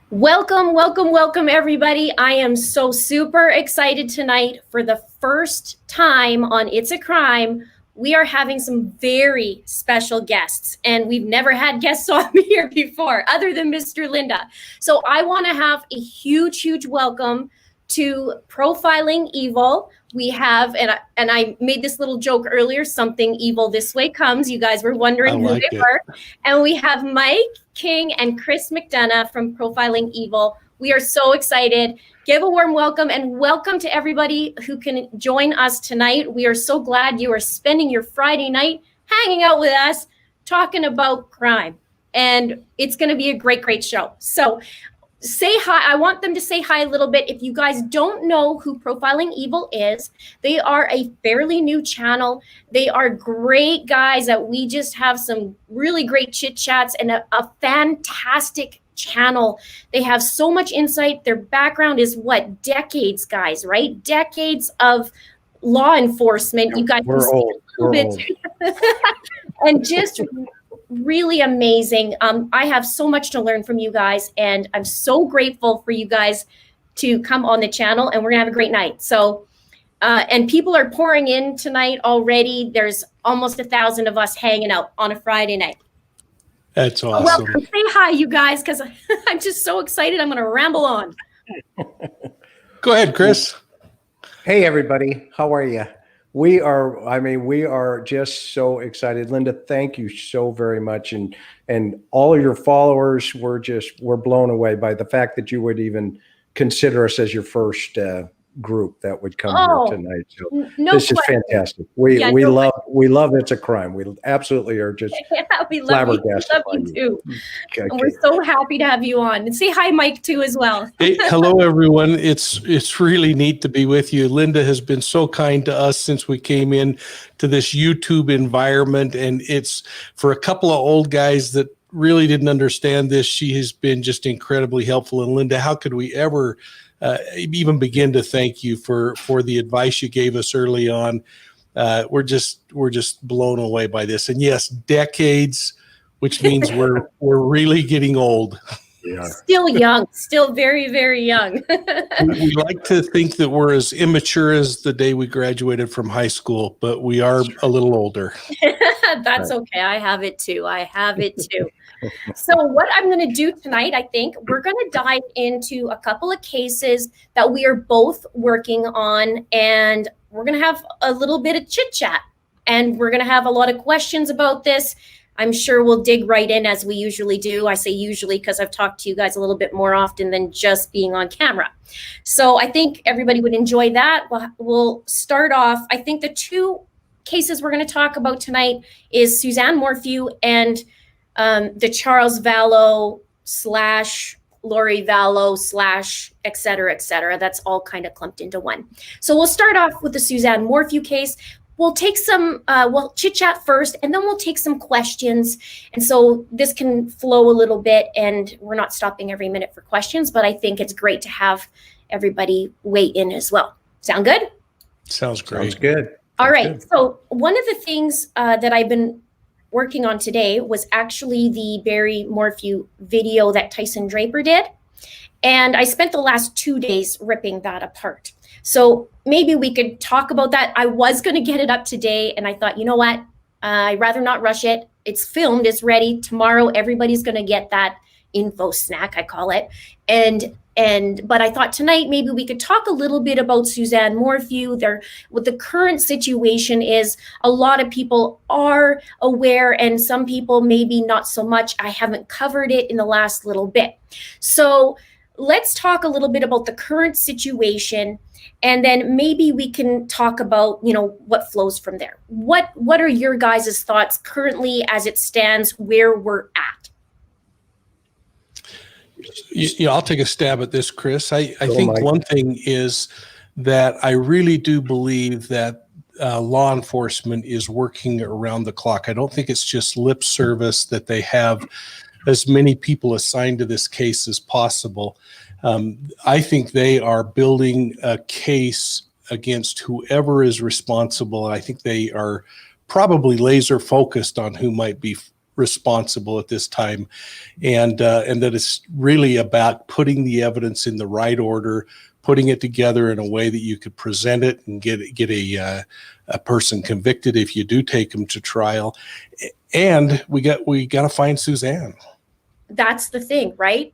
Welcome, welcome, welcome, everybody. I am so super excited tonight. For the first time on It's a Crime, we are having some very special guests, and we've never had guests on here before other than Mr. Linda. So I want to have a huge welcome to Profiling Evil. We have, and I made this little joke earlier, something evil this way comes. You guys were wondering who they were. And we have Mike King and Chris McDonough from Profiling Evil. We are so excited. Give a warm welcome, and welcome to everybody who can join us tonight. We are so glad you are spending your Friday night hanging out with us, talking about crime. And it's going to be a great show. So say hi. I want them to say hi a little bit. If you guys don't know who Profiling Evil is, they are a fairly new channel. They are great guys that we just have some really great chit chats and a fantastic channel. They have so much insight. Their background is what? Decades, guys, right? Decades of law enforcement. You guys we're old. And just really amazing. I have so much to learn from you guys, and I'm so grateful for you guys to come on the channel, and we're gonna have a great night. So, and people are pouring in tonight already. There's almost 1,000 of us hanging out on a Friday night. That's awesome. Welcome. Say hi, you guys, because I'm just so excited. I'm gonna ramble on. Go ahead, Chris. Hey, everybody. How are you? We are just so excited. Linda, thank you so very much. And all of your followers, we're blown away by the fact that you would even consider us as your first group that would come here tonight. So this is fantastic. We love It's a Crime. We absolutely are just we love you too. Okay. We're so happy to have you on. And say hi, Mike, too, as well. Hey, hello, everyone. It's really neat to be with you. Linda has been so kind to us since we came in to this YouTube environment, and it's for a couple of old guys that really didn't understand this. She has been just incredibly helpful. And Linda, how could we ever even begin to thank you for the advice you gave us early on? We're just blown away by this. And yes, decades, which means we're really getting old. Still young, still very young. We like to think that we're as immature as the day we graduated from high school, but we are a little older. That's okay. I have it too. So what I'm going to do tonight, I think we're going to dive into a couple of cases that we are both working on, and we're going to have a little bit of chit chat, and we're going to have a lot of questions about this. I'm sure we'll dig right in as we usually do. I say usually because I've talked to you guys a little bit more often than just being on camera. So I think everybody would enjoy that. We'll start off. I think the two cases we're going to talk about tonight is Suzanne Morphew and the Charles Vallow / Lori Vallow / et cetera. That's all kind of clumped into one. So we'll start off with the Suzanne Morphew case. We'll take some, we'll chit chat first, and then we'll take some questions. And so this can flow a little bit, and we're not stopping every minute for questions, but I think it's great to have everybody weigh in as well. Sound good? Sounds great. Sounds good. All right. So one of the things that I've been working on today was actually the Barry Morphew video that Tyson Draper did. And I spent the last 2 days ripping that apart. So maybe we could talk about that. I was going to get it up today, and I thought, you know what? I'd rather not rush it. It's filmed, it's ready. Tomorrow, everybody's going to get that info snack, I call it. But I thought tonight maybe we could talk a little bit about Suzanne Morphew. What the current situation is, a lot of people are aware, and some people maybe not so much. I haven't covered it in the last little bit. So let's talk a little bit about the current situation, and then maybe we can talk about, what flows from there. What are your guys' thoughts currently as it stands, where we're at? I'll take a stab at this, Chris. I think Mike. One thing is that I really do believe that law enforcement is working around the clock. I don't think it's just lip service that they have as many people assigned to this case as possible. I think they are building a case against whoever is responsible. I think they are probably laser focused on who might be responsible at this time, and that it's really about putting the evidence in the right order, putting it together in a way that you could present it and get a person convicted if you do take them to trial. And we got to find Suzanne. That's the thing, right?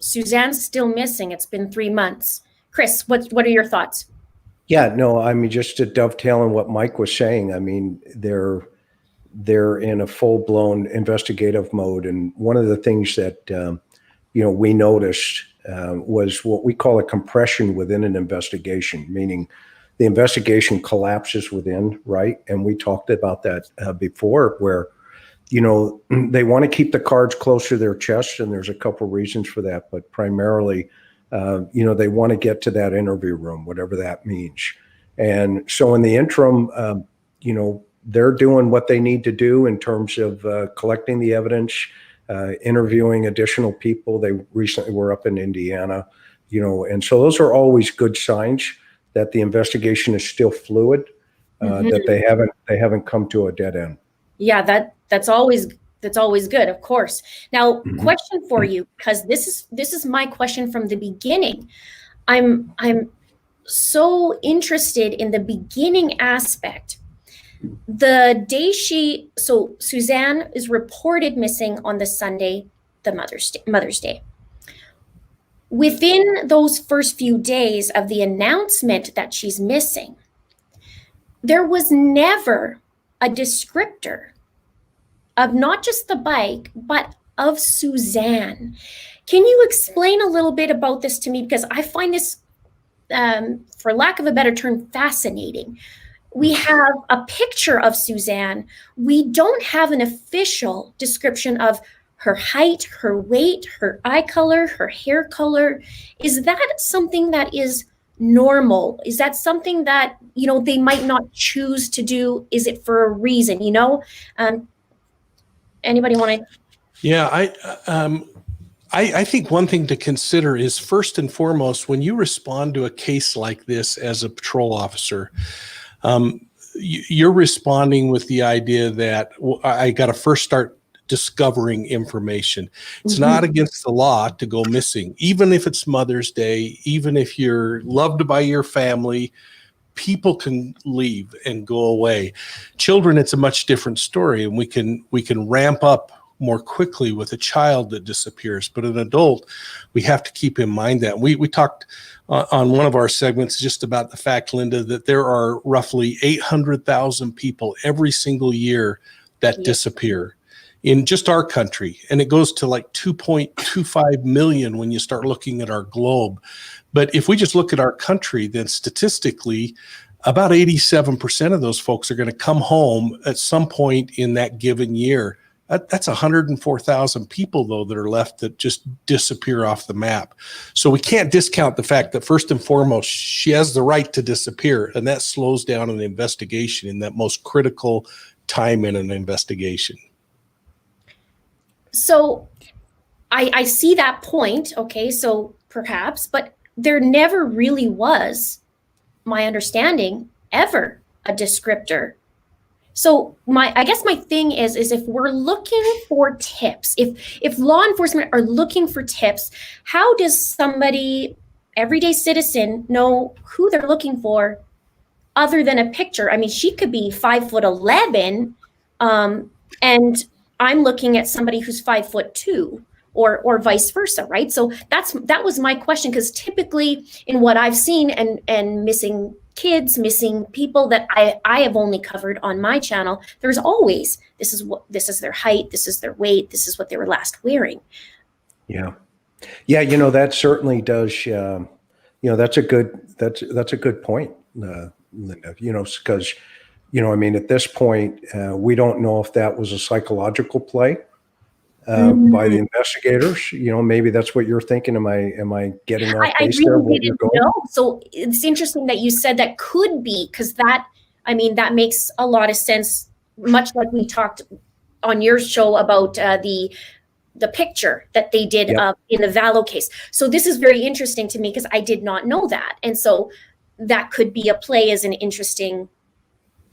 Suzanne's still missing. It's been 3 months. Chris, what are your thoughts? Yeah, no, I mean, just to dovetail on what Mike was saying, I mean, they're in a full-blown investigative mode. And one of the things that, we noticed was what we call a compression within an investigation, meaning the investigation collapses within, right? And we talked about that before, where, they want to keep the cards close to their chest, and there's a couple of reasons for that, but primarily, they want to get to that interview room, whatever that means. And so in the interim, they're doing what they need to do in terms of collecting the evidence, interviewing additional people. They recently were up in Indiana, and so those are always good signs that the investigation is still fluid, that they haven't come to a dead end. Yeah, that's always good, of course. Now, question for you, because this is my question from the beginning. I'm so interested in the beginning aspect. The day Suzanne is reported missing on the Sunday, the Mother's Day. Within those first few days of the announcement that she's missing, there was never a descriptor of not just the bike, but of Suzanne. Can you explain a little bit about this to me? Because I find this, for lack of a better term, fascinating. We have a picture of Suzanne. We don't have an official description of her height, her weight, her eye color, her hair color. Is that something that is normal? Is that something that, they might not choose to do? Is it for a reason, Anybody want to? Yeah, I think one thing to consider is, first and foremost, when you respond to a case like this as a patrol officer, you're responding with the idea that I got to first start discovering information. It's not against the law to go missing, even if it's Mother's Day, even if you're loved by your family. People can leave and go away. Children, it's a much different story, and we can ramp up more quickly with a child that disappears. But an adult, we have to keep in mind that. We talked on one of our segments just about the fact, Linda, that there are roughly 800,000 people every single year that disappear in just our country. And it goes to like 2.25 million when you start looking at our globe. But if we just look at our country, then statistically, about 87% of those folks are going to come home at some point in that given year. That's 104,000 people, though, that are left that just disappear off the map. So we can't discount the fact that, first and foremost, she has the right to disappear, and that slows down an investigation in that most critical time in an investigation. So I see that point. Okay, so perhaps, but there never really was, my understanding, ever a descriptor. So I guess my thing is if we're looking for tips, if law enforcement are looking for tips, how does somebody, everyday citizen, know who they're looking for other than a picture? I mean, she could be 5'11", and I'm looking at somebody who's 5'2", or vice versa, right? So that was my question, because typically in what I've seen and missing kids, missing people that I have only covered on my channel, there's always this is their height, this is their weight, this is what they were last wearing. Yeah, that certainly does. That's a good point, Linda. Because I mean, at this point, we don't know if that was a psychological play by the investigators. Maybe that's what you're thinking. Am I getting off base there? I really didn't know. So it's interesting that you said that could be, because that makes a lot of sense. Much like we talked on your show about the picture that they did in the Vallow case. So this is very interesting to me because I did not know that, and so that could be a play as an interesting.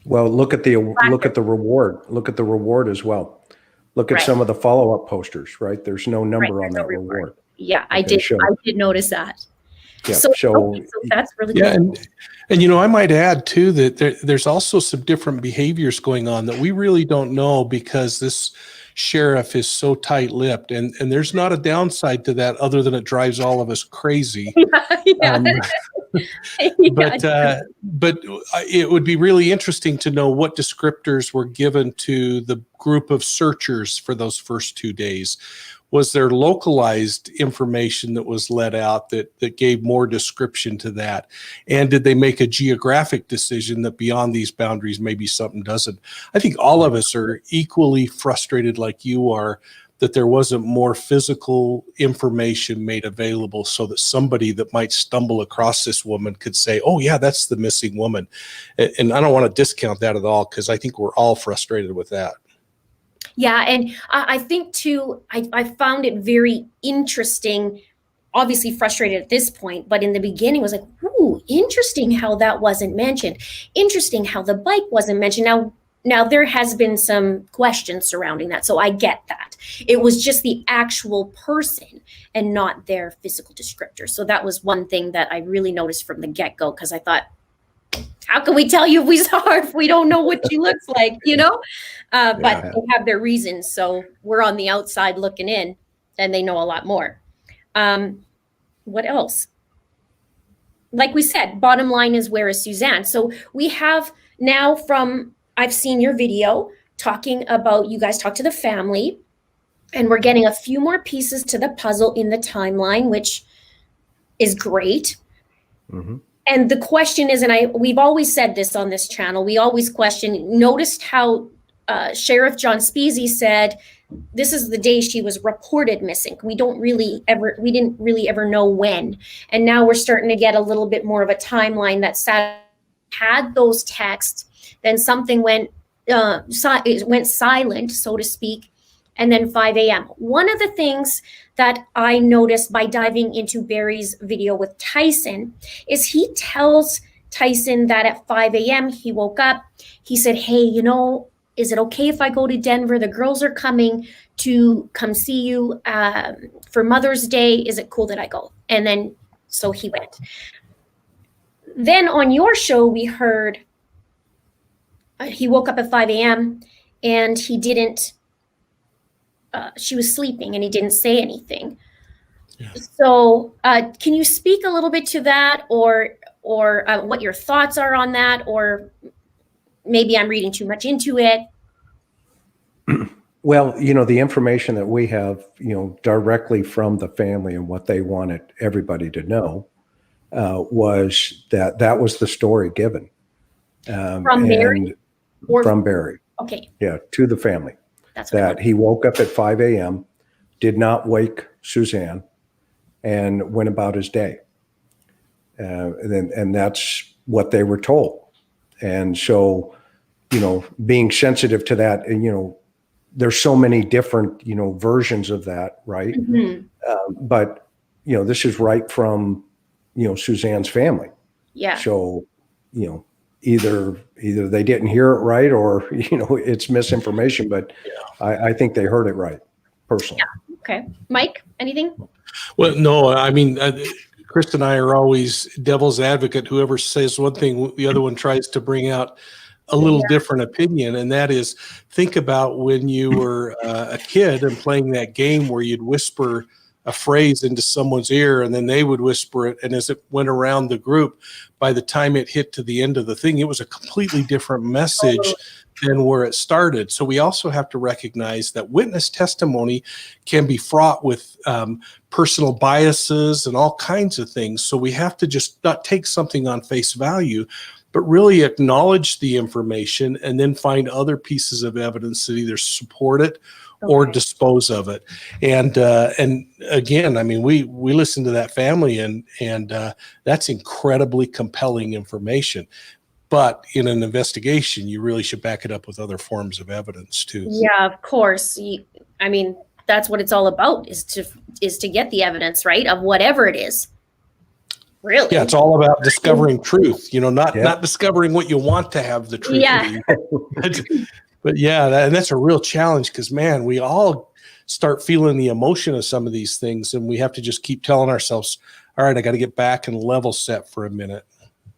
Well, look at the reward. Look at the reward as well. Look at Right. some of the follow-up posters, right? There's no number Right, on there's no that reward. Yeah, I Okay, did notice that. Yeah, So, so okay, so that's really Yeah, cool. and you know, I might add too that there's also some different behaviors going on that we really don't know because this sheriff is so tight-lipped, and there's not a downside to that other than it drives all of us crazy. Yeah. But it would be really interesting to know what descriptors were given to the group of searchers for those first 2 days. Was there localized information that was let out that gave more description to that? And did they make a geographic decision that beyond these boundaries, maybe something doesn't? I think all of us are equally frustrated like you are that there wasn't more physical information made available so that somebody that might stumble across this woman could say, oh yeah, that's the missing woman. And I don't want to discount that at all because I think we're all frustrated with that. Yeah, and I think too, I found it very interesting, obviously frustrated at this point, but in the beginning was like, ooh, interesting how that wasn't mentioned. Interesting how the bike wasn't mentioned. Now there has been some questions surrounding that, so I get that. It was just the actual person and not their physical descriptor. So that was one thing that I really noticed from the get-go, because I thought, how can we tell you if we saw her if we don't know what she looks like, you know? But they have their reasons. So we're on the outside looking in, and they know a lot more. What else? Like we said, bottom line is, where is Suzanne? So we have now I've seen your video talking about, you guys talk to the family, and we're getting a few more pieces to the puzzle in the timeline, which is great. Mhm. And the question is, and we've always said this on this channel, we always question, noticed how Sheriff John Speasy said, this is the day she was reported missing. We didn't really ever know when. And now we're starting to get a little bit more of a timeline that had those texts, then something went silent, so to speak, and then 5 a.m. One of the things that I noticed by diving into Barry's video with Tyson is he tells Tyson that at 5 a.m. he woke up. He said, hey, is it okay if I go to Denver? The girls are coming to come see you for Mother's Day. Is it cool that I go? And then, so he went. Then on your show, we heard he woke up at 5 a.m. and he didn't, she was sleeping and he didn't say anything. Yeah. So can you speak a little bit to that, or what your thoughts are on that, or maybe I'm reading too much into it? Well, the information that we have, directly from the family and what they wanted everybody to know was that was the story given. From Barry? From Barry. Okay. Yeah, to the family. That's that he woke up at 5 a.m., did not wake Suzanne, and went about his day. And that's what they were told. And so, being sensitive to that, and, there's so many different, versions of that, right? Mm-hmm. But, this is right from, Suzanne's family. Yeah. So, either they didn't hear it right, or, it's misinformation, but I think they heard it right, personally. Yeah. Okay. Mike, anything? Well, no, I mean, Chris and I are always devil's advocate. Whoever says one thing, the other one tries to bring out a little different opinion. And that is, think about when you were a kid and playing that game where you'd whisper a phrase into someone's ear and then they would whisper it. And as it went around the group, by the time it hit to the end of the thing, it was a completely different message than where it started. So we also have to recognize that witness testimony can be fraught with personal biases and all kinds of things. So we have to just not take something on face value, but really acknowledge the information and then find other pieces of evidence that either support it or dispose of it. And again, I mean, we listen to that family and that's incredibly compelling information. But in an investigation, you really should back it up with other forms of evidence too. Yeah, of course. I mean, that's what it's all about, is to get the evidence, right, of whatever it is. Really? Yeah, it's all about discovering truth, not discovering what you want to have the truth be. But yeah, and that's a real challenge because, man, we all start feeling the emotion of some of these things, and we have to just keep telling ourselves, all right, I got to get back and level set for a minute.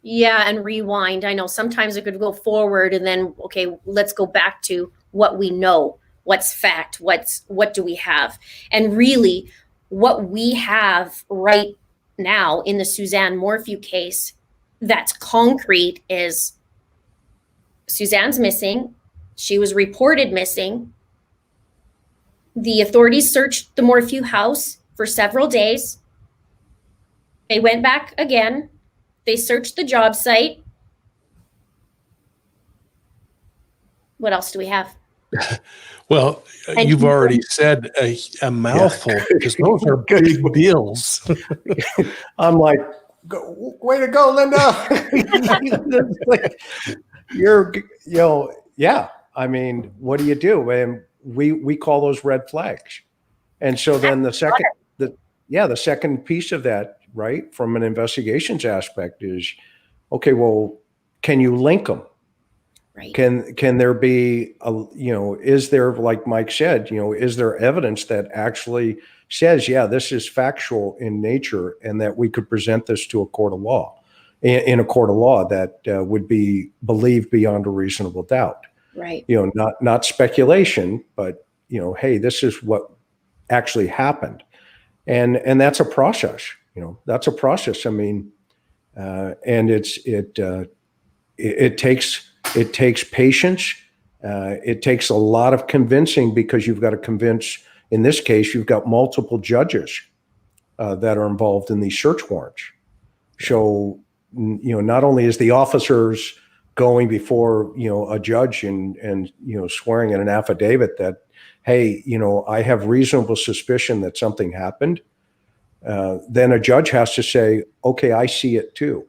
Yeah, and rewind. I know sometimes it could go forward and then, okay, let's go back to what we know, what's fact, what do we have? And really, what we have right now in the Suzanne Morphew case that's concrete is Suzanne's missing. She was reported missing. The authorities searched the Morphew house for several days. They went back again. They searched the job site. What else do we have? Well, And you've already said a mouthful because those are big deals. I'm like, way to go, Linda. Yeah. I mean, what do you do? And we call those red flags. And so then the second piece of that, right, from an investigations aspect is, okay, well, can you link them? Right. Can there be is there, like Mike said, is there evidence that actually says, yeah, this is factual in nature and that we could present this to a court of law, in a court of law that would be believed beyond a reasonable doubt. Right. Not speculation, but hey, this is what actually happened. And that's a process, that's a process. I mean, and it takes patience. It takes a lot of convincing because you've got to convince, in this case, you've got multiple judges that are involved in these search warrants. So, not only is the officers going before, a judge and swearing in an affidavit that, hey, I have reasonable suspicion that something happened. Then a judge has to say, okay, I see it too.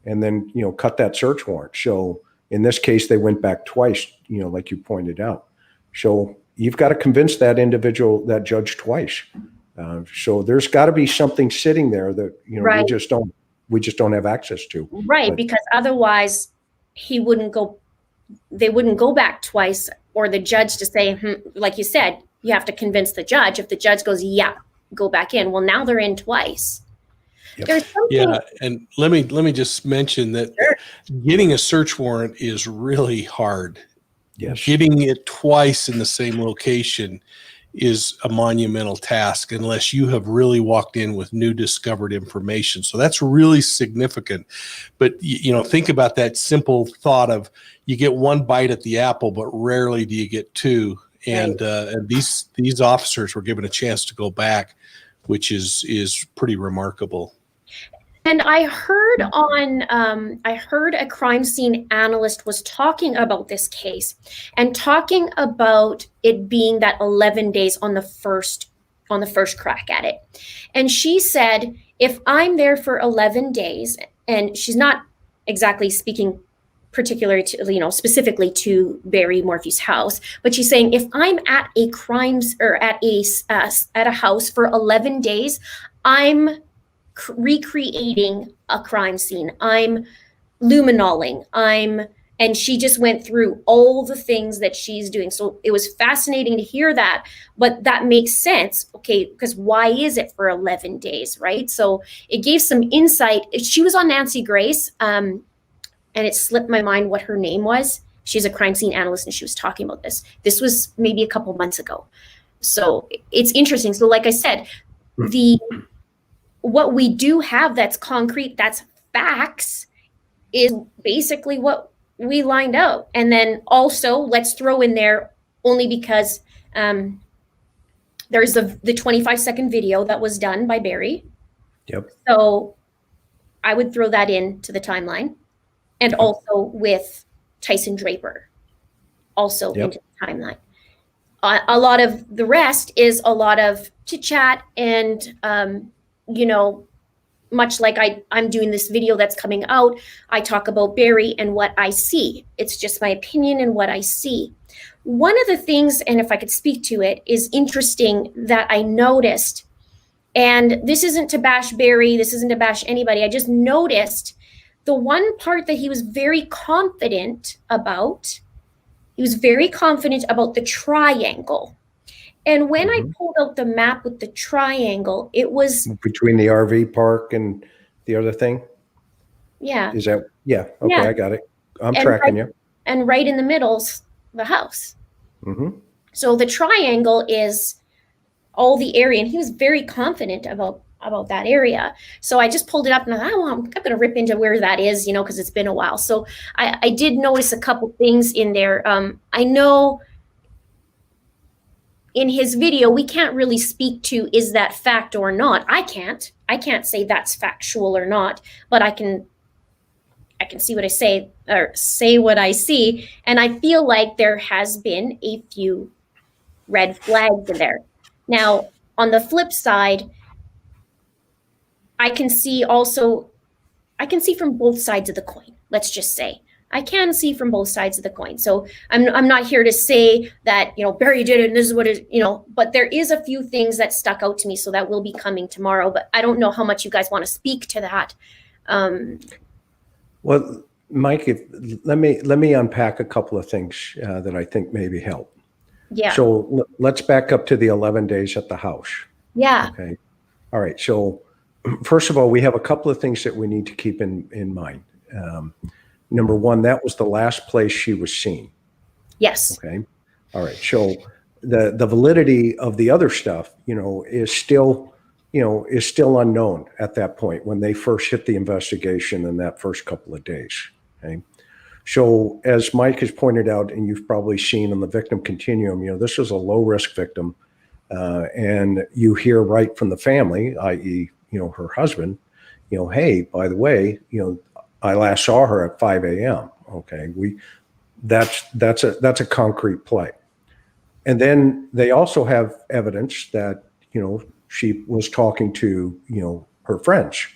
And then, cut that search warrant. So in this case, they went back twice, like you pointed out. So you've got to convince that individual, that judge, twice. So there's got to be something sitting there that, Right. we just don't have access to. Right. Because otherwise they wouldn't go back twice, or the judge to say, like you said, you have to convince the judge. If the judge goes, yeah, go back in. Well, now they're in twice. Yep. There's something. Yeah, and let me just mention that getting a search warrant is really hard. Yes. Getting it twice in the same location is a monumental task unless you have really walked in with new discovered information. So that's really significant. But think about that simple thought of you get one bite at the apple, but rarely do you get two. And these officers were given a chance to go back, which is pretty remarkable. And I heard a crime scene analyst was talking about this case and talking about it being that 11 days on the first crack at it. And she said, if I'm there for 11 days, and she's not exactly speaking particularly to, specifically to Barry Morphew's house, but she's saying, if I'm at a at a house for 11 days, I'm recreating a crime scene. I'm luminoling. And she just went through all the things that she's doing. So it was fascinating to hear that, but that makes sense. Okay, because why is it for 11 days, right? So it gave some insight. She was on Nancy Grace, and it slipped my mind what her name was. She's a crime scene analyst, and she was talking about this. This was maybe a couple months ago. So it's interesting. So like I said, what we do have that's concrete, that's facts, is basically what we lined out. And then also let's throw in there, only because there's the 25-second video that was done by Barry. Yep. So I would throw that into the timeline. And also with Tyson Draper, also into the timeline. A lot of the rest is a lot of chit chat and, much like I'm doing this video that's coming out, I talk about Barry and what I see. It's just my opinion and what I see. One of the things, and if I could speak to it, is interesting that I noticed, and this isn't to bash Barry, this isn't to bash anybody, I just noticed the one part that he was very confident about He was very confident about the triangle. And when I pulled out the map with the triangle, it was, Between the RV park and the other thing? yeah. Is that, yeah, okay, Yeah. I got it. I'm And tracking you. And right in the middle's the house. hmm So the triangle is all the area, and he was very confident about that area. So I just pulled it up and I thought, oh, I'm going to rip into where that is, you know, because it's been a while. So I did notice a couple things in there. I know in his video, we can't really speak to is that fact or not. I can't say that's factual or not, but I can see what I say or say what I see. And I feel like there has been a few red flags in there. Now, on the flip side, I can see from both sides of the coin. Let's just say I can see from both sides of the coin. So I'm not here to say that, you know, Barry did it and this is what it, you know, but there is a few things that stuck out to me. So that will be coming tomorrow, but I don't know how much you guys want to speak to that. Well, Mike, let me unpack a couple of things that I think maybe help. Yeah. So let's back up to the 11 days at the house. Yeah. Okay. All right. So first of all, we have a couple of things that we need to keep in mind. Number one, that was the last place she was seen. Yes. Okay. All right. So the validity of the other stuff, you know, is still unknown at that point when they first hit the investigation in that first couple of days. Okay. So as Mike has pointed out, and you've probably seen on the victim continuum, you know, this was a low risk victim. And you hear right from the family, i.e., you know, her husband, you know, hey, by the way, you know, I last saw her at 5 a.m. Okay. That's a concrete play. And then they also have evidence that, you know, she was talking to, you know, her friends.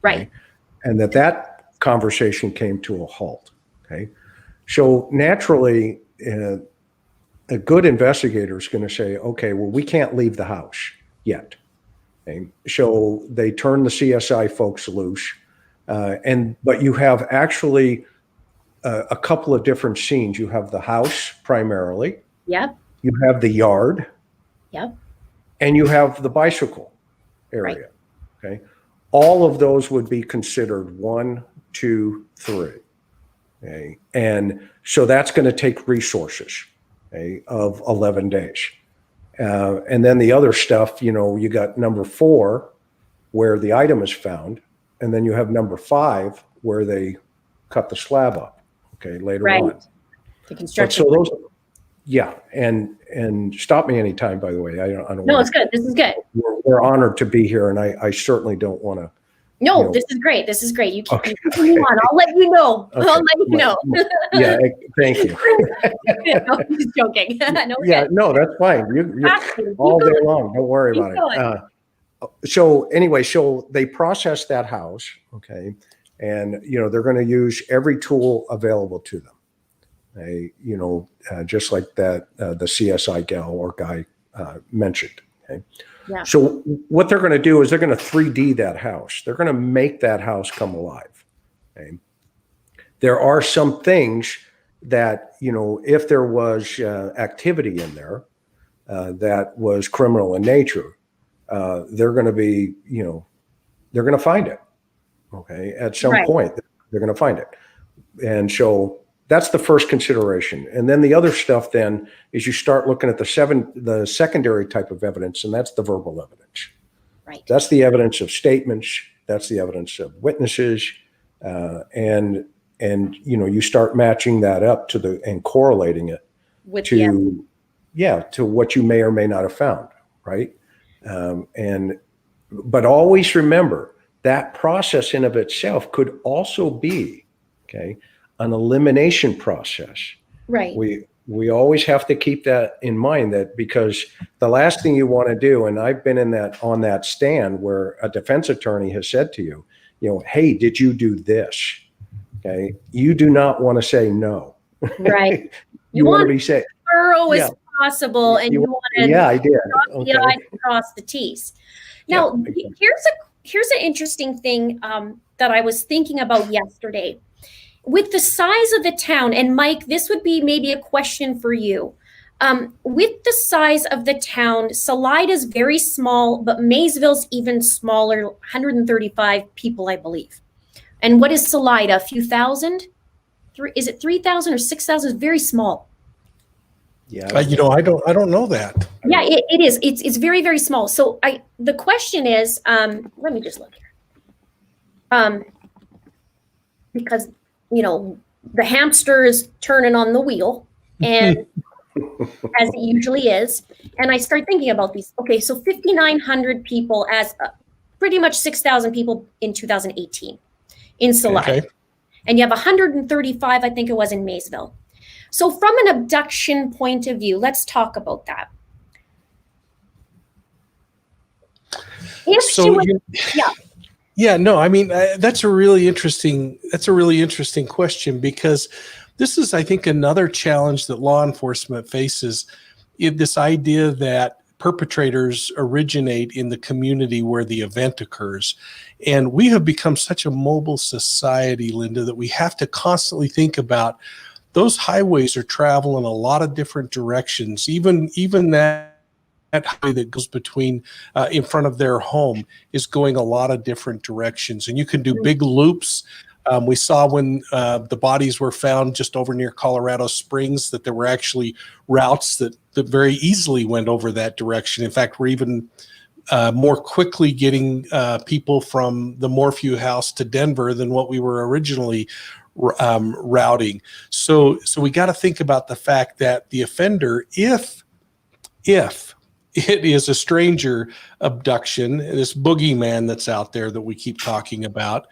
Right. Okay? And that conversation came to a halt. Okay. So naturally, a good investigator is going to say, okay, well, we can't leave the house yet. Okay? So they turn the CSI folks loose. But you have actually a couple of different scenes. You have the house primarily. Yep. You have the yard. Yep. And you have the bicycle area. Right. Okay. All of those would be considered 1, 2, 3. Okay. And so that's going to take resources, okay, of 11 days. And then the other stuff, you know, you got number 4 where the item is found. And then you have number 5 where they cut the slab up, okay, later on. The construction. But so those, yeah, and stop me anytime, by the way. I don't. No, it's good. This is good. We're honored to be here, and I certainly don't want to. No, you know, this is great. This is great. You keep okay. on. I'll let you know. Okay. I'll let you know. Yeah, thank you. No, I'm just joking. No, Yeah, no, that's fine. You're all day long. Don't worry Keep about it. So anyway, so they process that house, okay, and you know they're going to use every tool available to them. They, you know, just like that the CSI gal or guy mentioned. Okay. Yeah. So what they're going to do is they're going to 3D that house. They're going to make that house come alive. Okay. There are some things that, you know, if there was activity in there that was criminal in nature, they're going to be, you know, they're going to find it. Okay. At some point, they're going to find it. And so that's the first consideration. And then the other stuff then is you start looking at the secondary type of evidence, and that's the verbal evidence. Right. That's the evidence of statements. That's the evidence of witnesses. And you know, you start matching that up to and correlating it With to what you may or may not have found. Right. But always remember that process in of itself could also be, okay, an elimination process. Right. We always have to keep that in mind, that because the last thing you want to do, and I've been on that stand where a defense attorney has said to you, you know, hey, did you do this? Okay. You do not want to say no. Right. You want to be safe. Thorough as possible, and you want to I did. cross the I's and cross the T's. Now, here's an interesting thing that I was thinking about yesterday. with the size of the town, and Mike, this would be maybe a question for you. With the size of the town, Salida is very small, but Maysville's even smaller, 135 people, I believe. And what is Salida? A few thousand? Is it 3,000 or 6,000? It's very small. Yeah. I don't know that. Yeah, it is. It's very, very small. So the question is, let me just look here. Because, the hamster is turning on the wheel, and as it usually is. And I start thinking about these. Okay, so 5,900 people as pretty much 6,000 people in 2018 in Salida. Okay. And you have 135, I think it was, in Maysville. So from an abduction point of view, let's talk about that. That's a really interesting question, because this is, I think, another challenge that law enforcement faces, this idea that perpetrators originate in the community where the event occurs. And we have become such a mobile society, Linda, that we have to constantly think about those highways are traveling a lot of different directions. Even that highway that goes between in front of their home is going a lot of different directions. And you can do big loops. We saw when the bodies were found just over near Colorado Springs that there were actually routes that very easily went over that direction. In fact, we're even more quickly getting people from the Morphew house to Denver than what we were originally routing. So we got to think about the fact that the offender, if it is a stranger abduction, this boogeyman that's out there that we keep talking about,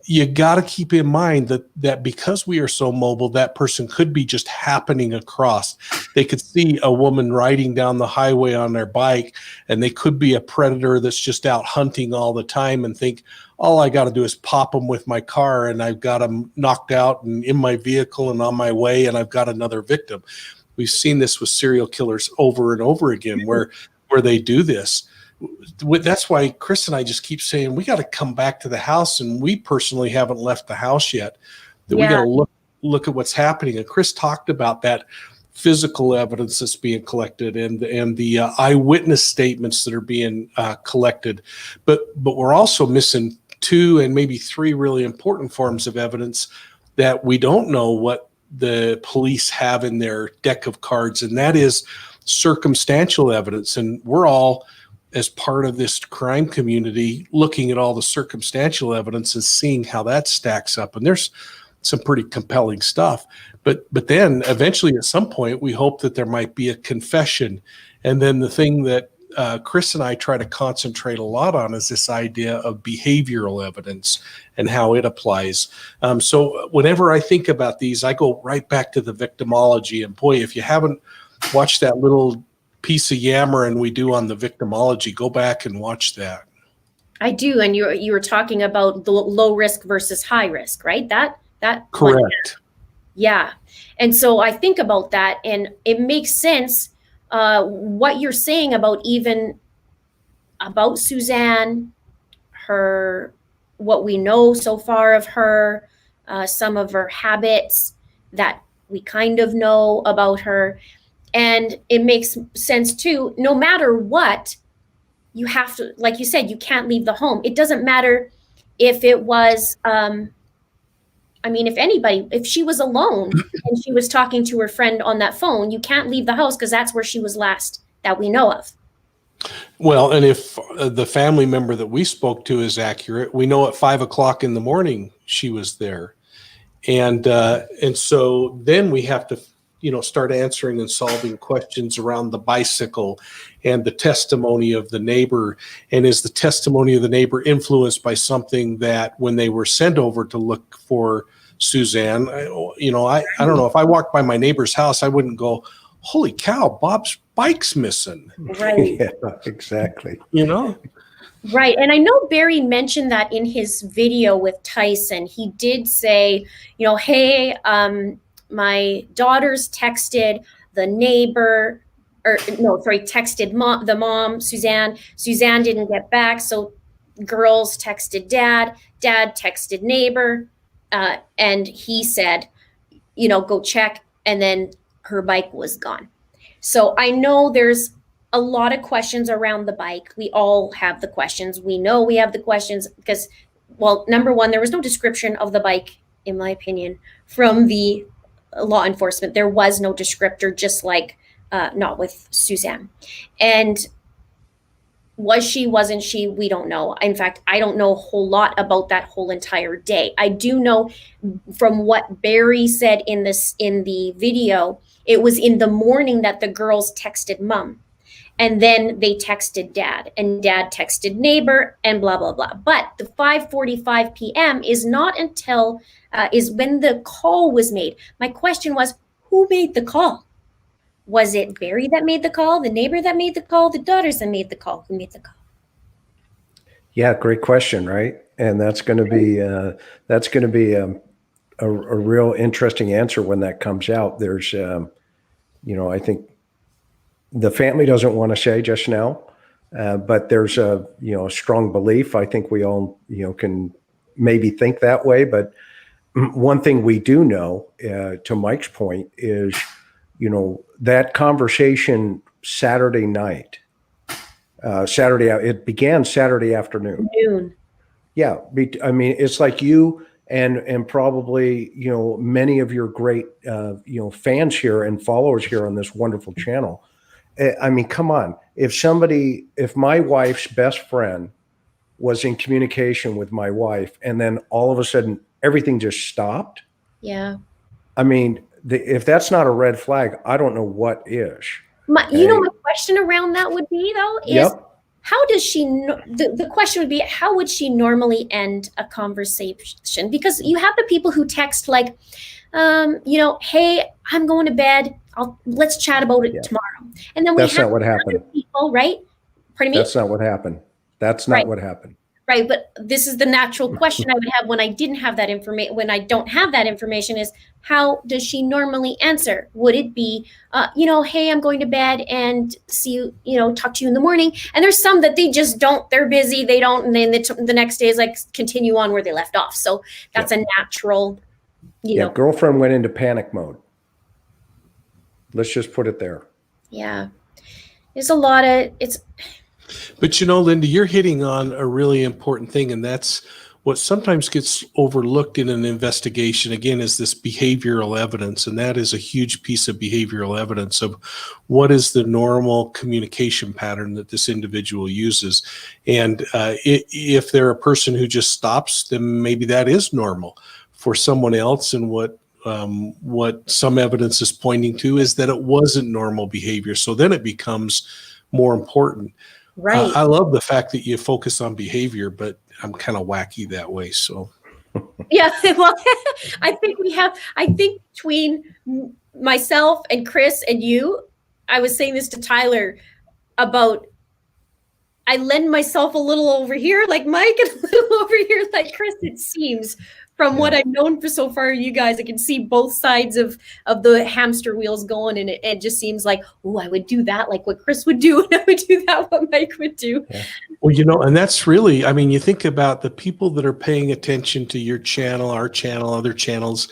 you got to keep in mind that because we are so mobile, that person could be just happening across. They could see a woman riding down the highway on their bike, and they could be a predator that's just out hunting all the time and think, all I got to do is pop them with my car and I've got them knocked out and in my vehicle and on my way, and I've got another victim. We've seen this with serial killers over and over again where they do this. That's why Chris and I just keep saying we got to come back to the house, and we personally haven't left the house yet. That we got to look at what's happening. And Chris talked about that physical evidence that's being collected and the eyewitness statements that are being collected. But we're also missing 2 and maybe 3 really important forms of evidence that we don't know what the police have in their deck of cards, and that is circumstantial evidence. And we're all, as part of this crime community, looking at all the circumstantial evidence and seeing how that stacks up. And there's some pretty compelling stuff. But then eventually at some point, we hope that there might be a confession. And then the thing that Chris and I try to concentrate a lot on is this idea of behavioral evidence and how it applies. So whenever I think about these, I go right back to the victimology. And boy, if you haven't watched that little piece of yammering we do on the victimology, go back and watch that. I do. And you were talking about the low risk versus high risk, right? That correct. One, yeah. And so I think about that, and it makes sense. What you're saying about Suzanne, what we know so far of her, some of her habits that we kind of know about her. And it makes sense too, no matter what, you have to, like you said, you can't leave the home. It doesn't matter if it was, if she was alone and she was talking to her friend on that phone, you can't leave the house because that's where she was last that we know of. Well, and if the family member that we spoke to is accurate, we know at 5 o'clock in the morning she was there. And so then we have to, start answering and solving questions around the bicycle and the testimony of the neighbor. And is the testimony of the neighbor influenced by something that when they were sent over to look for Suzanne, I don't know, if I walked by my neighbor's house, I wouldn't go, holy cow, Bob's bike's missing. Right. Yeah, exactly. Right. And I know Barry mentioned that in his video with Tyson. He did say, hey, my daughters texted the neighbor, texted the mom, Suzanne. Suzanne didn't get back. So girls texted dad texted neighbor. and he said, go check. And then her bike was gone. So I know there's a lot of questions around the bike. We all have the questions. We know we have the questions because, well, number one, there was no description of the bike, in my opinion, from the law enforcement. There was no descriptor, just like not with Suzanne. And was she, wasn't she? We don't know. In fact, I don't know a whole lot about that whole entire day. I do know from what Barry said in the video, it was in the morning that the girls texted mom. And then they texted dad, and dad texted neighbor, and blah, blah, blah. But the 5:45 p.m. is not until, is when the call was made. My question was, who made the call? Was it Barry that made the call, the neighbor that made the call, the daughters that made the call? Who made the call? Yeah, great question, right? And that's going to be a real interesting answer when that comes out. There's, I think the family doesn't want to say just now, but there's a strong belief. I think we all can maybe think that way. But one thing we do know, to Mike's point, is that conversation Saturday night, it began Saturday afternoon. Yeah, I mean, it's like you and probably many of your great fans here and followers here on this wonderful channel. I mean, come on. If my wife's best friend was in communication with my wife, and then all of a sudden everything just stopped. Yeah. I mean, if that's not a red flag, I don't know what is. My question around that would be, though, is how does she, the question would be, how would she normally end a conversation? Because you have the people who text like, hey, I'm going to bed. Let's chat about it tomorrow. And then that's not what happened. People, right? Pardon me? That's not what happened. That's not what happened. Right. But this is the natural question I would have when I didn't have that information, when I don't have that information, is how does she normally answer? Would it be, hey, I'm going to bed and see you, talk to you in the morning. And there's some that they just don't, they're busy. They don't. And then the next day is like continue on where they left off. So that's a natural, girlfriend went into panic mode. Let's just put it there. Yeah. There's a lot of, But Linda, you're hitting on a really important thing, and that's what sometimes gets overlooked in an investigation, again, is this behavioral evidence. And that is a huge piece of behavioral evidence of what is the normal communication pattern that this individual uses. And if they're a person who just stops, then maybe that is normal for someone else. And what some evidence is pointing to is that it wasn't normal behavior. So then it becomes more important. Right. I love the fact that you focus on behavior, but I'm kind of wacky that way. So, yeah, well, I think between myself and Chris and you, I was saying this to Tyler about, I lend myself a little over here like Mike and a little over here like Chris, it seems. From what I've known for so far, you guys, I can see both sides of the hamster wheels going, and it just seems like, I would do that like what Chris would do, and I would do that what Mike would do. Yeah. Well, and that's really, I mean, you think about the people that are paying attention to your channel, our channel, other channels,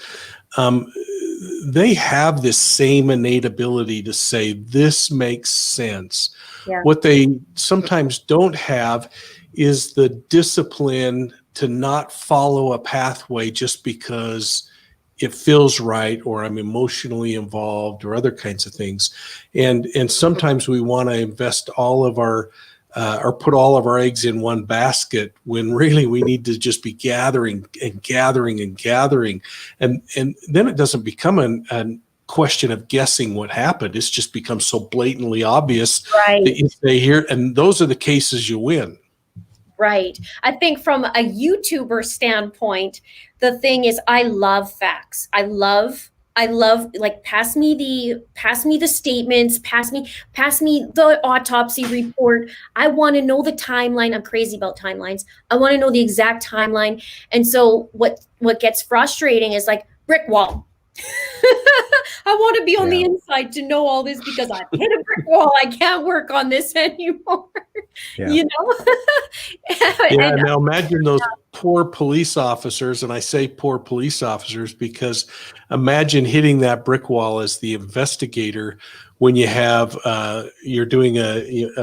they have this same innate ability to say, this makes sense. Yeah. What they sometimes don't have is the discipline to not follow a pathway just because it feels right, or I'm emotionally involved, or other kinds of things. And sometimes we want to invest all of our or put all of our eggs in one basket, when really we need to just be gathering and gathering and gathering. And then it doesn't become a question of guessing what happened. It's just becomes so blatantly obvious that you say here, and those are the cases you win. Right. I think from a YouTuber standpoint, the thing is, I love facts. I love like pass me the statements, pass me the autopsy report. I want to know the timeline. I'm crazy about timelines. I want to know the exact timeline. And so what gets frustrating is like brick wall. I want to be on the Yeah. inside to know all this because I hit a brick wall. I can't work on this anymore. Yeah. You know? Yeah, And now imagine those poor police officers, and I say poor police officers because imagine hitting that brick wall as the investigator when you have you're doing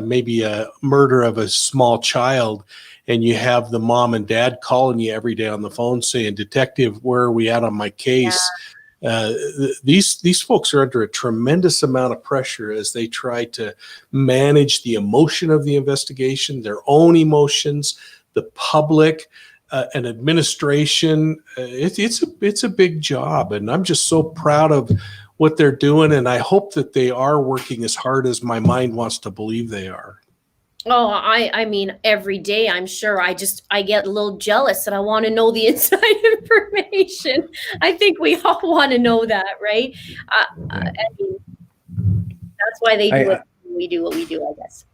maybe a murder of a small child, and you have the mom and dad calling you every day on the phone saying, "Detective, where are we at on my case?" These folks are under a tremendous amount of pressure as they try to manage the emotion of the investigation, their own emotions, the public, an administration. It's a big job, and I'm just so proud of what they're doing, and I hope that they are working as hard as my mind wants to believe they are. oh, I mean, every day, I'm sure I get a little jealous and I want to know the inside information. I think we all want to know that, right? I mean, that's why they do I- it. We do what we do, I guess.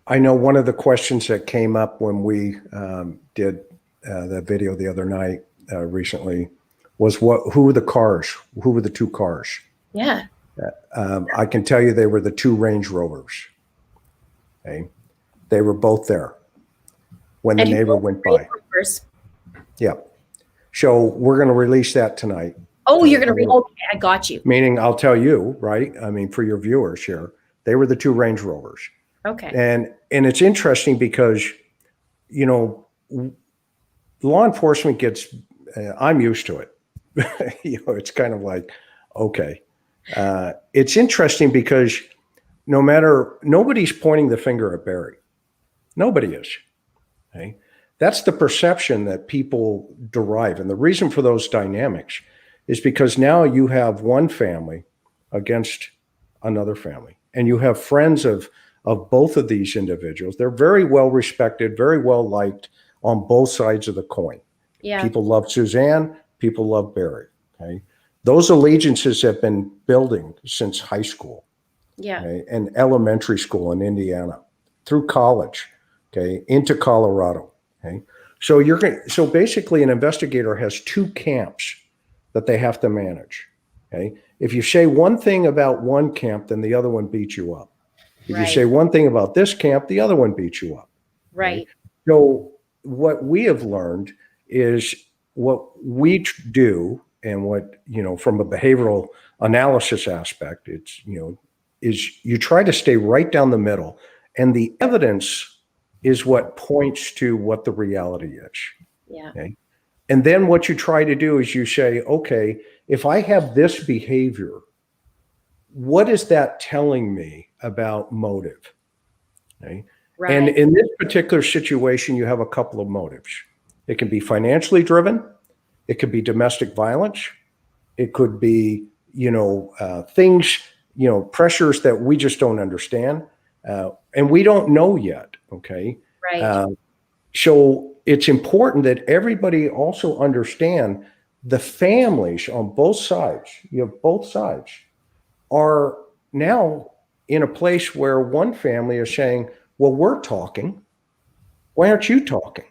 I know one of the questions that came up when we did that video the other night recently was who were the cars? Who were the two cars? Yeah. I can tell you they were the two Range Rovers. Okay. They were both there when the And neighbor went by. First. Yeah. So we're going to release that tonight. Oh, you're going to read. Okay, I got you. Meaning I'll tell you, right? I mean, for your viewers here, they were the two Range Rovers. Okay. And it's interesting because, you know, law enforcement gets, I'm used to it. You know, it's kind of like, okay. It's interesting because nobody's pointing the finger at Barry. Nobody is. Okay. That's the perception that people derive. And the reason for those dynamics is because now you have one family against another family, and you have friends of both of these individuals. They're very well respected, very well liked on both sides of the coin. Yeah. People love Suzanne, people love Barry. Okay. Those allegiances have been building since high school. Yeah. Okay, and elementary school in Indiana, through college, okay, into Colorado. Okay, so basically, an investigator has two camps that they have to manage. Okay, if you say one thing about one camp, then the other one beats you up. If you Right. say one thing about this camp, the other one beats you up. Right. So what we have learned is what we do, and what, you know, from a behavioral analysis aspect, it's, you know, is you try to stay right down the middle, and the evidence is what points to what the reality is. Yeah. Okay. And then what you try to do is you say, okay, if I have this behavior, what is that telling me about motive? Okay. Right. And in this particular situation, you have a couple of motives. It can be financially driven. It could be domestic violence. It could be, you know, things, you know, pressures that we just don't understand. And we don't know yet. Okay. Right. So it's important that everybody also understand the families on both sides. You have both sides are now in a place where one family is saying, well, we're talking. Why aren't you talking?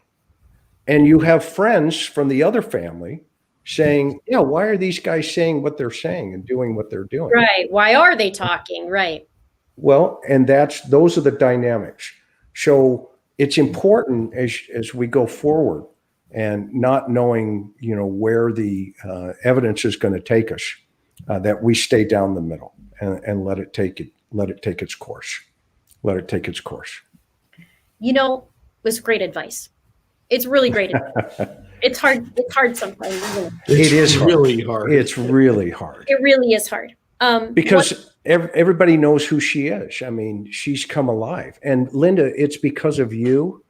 And you have friends from the other family saying, yeah, why are these guys saying what they're saying and doing what they're doing? Right. Why are they talking? Right. Well, and those are the dynamics. So it's important as we go forward, and not knowing, you know, where the evidence is going to take us, that we stay down the middle and let it take its course. Let it take its course. You know, it was great advice. It's really great advice. It's hard sometimes, isn't it? It is hard. really hard. It's really hard. It really is hard. Because everybody knows who she is. I mean, she's come alive. And Linda, it's because of you.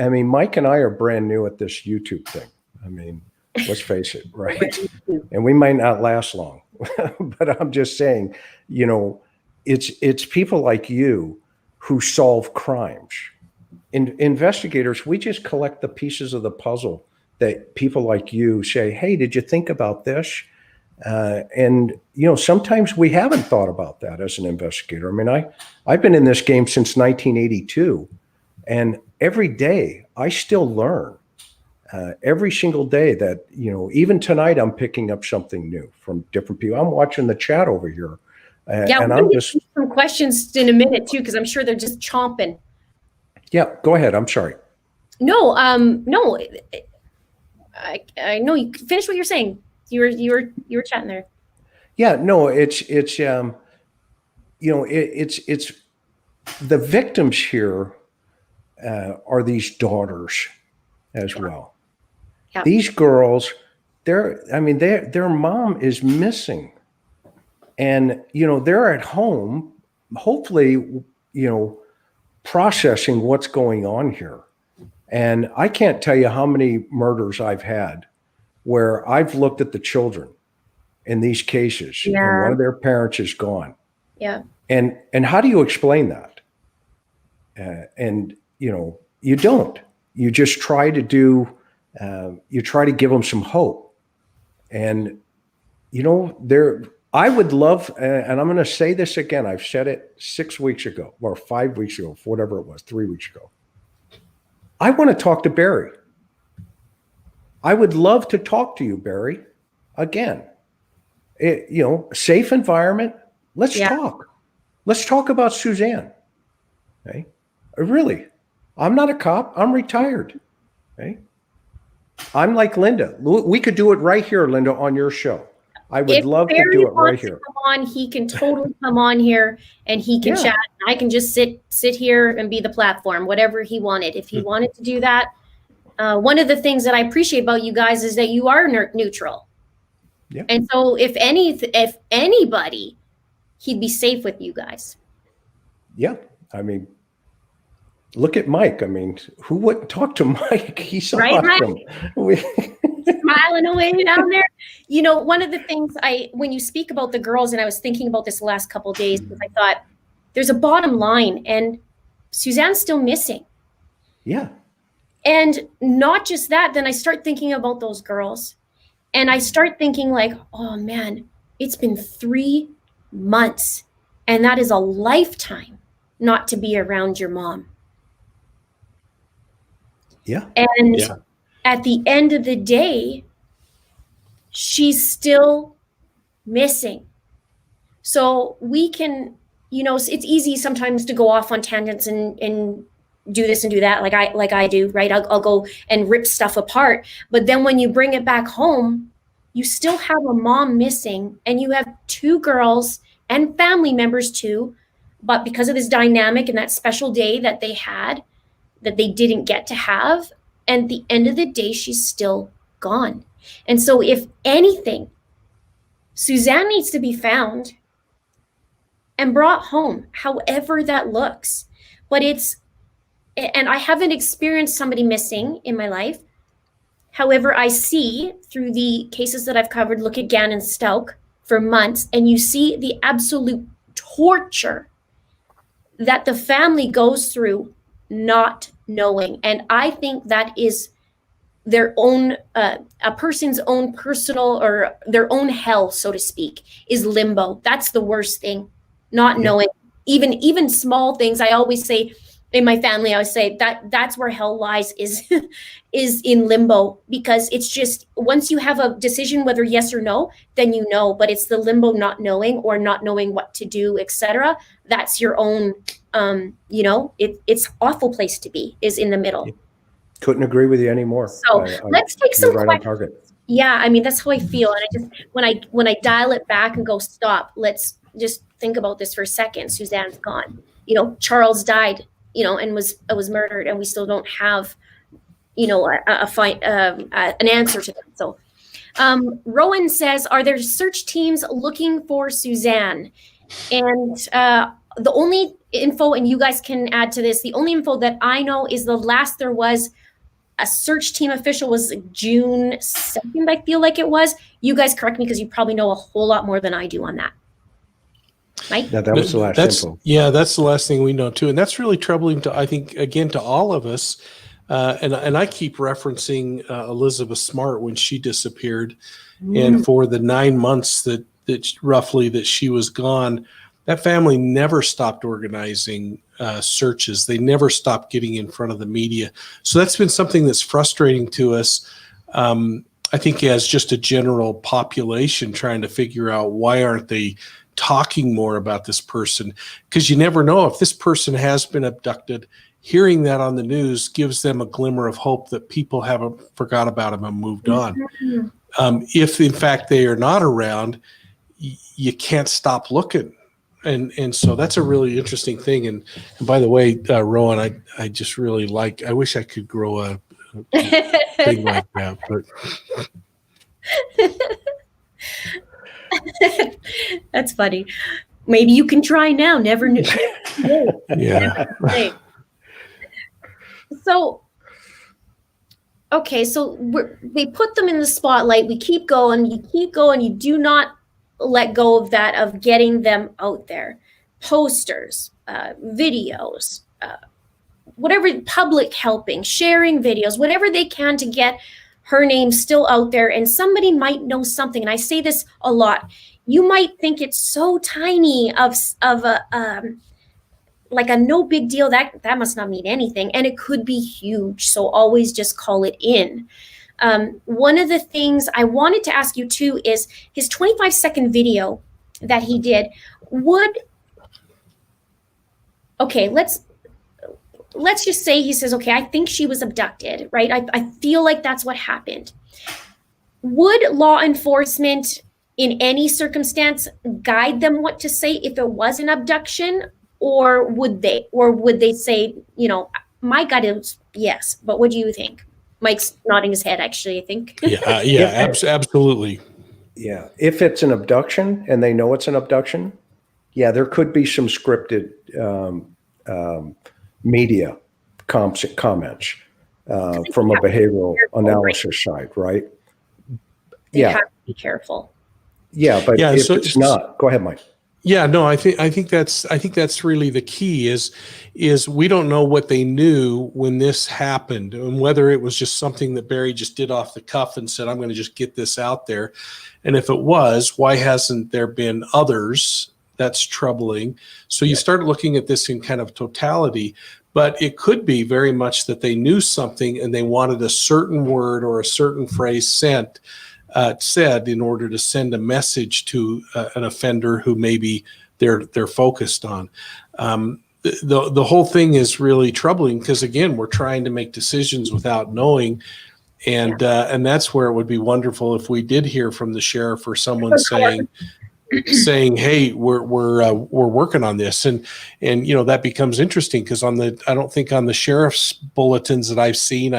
I mean, Mike and I are brand new at this YouTube thing. I mean, let's face it, right? And we might not last long. But I'm just saying, you know, it's people like you who solve crimes. Investigators, we just collect the pieces of the puzzle that people like you say, hey, did you think about this? And, you know, sometimes we haven't thought about that as an investigator. I mean, I've been in this game since 1982, and every day I still learn. every single day that, even tonight, I'm picking up something new from different people. I'm watching the chat over here. Yeah, And we're I'm gonna just, get some questions in a minute too, because I'm sure they're just chomping. yeah, go ahead. I'm sorry. No, no, I know you finish what you're saying. You were chatting there. Yeah, no, it's the victims here are these daughters as well. Yeah. These girls, their mom is missing, and they're at home, hopefully, processing what's going on here. And I can't tell you how many murders I've had where I've looked at the children in these cases, and Yeah. one of their parents is gone. Yeah. And how do you explain that? You don't. You just try to do. You try to give them some hope, and there. I would love, and I'm going to say this again. I've said it 6 weeks ago, or 5 weeks ago, whatever it was, 3 weeks ago. I want to talk to Barry. I would love to talk to you, Barry, again. Safe environment. Let's talk. Let's talk about Suzanne. Okay. Really, I'm not a cop. I'm retired. Okay. I'm like Linda. We could do it right here, Linda, on your show. I would love to do it right here. Come on, he can totally come on here and he can chat. I can just sit here and be the platform, whatever he wanted. If he wanted to do that, one of the things that I appreciate about you guys is that you are neutral. Yeah. And so if anybody, he'd be safe with you guys. Yeah. Look at Mike. Who wouldn't talk to Mike? He's awesome. Smiling away down there. One of the things when you speak about the girls, and I was thinking about this the last couple of days, because I thought there's a bottom line, and Suzanne's still missing. Yeah. And not just that, then I start thinking about those girls, and I start thinking like, oh man, it's been 3 months, and that is a lifetime not to be around your mom. Yeah. And at the end of the day, she's still missing. So we can, it's easy sometimes to go off on tangents and do this and do that, like I do, right? I'll go and rip stuff apart. But then when you bring it back home, you still have a mom missing, and you have 2 girls and family members too. But because of this dynamic and that special day that they had, that they didn't get to have, and at the end of the day, she's still gone. And so if anything, Suzanne needs to be found and brought home, however that looks. But and I haven't experienced somebody missing in my life. However, I see through the cases that I've covered, look at Gannon Stauch for months, and you see the absolute torture that the family goes through not knowing. And I think that is their own, a person's own personal, or their own hell, so to speak, is limbo. That's the worst thing, not knowing. Even small things. I always say in my family, I always say that's where hell lies, is in limbo, because it's just, once you have a decision, whether yes or no, then but it's the limbo, not knowing, or not knowing what to do, etc. That's your own, it's awful place to be, is in the middle. Couldn't agree with you anymore. So let's take some right questions. Yeah, that's how I feel. And I just, when I dial it back and go, stop, let's just think about this for a second. Suzanne's gone. Charles died, and was murdered, and we still don't have, an answer to that. So Rowan says, are there search teams looking for Suzanne? And the only info, and you guys can add to this, the only info that I know is the last there was a search team official was June 2nd, I feel like it was. You guys correct me, because you probably know a whole lot more than I do on that. Mike? Yeah, that was the last info. Yeah, that's the last thing we know too. And that's really troubling I think, again, to all of us. And I keep referencing Elizabeth Smart when she disappeared. And for the 9 months that roughly that she was gone, that family never stopped organizing searches. They never stopped getting in front of the media. So that's been something that's frustrating to us. I think as just a general population trying to figure out why aren't they talking more about this person, because you never know if this person has been abducted. Hearing that on the news gives them a glimmer of hope that people haven't forgot about them and moved on. If in fact they are not around, you can't stop looking. And so that's a really interesting thing. And by the way, Rowan, I just really like, I wish I could grow a thing like that, but That's funny. Maybe you can try now. Never knew. yeah. So, okay, so they put them in the spotlight. We keep going. You keep going. You do not let go of that, of getting them out there. Posters, videos, whatever, public helping, sharing videos, whatever they can to get her name still out there. And somebody might know something. And I say this a lot. You might think it's so tiny of a like a no big deal, that must not mean anything. And it could be huge. So always just call it in. One of the things I wanted to ask you too is his 25-second video that he did okay, let's just say he says, okay, I think she was abducted, right? I feel like that's what happened. Would law enforcement in any circumstance guide them what to say if it was an abduction? Or would they say, my gut is yes, but what do you think? Mike's nodding his head, actually, I think. Absolutely. Yeah. If it's an abduction and they know it's an abduction, yeah, there could be some scripted media comments from a behavioral analysis side, right? They have to be careful. Yeah, but if it's not, go ahead, Mike. Yeah, no, I think that's really the key is we don't know what they knew when this happened, and whether it was just something that Barry just did off the cuff and said, I'm going to just get this out there. And if it was, why hasn't there been others? That's troubling. So you start looking at this in kind of totality, but it could be very much that they knew something and they wanted a certain word or a certain phrase said in order to send a message to an offender who maybe they're focused on. The whole thing is really troubling because, again, we're trying to make decisions without knowing, and that's where it would be wonderful if we did hear from the sheriff or someone saying, hey, we're working on this, and that becomes interesting because I don't think on the sheriff's bulletins that I've seen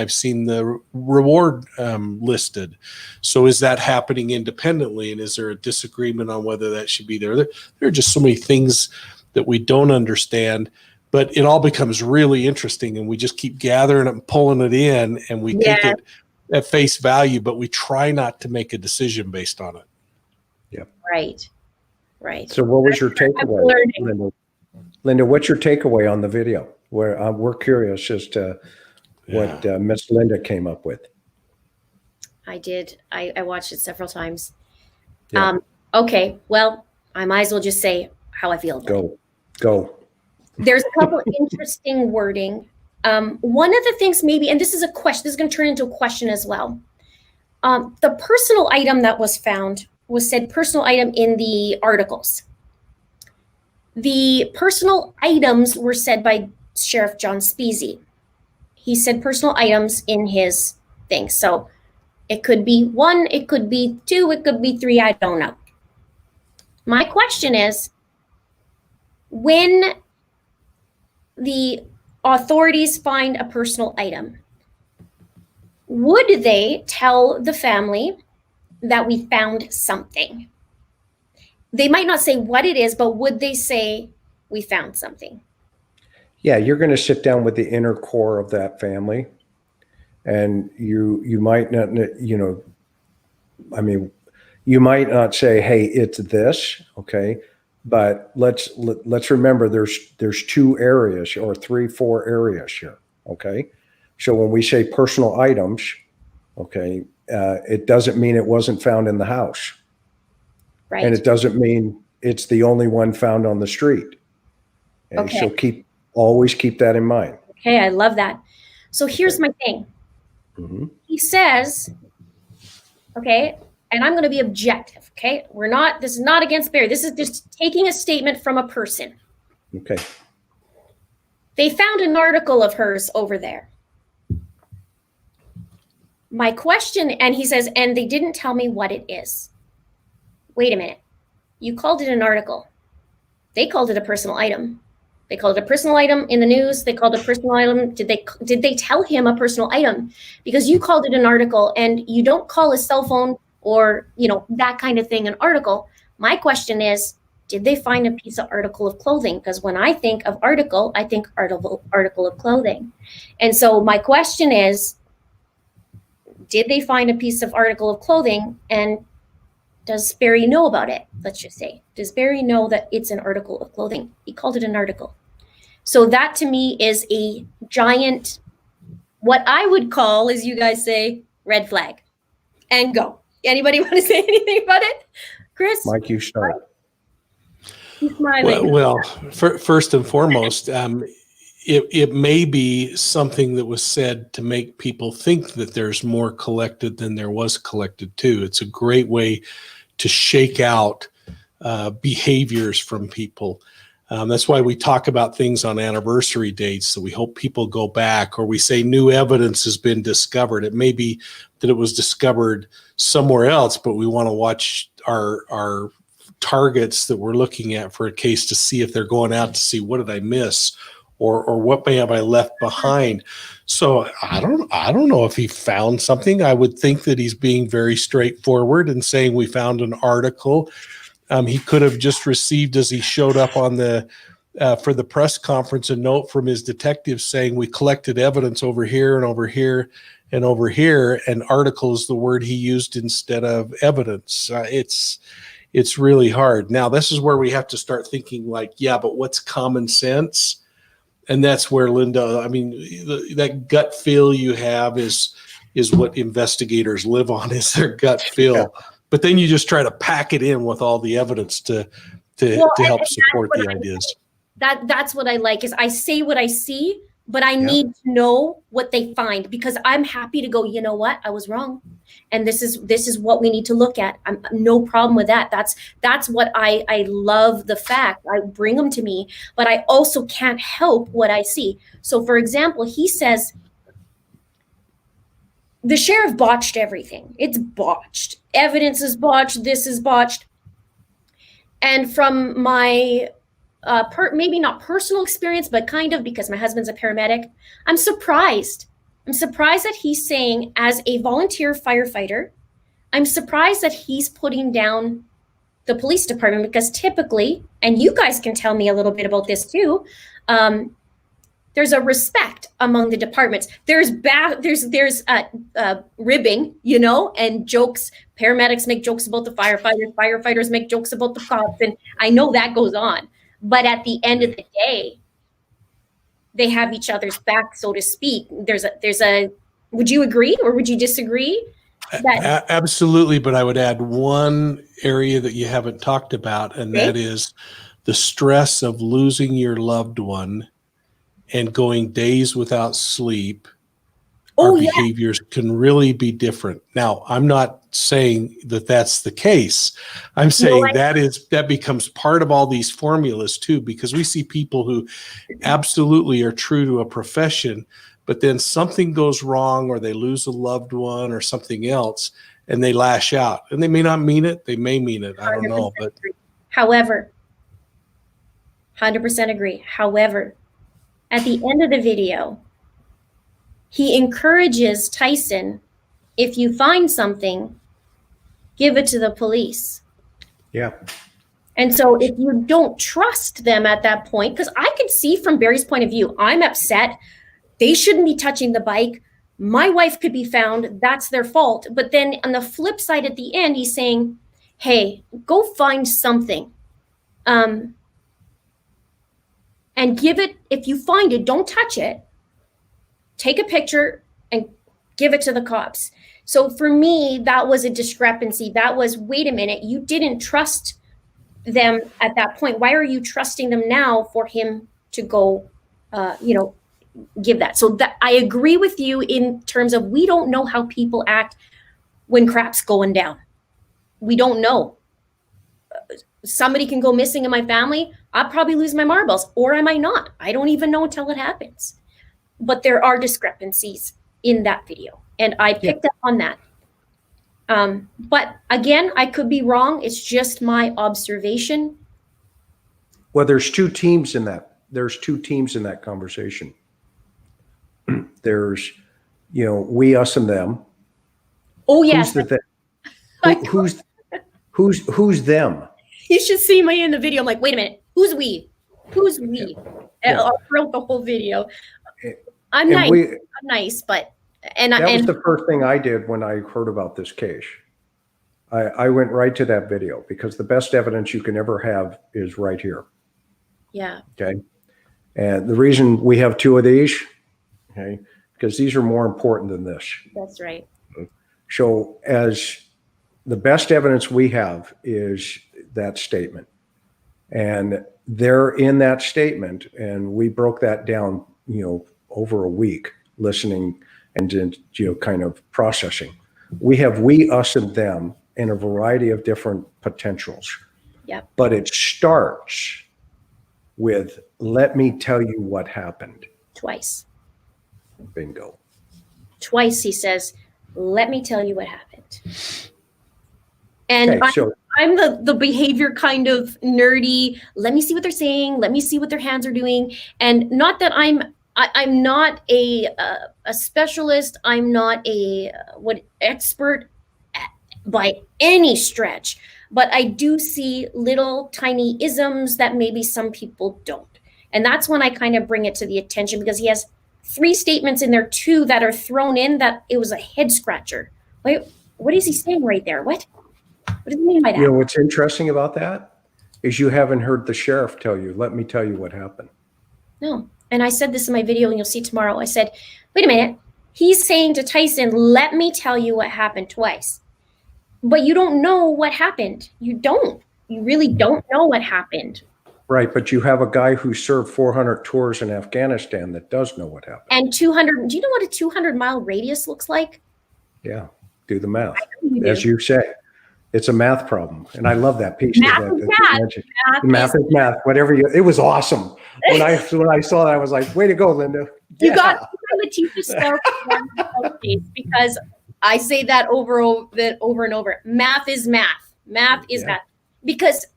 the reward listed. So is that happening independently, and is there a disagreement on whether that should be there? There are just so many things that we don't understand, but it all becomes really interesting, and we just keep gathering it and pulling it in, and we take it at face value, but we try not to make a decision based on it. Yeah. Right. So what was your takeaway, Linda? What's your takeaway on the video? Where we're curious as to what Miss Linda came up with. I did. I watched it several times. Yeah. Okay. Well, I might as well just say how I feel. Go. There's a couple interesting wording. One of the things maybe, and this is a question, this is going to turn into a question as well. The personal item that was found was said personal item in the articles. The personal items were said by Sheriff John Speasy. He said personal items in his thing. So it could be 1, it could be 2, it could be 3, I don't know. My question is, when the authorities find a personal item, would they tell the family that we found something? They might not say what it is, but would they say we found something? Yeah, you're going to sit down with the inner core of that family, and you might not, you might not say, hey, it's this, okay? But let's remember there's 2 areas or 3-4 areas here, okay? So when we say personal items, okay, it doesn't mean it wasn't found in the house. Right. And it doesn't mean it's the only one found on the street. And Okay. so always keep that in mind. Okay, I love that. So here's my thing. Mhm. He says, okay, and I'm going to be objective, okay? This is not against Barry. This is just taking a statement from a person. Okay. They found an article of hers over there. My question, and he says, and they didn't tell me what it is. Wait a minute. You called it an article. They called it a personal item. They called it a personal item in the news. They called it a personal item. Did they tell him a personal item? Because you called it an article, and you don't call a cell phone or, that kind of thing an article. My question is, did they find a piece of article of clothing? Because when I think of article, I think article of clothing. And so my question is, did they find a piece of article of clothing? And does Barry know about it? Let's just say, does Barry know that it's an article of clothing? He called it an article. So that to me is a giant, what I would call, as you guys say, red flag. And go. Anybody want to say anything about it? Chris? Mike, you start. He's smiling. Well, first and foremost, it may be something that was said to make people think that there's more collected than there was collected too. It's a great way to shake out behaviors from people. That's why we talk about things on anniversary dates. So we hope people go back, or we say new evidence has been discovered. It may be that it was discovered somewhere else, but we want to watch our targets that we're looking at for a case to see if they're going out to see what did I miss, or what may have I left behind. So I don't know if he found something. I would think that he's being very straightforward and saying we found an article. He could have just received, as he showed up on for the press conference, a note from his detective saying we collected evidence over here and over here and over here, and article is the word he used instead of evidence. It's really hard. Now, this is where we have to start thinking like, yeah, but what's common sense? And that's where Linda, that gut feel you have is what investigators live on, is their gut feel. Yeah. But then you just try to pack it in with all the evidence to help support the ideas. That's what I like, is I say what I see, but I need to know what they find, because I'm happy to go, you know what, I was wrong. And this is what we need to look at. I'm no problem with that. That's what I love, the fact. I bring them to me, but I also can't help what I see. So for example, he says, the sheriff botched everything. It's botched. Evidence is botched. This is botched. And from my maybe not personal experience, but kind of, because my husband's a paramedic, I'm surprised. I'm surprised that he's saying, as a volunteer firefighter, I'm surprised that he's putting down the police department, because typically, and you guys can tell me a little bit about this too, there's a respect among the departments. There's ribbing, and jokes. Paramedics make jokes about the firefighters. Firefighters make jokes about the cops, and I know that goes on. But at the end of the day, they have each other's back, so to speak. There's a. Would you agree or would you disagree? Absolutely, but I would add one area that you haven't talked about, and that is the stress of losing your loved one and going days without sleep. Our behaviors can really be different. Now, I'm not saying that that's the case. I'm saying that becomes part of all these formulas too, because we see people who absolutely are true to a profession, but then something goes wrong, or they lose a loved one or something else, and they lash out. And they may not mean it. They may mean it. I don't know. But however, 100% agree. However, at the end of the video, he encourages Tyson, if you find something, give it to the police. Yeah. And so if you don't trust them at that point, because I could see from Barry's point of view, I'm upset. They shouldn't be touching the bike. My wife could be found. That's their fault. But then on the flip side, at the end, he's saying, hey, go find something. And give it. If you find it, don't touch it. Take a picture and give it to the cops. So for me, that was a discrepancy. That was, wait a minute, you didn't trust them at that point? Why are you trusting them now for him to go, give that? So that I agree with you in terms of we don't know how people act when crap's going down. We don't know. Somebody can go missing in my family. I'll probably lose my marbles, or I might not. I don't even know until it happens. But there are discrepancies in that video, and I picked up on that. But again, I could be wrong. It's just my observation. Well, there's two teams in that. There's two teams in that conversation. There's, we, us, and them. Oh yes. Who's them? You should see me in the video. I'm like, wait a minute. Who's we? Who's we? Yeah. Throughout the whole video. I'm nice, but that was the first thing I did when I heard about this case. I went right to that video because the best evidence you can ever have is right here. Yeah. Okay. And the reason we have two of these, okay, because these are more important than this. That's right. So as the best evidence we have is that statement. And they're in that statement, and we broke that down, over a week, listening and then, kind of processing. We have we, us, and them in a variety of different potentials. Yeah. But it starts with, let me tell you what happened. Twice. Bingo. Twice he says, let me tell you what happened. And okay, I'm the behavior kind of nerdy. Let me see what they're saying. Let me see what their hands are doing. And not that I'm not a specialist. I'm not a expert by any stretch. But I do see little tiny isms that maybe some people don't. And that's when I kind of bring it to the attention, because he has 3 statements in there too that are thrown in that it was a head scratcher. Wait, what is he saying right there? What does he mean by that? What's interesting about that is you haven't heard the sheriff tell you, let me tell you what happened. No. And I said this in my video, and you'll see tomorrow. I said, wait a minute. He's saying to Tyson, let me tell you what happened twice. But you don't know what happened. You don't. You really don't know what happened. Right. But you have a guy who served 400 tours in Afghanistan that does know what happened. And 200. Do you know what a 200-mile radius looks like? Yeah. Do the math. As you say. It's a math problem. And I love that piece. Math is math. Math is math. Whatever it was awesome. When I saw that, I was like, way to go, Linda. You got the teacher star because I say that over and over. Math is math. Math is math. Because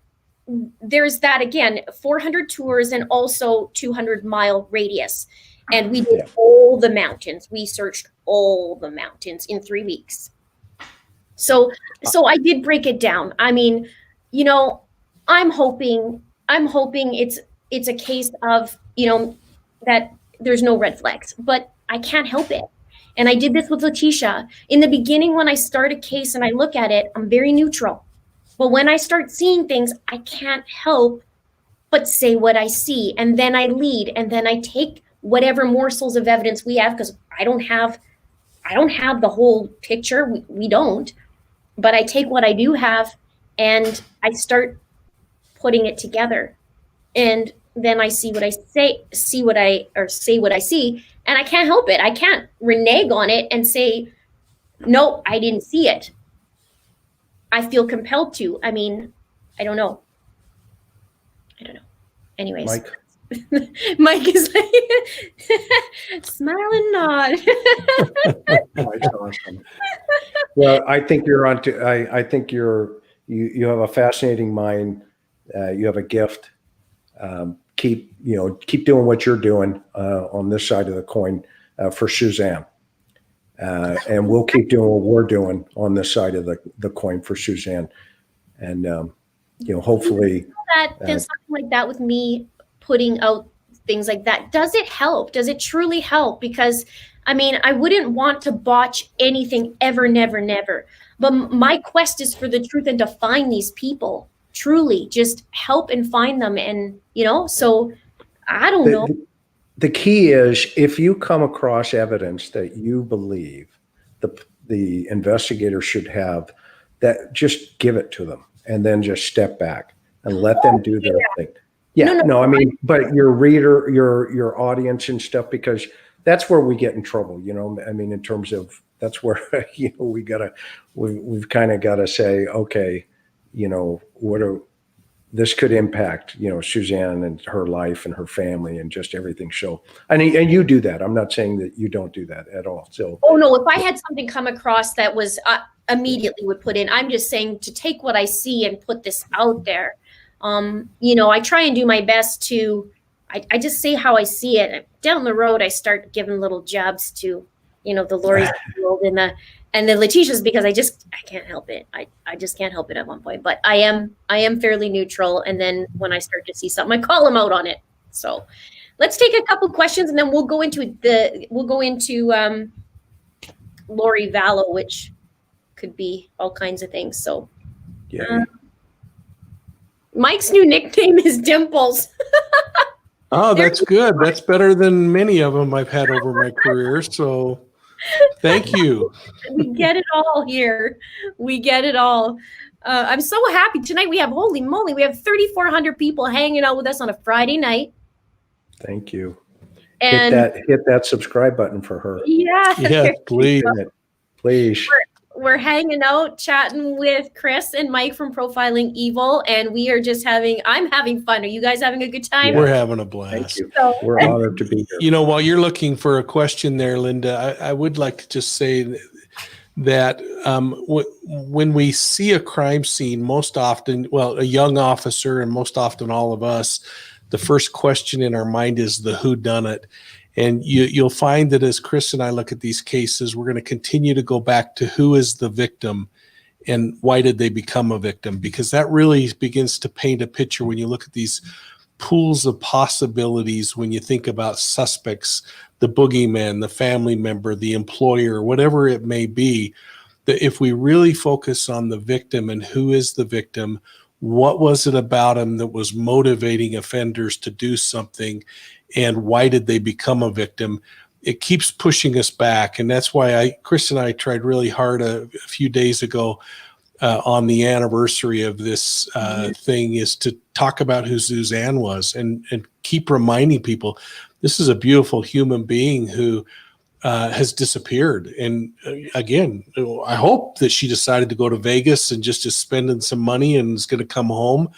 there's that again, 400 tours and also 200-mile radius. And we did all the mountains. We searched all the mountains in 3 weeks. So I did break it down. I mean, I'm hoping it's a case of, that there's no red flags, but I can't help it. And I did this with Letitia. In the beginning, when I start a case and I look at it, I'm very neutral. But when I start seeing things, I can't help but say what I see. And then I lead, and then I take whatever morsels of evidence we have, because I don't have the whole picture. We don't. But I take what I do have and I start putting it together. And then I see what I say what I see, and I can't help it. I can't renege on it and say, no, I didn't see it. I feel compelled to. I mean, I don't know. Anyways. Mike is like smiling nod. That's awesome. Well, I think you're on to. I think you have a fascinating mind. You have a gift. Keep doing what you're doing on this side of the coin for Suzanne, and we'll keep doing what we're doing on this side of the coin for Suzanne, and hopefully there's something like that with me putting out things like that. Does it help? Does it truly help? Because I mean, I wouldn't want to botch anything ever, never. But my quest is for the truth and to find these people. Truly, just help and find them. And, so I don't know. The key is if you come across evidence that you believe the investigator should have, that just give it to them and then just step back. and let them do their thing. Yeah, No, no, I mean, but your reader, your audience and stuff, because that's where we get in trouble, you know. I mean, in terms of that's where you know we've kind of got to say, okay, you know, this could impact, you know, Suzanne and her life and her family and just everything. So, and you do that. I'm not saying that you don't do that at all. So, oh no, if I had something come across that was immediately would put in, I'm just saying to take what I see and put this out there. You know, I try and do my best to, I just say how I see it. Down the road, I start giving little jabs to, you know, the Lori's of the world and the Letitia's, because I can't help it. I just can't help it at one point, but I am fairly neutral. And then when I start to see something, I call them out on it. So let's take a couple questions and then we'll go into Lori Vallow, which could be all kinds of things. So yeah. Mike's new nickname is Dimples. Oh, that's good. That's better than many of them I've had over my career. So thank you. We get it all here. We get it all. I'm so happy tonight. We have, holy moly, we have 3,400 people hanging out with us on a Friday night. Thank you. And hit that subscribe button for her. yeah, Yeah, please. Please. we're hanging out, chatting with Chris and Mike from Profiling Evil, and we are just I'm having fun. Are you guys having a good time? We're having a Thank blast. you. So, We're honored to be here. You know, while you're looking for a question there, Linda, I would like to just say that when we see a crime scene, most often, well, a young officer and most often all of us, the first question in our mind is the whodunit. And you'll find that as Chris and I look at these cases, we're going to continue to go back to who is the victim and why did they become a victim? Because that really begins to paint a picture when you look at these pools of possibilities, when you think about suspects, the boogeyman, the family member, the employer, whatever it may be, that if we really focus on the victim and who is the victim, what was it about him that was motivating offenders to do something, and why did they become a victim? It keeps pushing us back. And that's why Chris and I tried really hard a few days ago on the anniversary of this thing, is to talk about who Suzanne was and keep reminding people this is a beautiful human being who has disappeared. And again, I hope that she decided to go to Vegas and just is spending some money and is going to come home.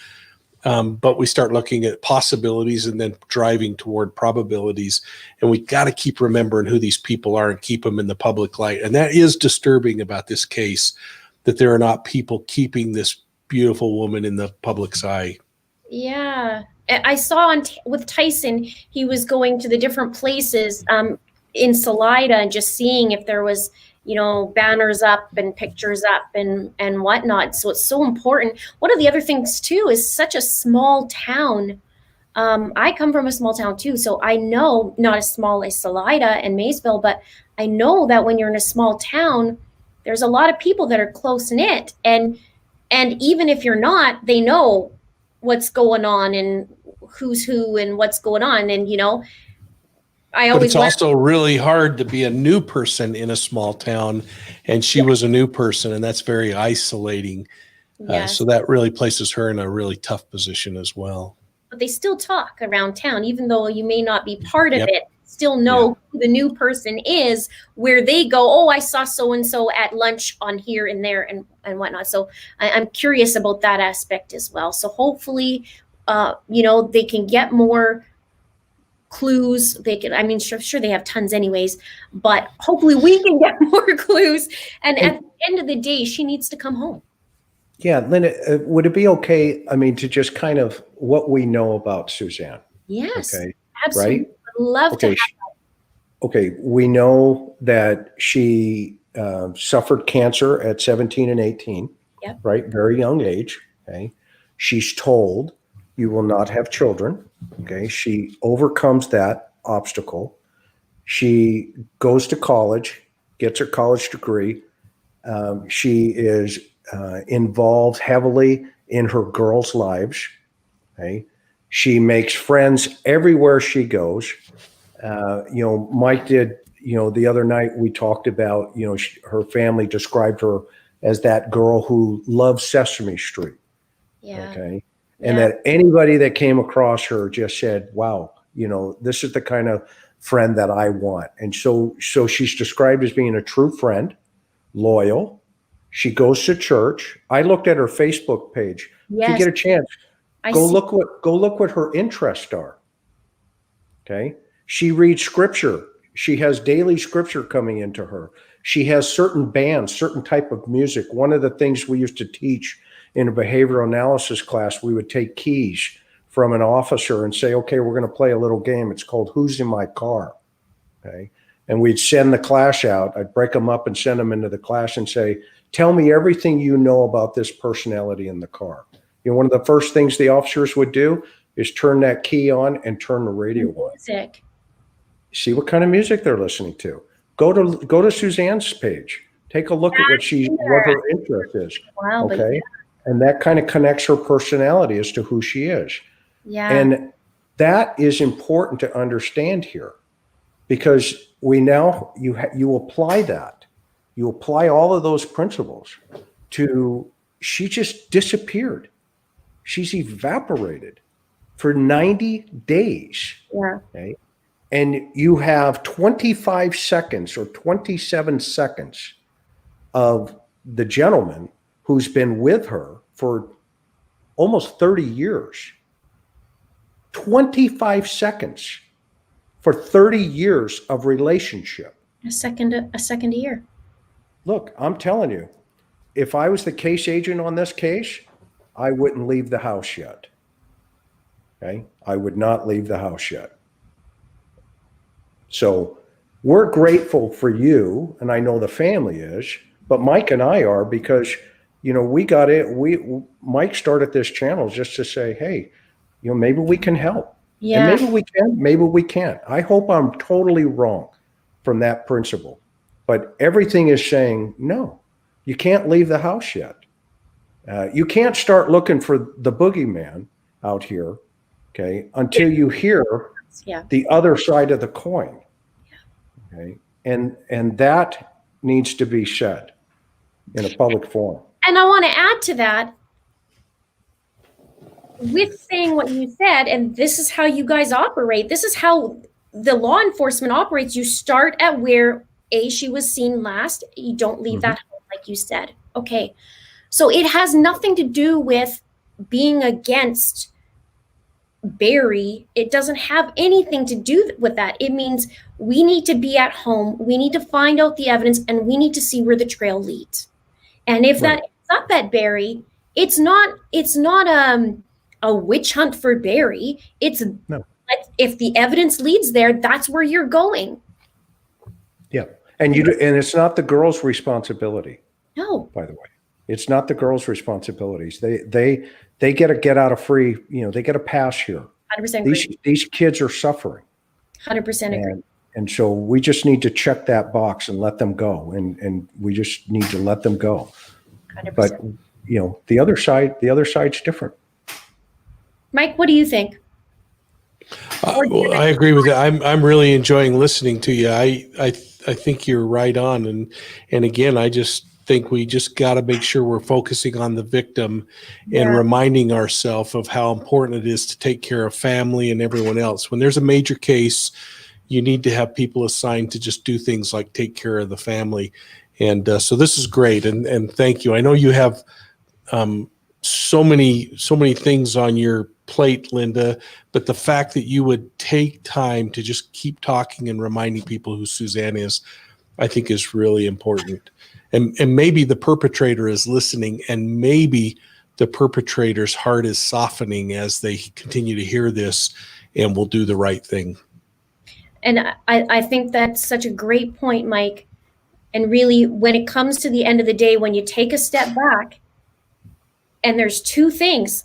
But we start looking at possibilities and then driving toward probabilities. And we got to keep remembering who these people are and keep them in the public light. And that is disturbing about this case, that there are not people keeping this beautiful woman in the public's eye. yeah, I saw with Tyson, he was going to the different places in Salida and just seeing if there was, you know, banners up and pictures up and whatnot. So it's so important. One of the other things too is such a small town. I come from a small town too, so I know, not as small as Salida and Maysville, but I know that when you're in a small town, there's a lot of people that are close knit, and even if you're not, they know what's going on and who's who and what's going on, and you know. But it's also really hard to be a new person in a small town, and she was a new person, and that's very isolating. Yes. So that really places her in a really tough position as well. But they still talk around town, even though you may not be part of it, still know who the new person is, where they go, oh, I saw so-and-so at lunch on here and there and whatnot. So I'm curious about that aspect as well. So hopefully, you know, they can get more clues. They can, I mean, sure they have tons anyways, but hopefully we can get more clues. And at the end of the day, she needs to come home. Yeah, Linda, would it be okay, I mean, to just kind of what we know about Suzanne? Yes, okay, absolutely. right? I'd love to have that. Okay, we know that she suffered cancer at 17 and 18, Yep. right? Very young age, okay? She's told you will not have children, okay? She overcomes that obstacle. She goes to college, gets her college degree. She is involved heavily in her girls' lives, okay? She makes friends everywhere she goes. You know, Mike did, you know, the other night we talked about, you know, her family described her as that girl who loves Sesame Street. Yeah. Okay. and Yeah. that anybody that came across her just said, wow, this is the kind of friend that I want. And so she's described as being a true friend, loyal. She goes to church. I looked at her Facebook page. If you Yes. get a chance, I go see. look what her interests are. Okay. She reads scripture. She has daily scripture coming into her. She has certain bands, certain type of music. One of the things we used to teach in a behavioral analysis class, we would take keys from an officer and say, okay, we're going to play a little game. It's called Who's in My Car? Okay. And we'd send the class out. I'd break them up and send them into the class and say, tell me everything you know about this personality in the car. One of the first things the officers would do is turn that key on and turn the radio on. Music. See what kind of music they're listening to. Go to Suzanne's page. Take a look at what her interest is. Wow. But Okay. And that kind of connects her personality as to who she is. yeah. And that is important to understand here, because you apply that. You apply all of those principles to, she just disappeared. She's evaporated for 90 days. Yeah. Okay. And you have 25 seconds or 27 seconds of the gentleman who's been with her for almost 30 years. 25 seconds for 30 years of relationship. A second a year. Look, I'm telling you, if I was the case agent on this case, I wouldn't leave the house yet. Okay? I would not leave the house yet. So we're grateful for you, and I know the family is, but Mike and I are, because, we got it. Mike started this channel just to say, hey, maybe we can help. Yeah. And maybe we can, maybe we can't. I hope I'm totally wrong from that principle. But everything is saying, no, you can't leave the house yet. You can't start looking for the boogeyman out here, okay, until you hear the other side of the coin. Okay. And that needs to be said in a public forum. And I want to add to that, with saying what you said, and this is how you guys operate. This is how the law enforcement operates. You start at where she was seen last. You don't leave that home, like you said. Okay. So it has nothing to do with being against Barry. It doesn't have anything to do with that. It means we need to be at home. We need to find out the evidence, and we need to see where the trail leads. And if that ends up at Barry, it's not a witch hunt for Barry. It's if the evidence leads there, that's where you're going. Yeah. And it's not the girl's responsibility. No. By the way, it's not the girl's responsibilities. They get a get out of free, they get a pass here. 100% agree. These kids are suffering. 100% agree. And so we just need to check that box and let them go. And we just need to let them go. 100%. But the other side's different. Mike, what do you think? Well, I agree with that. I'm really enjoying listening to you. I think you're right on. And again, I just think we just got to make sure we're focusing on the victim and reminding ourselves of how important it is to take care of family and everyone else. When there's a major case, you need to have people assigned to just do things like take care of the family. And so this is great. And thank you. I know you have so many things on your plate, Linda, but the fact that you would take time to just keep talking and reminding people who Suzanne is, I think is really important. And maybe the perpetrator is listening, and maybe the perpetrator's heart is softening as they continue to hear this and will do the right thing. And I think that's such a great point, Mike. And really, when it comes to the end of the day, when you take a step back, and there's two things,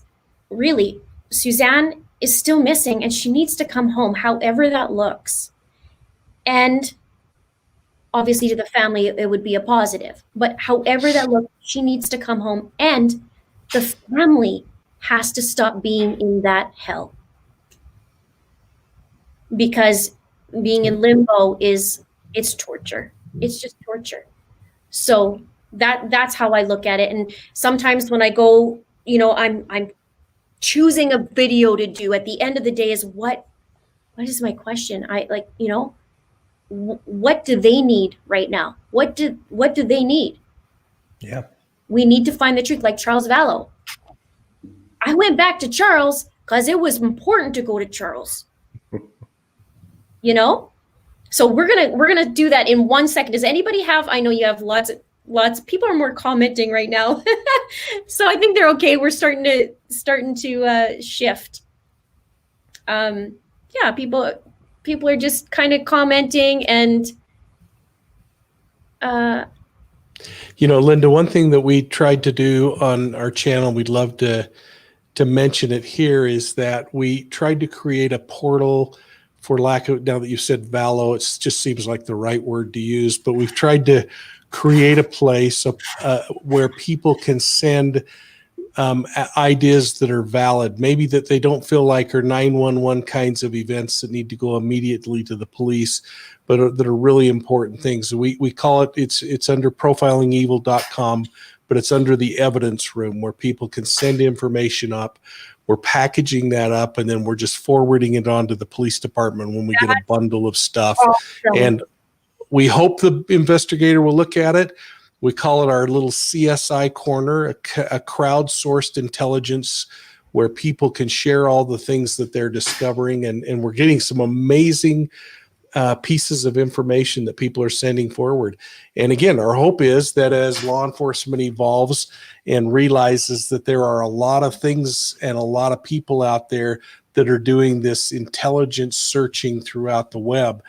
really, Suzanne is still missing, and she needs to come home, however that looks. And obviously to the family, it would be a positive. But however that looks, she needs to come home, and the family has to stop being in that hell. Because being in limbo it's torture. It's just torture. So that's how I look at it. And sometimes when I go, I'm choosing a video to do at the end of the day is what is my question? What do they need right now? What do they need? Yeah. We need to find the truth, like Charles Vallow. I went back to Charles because it was important to go to Charles. So we're gonna do that in 1 second. Does anybody have? I know you have lots. People are more commenting right now, so I think they're okay. We're starting to shift. Yeah, people are just kind of commenting and. Linda, one thing that we tried to do on our channel, we'd love to mention it here, is that we tried to create a portal, for lack of, now that you said Vallow, it just seems like the right word to use, but we've tried to create a place where people can send ideas that are valid, maybe that they don't feel like are 911 kinds of events that need to go immediately to the police, but that are really important things. We call it, it's under profilingevil.com, but it's under the evidence room where people can send information up. We're packaging that up, and then we're just forwarding it on to the police department when we get a bundle of stuff. Awesome. And we hope the investigator will look at it. We call it our little CSI corner, a crowdsourced intelligence where people can share all the things that they're discovering. And we're getting some amazing pieces of information that people are sending forward. And again, our hope is that as law enforcement evolves and realizes that there are a lot of things and a lot of people out there that are doing this intelligence searching throughout the web,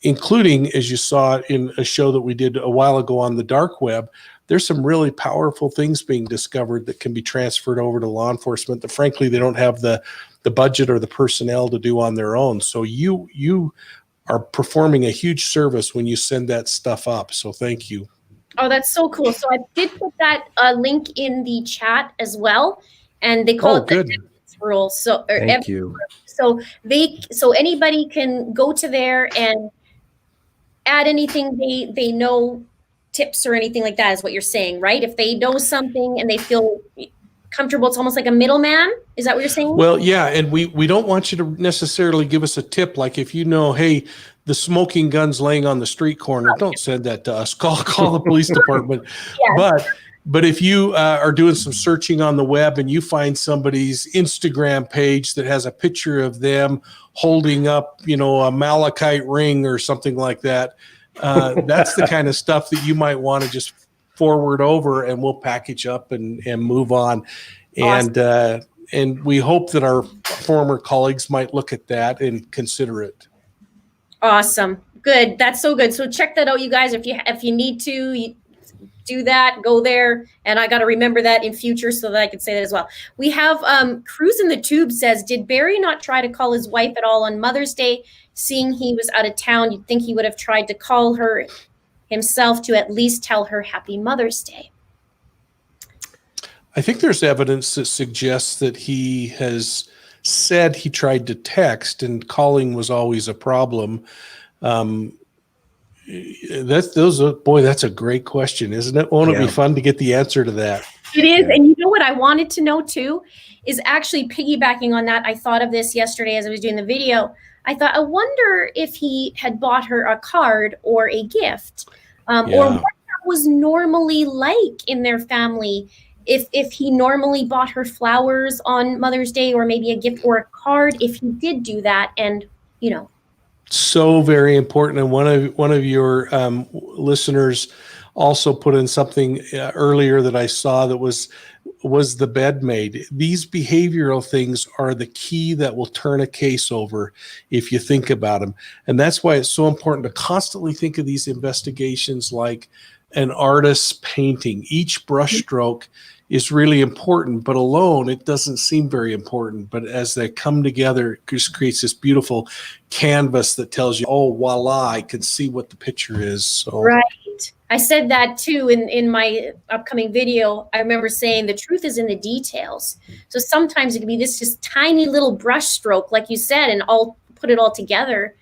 including, as you saw in a show that we did a while ago on the dark web, there's some really powerful things being discovered that can be transferred over to law enforcement that frankly they don't have the budget or the personnel to do on their own. So you are performing a huge service when you send that stuff up. So thank you. Oh, that's so cool. So I did put that link in the chat as well, and they call it the evidence rule. So thank you. So anybody can go to there and add anything they know, tips or anything like that is what you're saying, right? If they know something and they feel comfortable, it's almost like a middleman. Is that what you're saying? Well, yeah, and we don't want you to necessarily give us a tip. Like if you know, hey, the smoking gun's laying on the street corner, don't send that to us. Call the police department. Yes. But if you are doing some searching on the web and you find somebody's Instagram page that has a picture of them holding up, a malachite ring or something like that, that's the kind of stuff that you might want to just forward over, and we'll package up and move on. Awesome. And we hope that our former colleagues might look at that and consider it. Awesome. Good. That's so good. So check that out, you guys. If you need to do that, go there. And I got to remember that in future so that I can say that as well. We have Cruise in the Tube says, did Barry not try to call his wife at all on Mother's Day? Seeing he was out of town, you'd think he would have tried to call her himself to at least tell her Happy Mother's Day. I think there's evidence that suggests that he has said he tried to text and calling was always a problem. That's a great question, isn't it? Won't it be fun to get the answer to that? It is. And you know what I wanted to know too, is actually piggybacking on that. I thought of this yesterday as I was doing the video. I thought, I wonder if he had bought her a card or a gift, or what that was normally like in their family. If he normally bought her flowers on Mother's Day, or maybe a gift or a card, if he did do that, and So very important. And one of your listeners also put in something earlier that I saw that was the bed made. These behavioral things are the key that will turn a case over if you think about them. And that's why it's so important to constantly think of these investigations like an artist's painting. Each brushstroke is really important, but alone it doesn't seem very important. But as they come together, it just creates this beautiful canvas that tells you, oh, voila, I can see what the picture is. So. Right. I said that too in my upcoming video. I remember saying the truth is in the details. So sometimes it can be this just tiny little brush stroke, like you said, and I'll put it all together.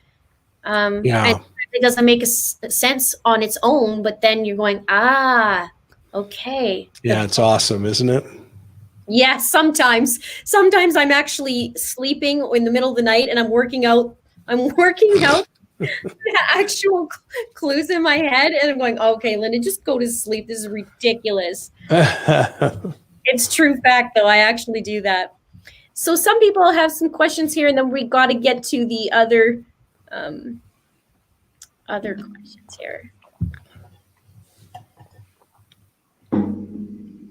And it doesn't make a sense on its own, but then you're going, okay. Yeah, it's awesome, isn't it? Yeah, sometimes. Sometimes I'm actually sleeping in the middle of the night and I'm working out. I'm working out the actual clues in my head, and I'm going, okay, Linda, just go to sleep. This is ridiculous. It's true fact, though. I actually do that. So some people have some questions here, and then we got to get to the other questions here.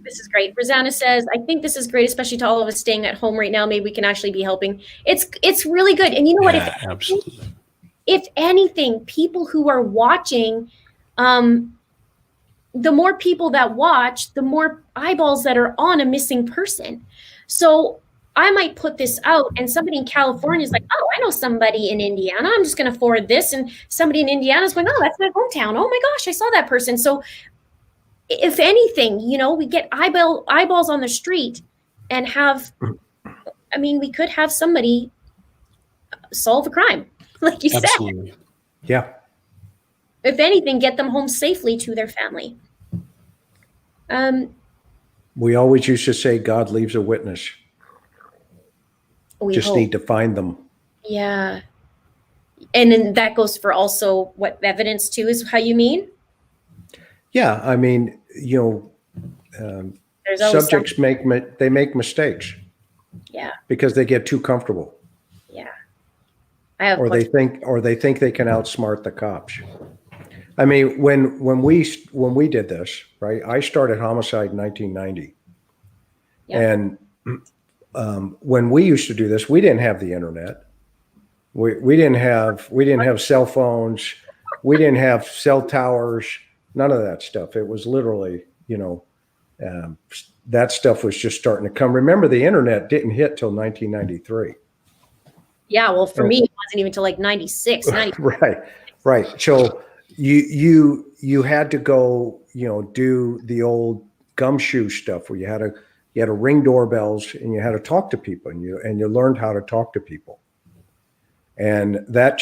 This is great. Rosanna says, I think this is great, especially to all of us staying at home right now. Maybe we can actually be helping. It's really good. And you know what? Yeah, absolutely. If anything, people who are watching, the more people that watch, the more eyeballs that are on a missing person. So I might put this out and somebody in California is like, oh, I know somebody in Indiana. I'm just going to forward this. And somebody in Indiana is going, oh, that's my hometown. Oh my gosh, I saw that person. So if anything, we get eyeballs on the street and we could have somebody solve a crime, like you Absolutely. said. Yeah. If anything, get them home safely to their family. We always used to say God leaves a witness. We Just hope. need to find them. Yeah. And then that goes for also what evidence too is how you mean? Yeah. I mean, There's always subjects make mistakes. Yeah. Because they get too comfortable. Yeah. I have Or they think they can outsmart the cops. I mean, when we did this, right? I started homicide in 1990. Yeah. And when we used to do this, we didn't have the internet. We didn't have cell phones. We didn't have cell towers. None of that stuff. It was literally, that stuff was just starting to come. Remember, the internet didn't hit till 1993. Yeah. Well, for me, it wasn't even till like 96, 90. Right. So you had to go, do the old gumshoe stuff where you had to ring doorbells and you had to talk to people and you learned how to talk to people. And that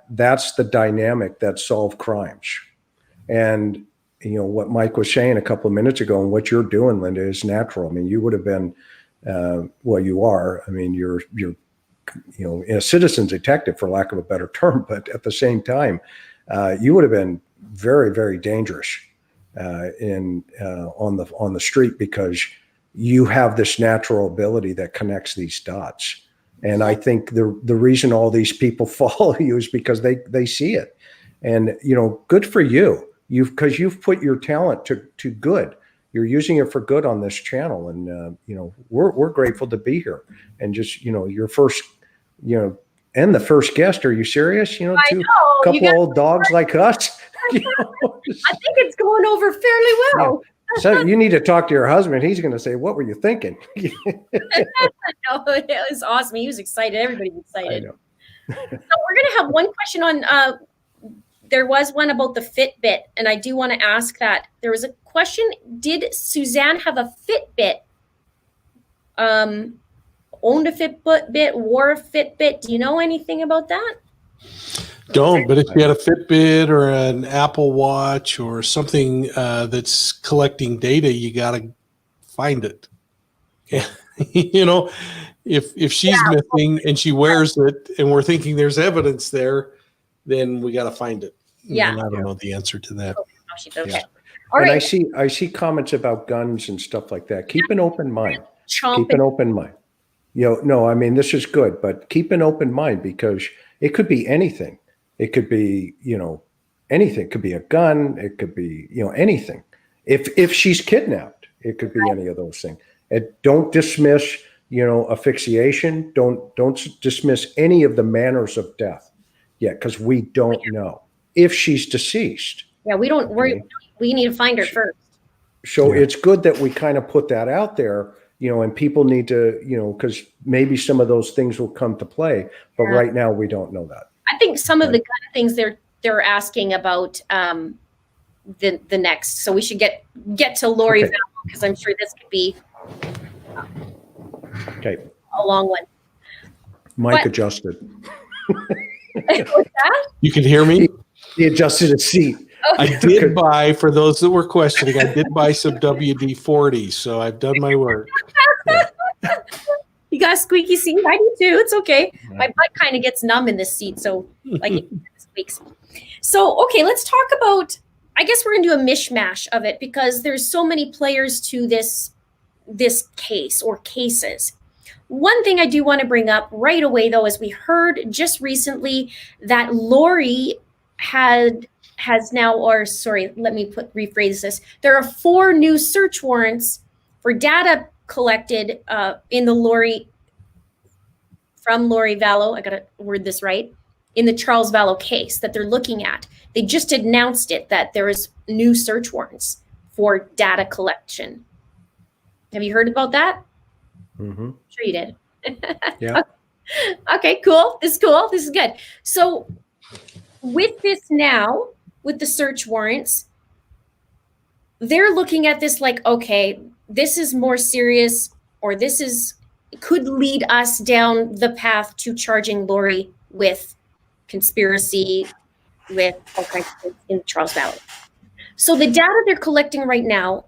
that's the dynamic that solved crimes. And what Mike was saying a couple of minutes ago and what you're doing, Linda, is natural. I mean, you would have been, you are. I mean, you're a citizen detective, for lack of a better term, but at the same time, you would have been very, very dangerous on the street because you have this natural ability that connects these dots. And I think the reason all these people follow you is because they see it. And, good for you. Because you've put your talent to good. You're using it for good on this channel. And, we're grateful to be here. And just, your first, and the first guest. Are you serious? I know. Couple of old dogs like us. I think it's going over fairly well. So you need to talk to your husband. He's going to say, what were you thinking? No, it was awesome. He was excited. Everybody's excited. I know. So we're going to have one question on, there was one about the Fitbit, and I do want to ask that. There was a question, did Suzanne have a Fitbit? Owned a Fitbit, wore a Fitbit? Do you know anything about that? Don't, but if you had a Fitbit or an Apple Watch or something that's collecting data, you got to find it. If she's missing and she wears it and we're thinking there's evidence there, then we got to find it. Yeah. And I don't know the answer to that. Okay. Yeah. All And right. I see comments about guns and stuff like that. Keep an open mind. Keep an Chomping. open mind. No, I mean, this is good, but keep an open mind because it could be anything. It could be, anything. It could be a gun. It could be, anything. If she's kidnapped, it could be any of those things. And don't dismiss, asphyxiation. Don't dismiss any of the manners of death yet, because we don't know if she's deceased. Yeah, we don't worry. We need to find her first. So it's good that we kind of put that out there, and people need to, because maybe some of those things will come to play, but right now we don't know that. I think some of the gun things they're asking about the next. So we should get to Lori Vallow, because I'm sure this could be a long one. Mike adjusted. What's that? You can hear me? He adjusted his seat. I did buy, for those that were questioning, I did buy some WD-40, so I've done my work. You got a squeaky seat? I do too. It's okay. My butt kind of gets numb in this seat, so like it squeaks. So, okay, let's talk about, I guess we're going to do a mishmash of it because there's so many players to this case or cases. One thing I do want to bring up right away, though, is we heard just recently that Lori has now, or sorry, let me rephrase this. There are 4 new search warrants for data collected in the from Lori Vallow. I got to word this right. In the Charles Vallow case that they're looking at. They just announced it that there is new search warrants for data collection. Have you heard about that? Mm-hmm. Sure you did. Yeah. Okay, cool. This is cool. This is good. So with this now, with the search warrants, they're looking at this like, okay, this is more serious, or could lead us down the path to charging Lori with conspiracy, with all kinds of things in Charles Vallow. So the data they're collecting right now,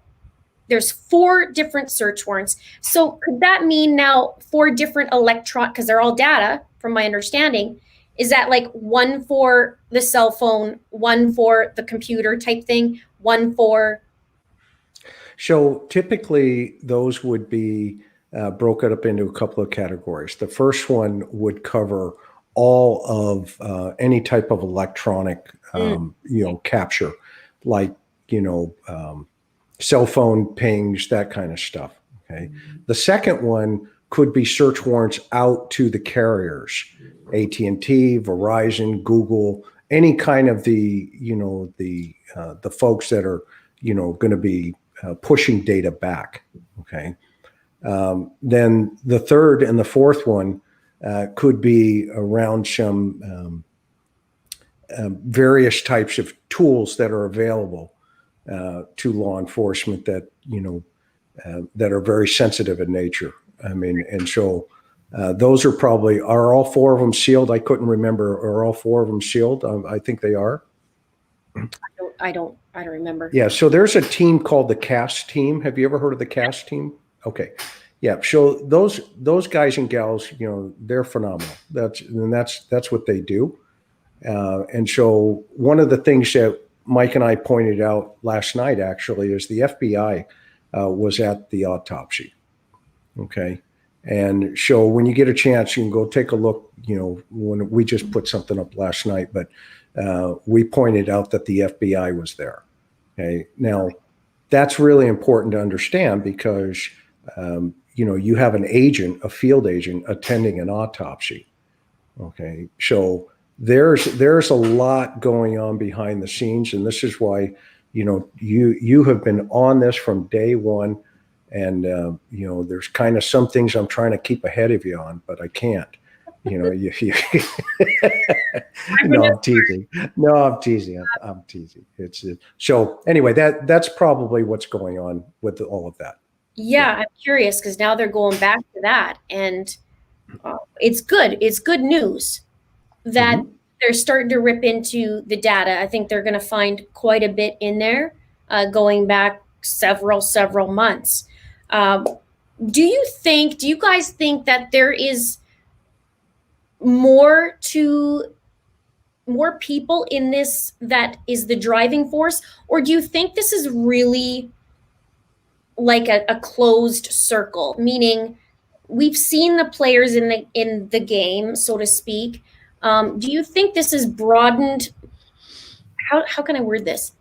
there's 4 different search warrants. So could that mean now 4 different because they're all data from my understanding, is that like 1 for the cell phone, 1 for the computer type thing, 1 for? So typically those would be broken up into a couple of categories. The first one would cover all of any type of electronic, capture, like, cell phone pings, that kind of stuff. Okay. The second one could be search warrants out to the carriers, AT&T, Verizon, Google, any kind of the folks that are, going to be pushing data back. Okay. Then the third and the fourth one could be around some various types of tools that are available to law enforcement that that are very sensitive in nature. I mean, and so those are all 4 of them sealed? I couldn't remember. Are all 4 of them sealed? I think they are. I don't remember. Yeah. So there's a team called the CAS team. Have you ever heard of the CAS team? Okay. Yeah. So those guys and gals, they're phenomenal. That's what they do. And so one of the things that Mike and I pointed out last night, actually, is the FBI was at the autopsy. Okay. And so when you get a chance, you can go take a look, when we just put something up last night, but we pointed out that the FBI was there. Okay. Now, that's really important to understand because, you have an agent, a field agent, attending an autopsy. Okay. So there's a lot going on behind the scenes, and this is why you have been on this from day one, and there's kind of some things I'm trying to keep ahead of you on, but I can't. No, I'm teasing. I'm teasing. So anyway, that's probably what's going on with all of that. Yeah, I'm curious because now they're going back to that, and it's good. It's good news that they're starting to rip into the data. I think they're going to find quite a bit in there, going back several months. Do you guys think that there is more people in this that is the driving force, or do you think this is really like a closed circle, meaning we've seen the players in the game, so to speak? Do you think this is broadened? How can I word this?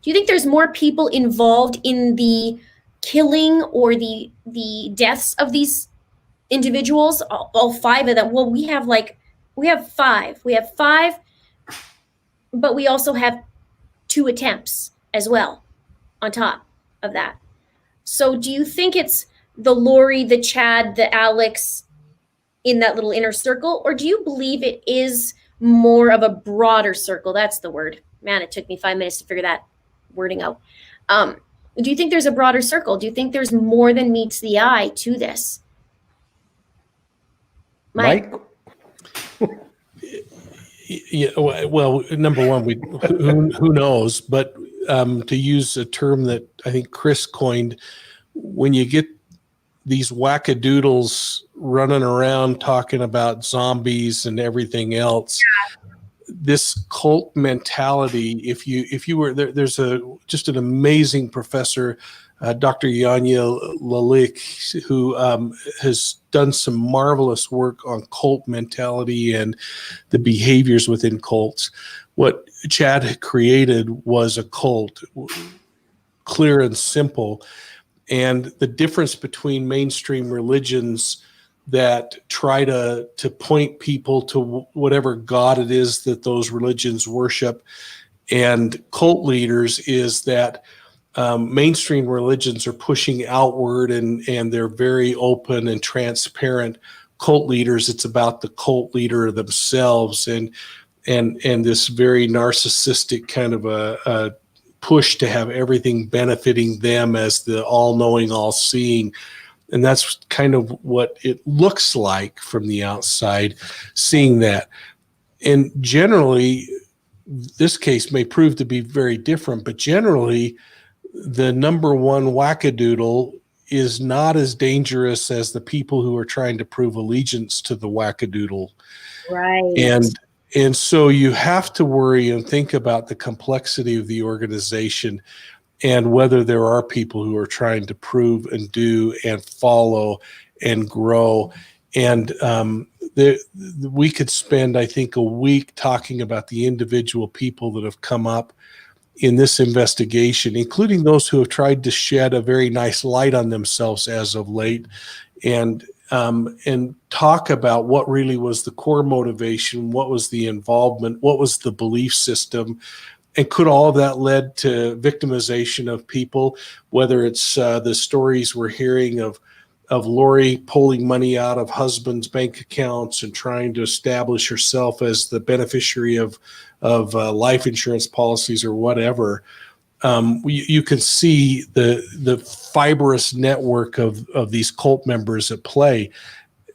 Do you think there's more people involved in the killing or the deaths of these individuals? All 5 of them. Well, we have 5. We have 5, but we also have 2 attempts as well on top of that. So do you think it's the Lori, the Chad, the Alex in that little inner circle, or do you believe it is more of a broader circle? That's the word. Man, it took me 5 minutes to figure that wording out. Do you think there's a broader circle? Do you think there's more than meets the eye to this? Mike? Yeah, well, number one, who knows? But to use a term that I think Chris coined, when you get these wackadoodles running around talking about zombies and everything else. This cult mentality, if you were there, there's just an amazing professor, Dr. Yanya Lalik, who has done some marvelous work on cult mentality and the behaviors within cults. What Chad had created was a cult, clear and simple. And the difference between mainstream religions that try to point people to whatever God it is that those religions worship and cult leaders is that mainstream religions are pushing outward and they're very open and transparent. Cult leaders, it's about the cult leader themselves and this very narcissistic kind of a push to have everything benefiting them as the all-knowing, all-seeing. And that's kind of what it looks like from the outside, seeing that. And generally, this case may prove to be very different, but generally, the number one wackadoodle is not as dangerous as the people who are trying to prove allegiance to the wackadoodle. Right. And so you have to worry and think about the complexity of the organization and whether there are people who are trying to prove and do and follow and grow. And we could spend, I think, a week talking about the individual people that have come up in this investigation, including those who have tried to shed a very nice light on themselves as of late, and talk about what really was the core motivation, what was the involvement, what was the belief system, and could all of that led to victimization of people, whether it's the stories we're hearing of Lori pulling money out of husbands' bank accounts and trying to establish herself as the beneficiary of life insurance policies or whatever. You can see the fibrous network of these cult members at play,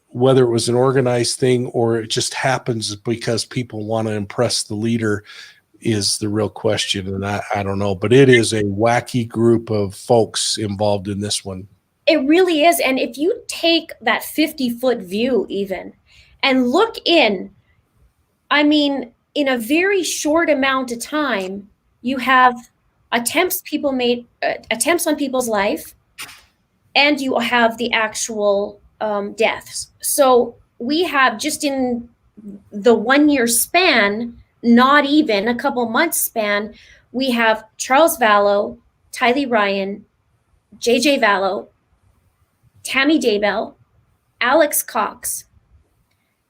whether it was an organized thing or it just happens because people want to impress the leader is the real question. And I don't know, but it is a wacky group of folks involved in this one. It really is. And if you take that 50-foot view even and look in, I mean, in a very short amount of time, you have attempts on people's life, and you have the actual deaths. So we have just in the 1 year span, not even a couple months span, we have Charles Vallow, Tylee Ryan, JJ Vallow, Tammy Daybell, Alex Cox,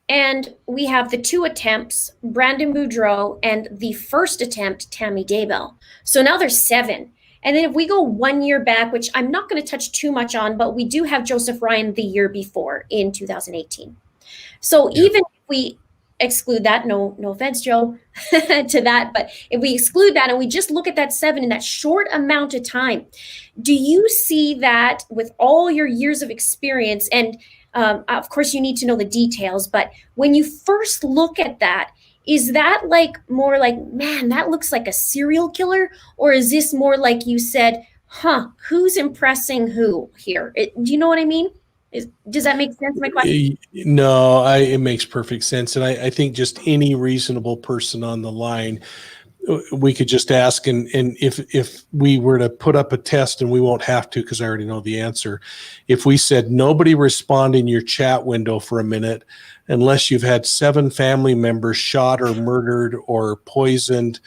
and we have the 2 attempts, Brandon Boudreaux, and the first attempt, Tammy Daybell. So now there's 7. And then if we go 1 year back, which I'm not going to touch too much on, but we do have Joseph Ryan the year before in 2018. So even if we exclude that, no offense, Joe, to that, but if we exclude that and we just look at that 7 in that short amount of time, do you see that with all your years of experience, and of course you need to know the details, but when you first look at that, is that like more like, man, that looks like a serial killer? Or is this more like you said, who's impressing who here? Do you know what I mean? Does that make sense, my question? No, it makes perfect sense. And I think just any reasonable person on the line, we could just ask, and if we were to put up a test, and we won't have to because I already know the answer, if we said nobody respond in your chat window for a minute unless you've had 7 family members shot or murdered or poisoned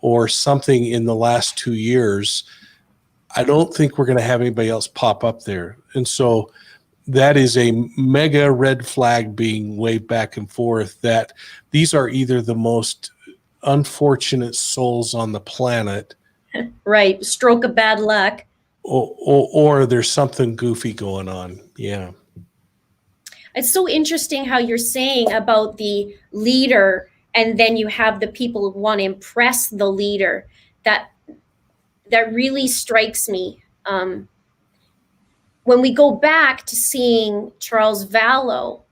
or something in the last 2 years, I don't think we're going to have anybody else pop up there. And so that is a mega red flag being waved back and forth that these are either the most unfortunate souls on the planet, right? Stroke of bad luck, or there's something goofy going on. Yeah. It's so interesting how you're saying about the leader, and then you have the people who want to impress the leader. That really strikes me. When we go back to seeing Charles Vallow,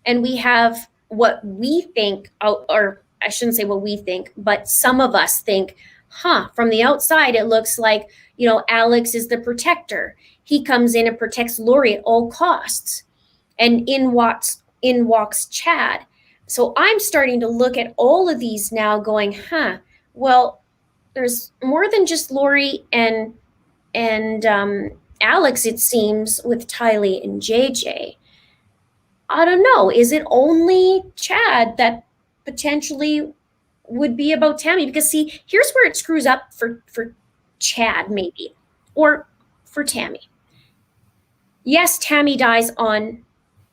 and we have what we think, or I shouldn't say what we think, but some of us think, from the outside, it looks like, Alex is the protector. he comes in and protects Lori at all costs. And in walks Chad. So I'm starting to look at all of these now going, well, there's more than just Lori and Alex, it seems, with Tylee and JJ. I don't know. Is it only Chad that potentially would be about Tammy? Because see, here's where it screws up for Chad, maybe, or for Tammy. Yes, Tammy dies on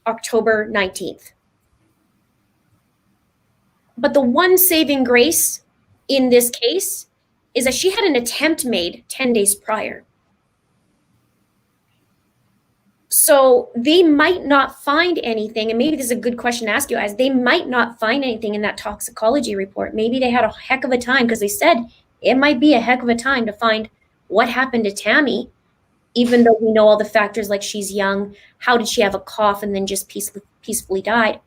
October 19th. But the one saving grace in this case is that she had an attempt made 10 days prior. So they might not find anything, and maybe this is a good question to ask you guys. They might not find anything in that toxicology report. Maybe they had a heck of a time, because they said it might be a heck of a time to find what happened to Tammy, even though we know all the factors like she's young, how did she have a cough and then just peacefully died.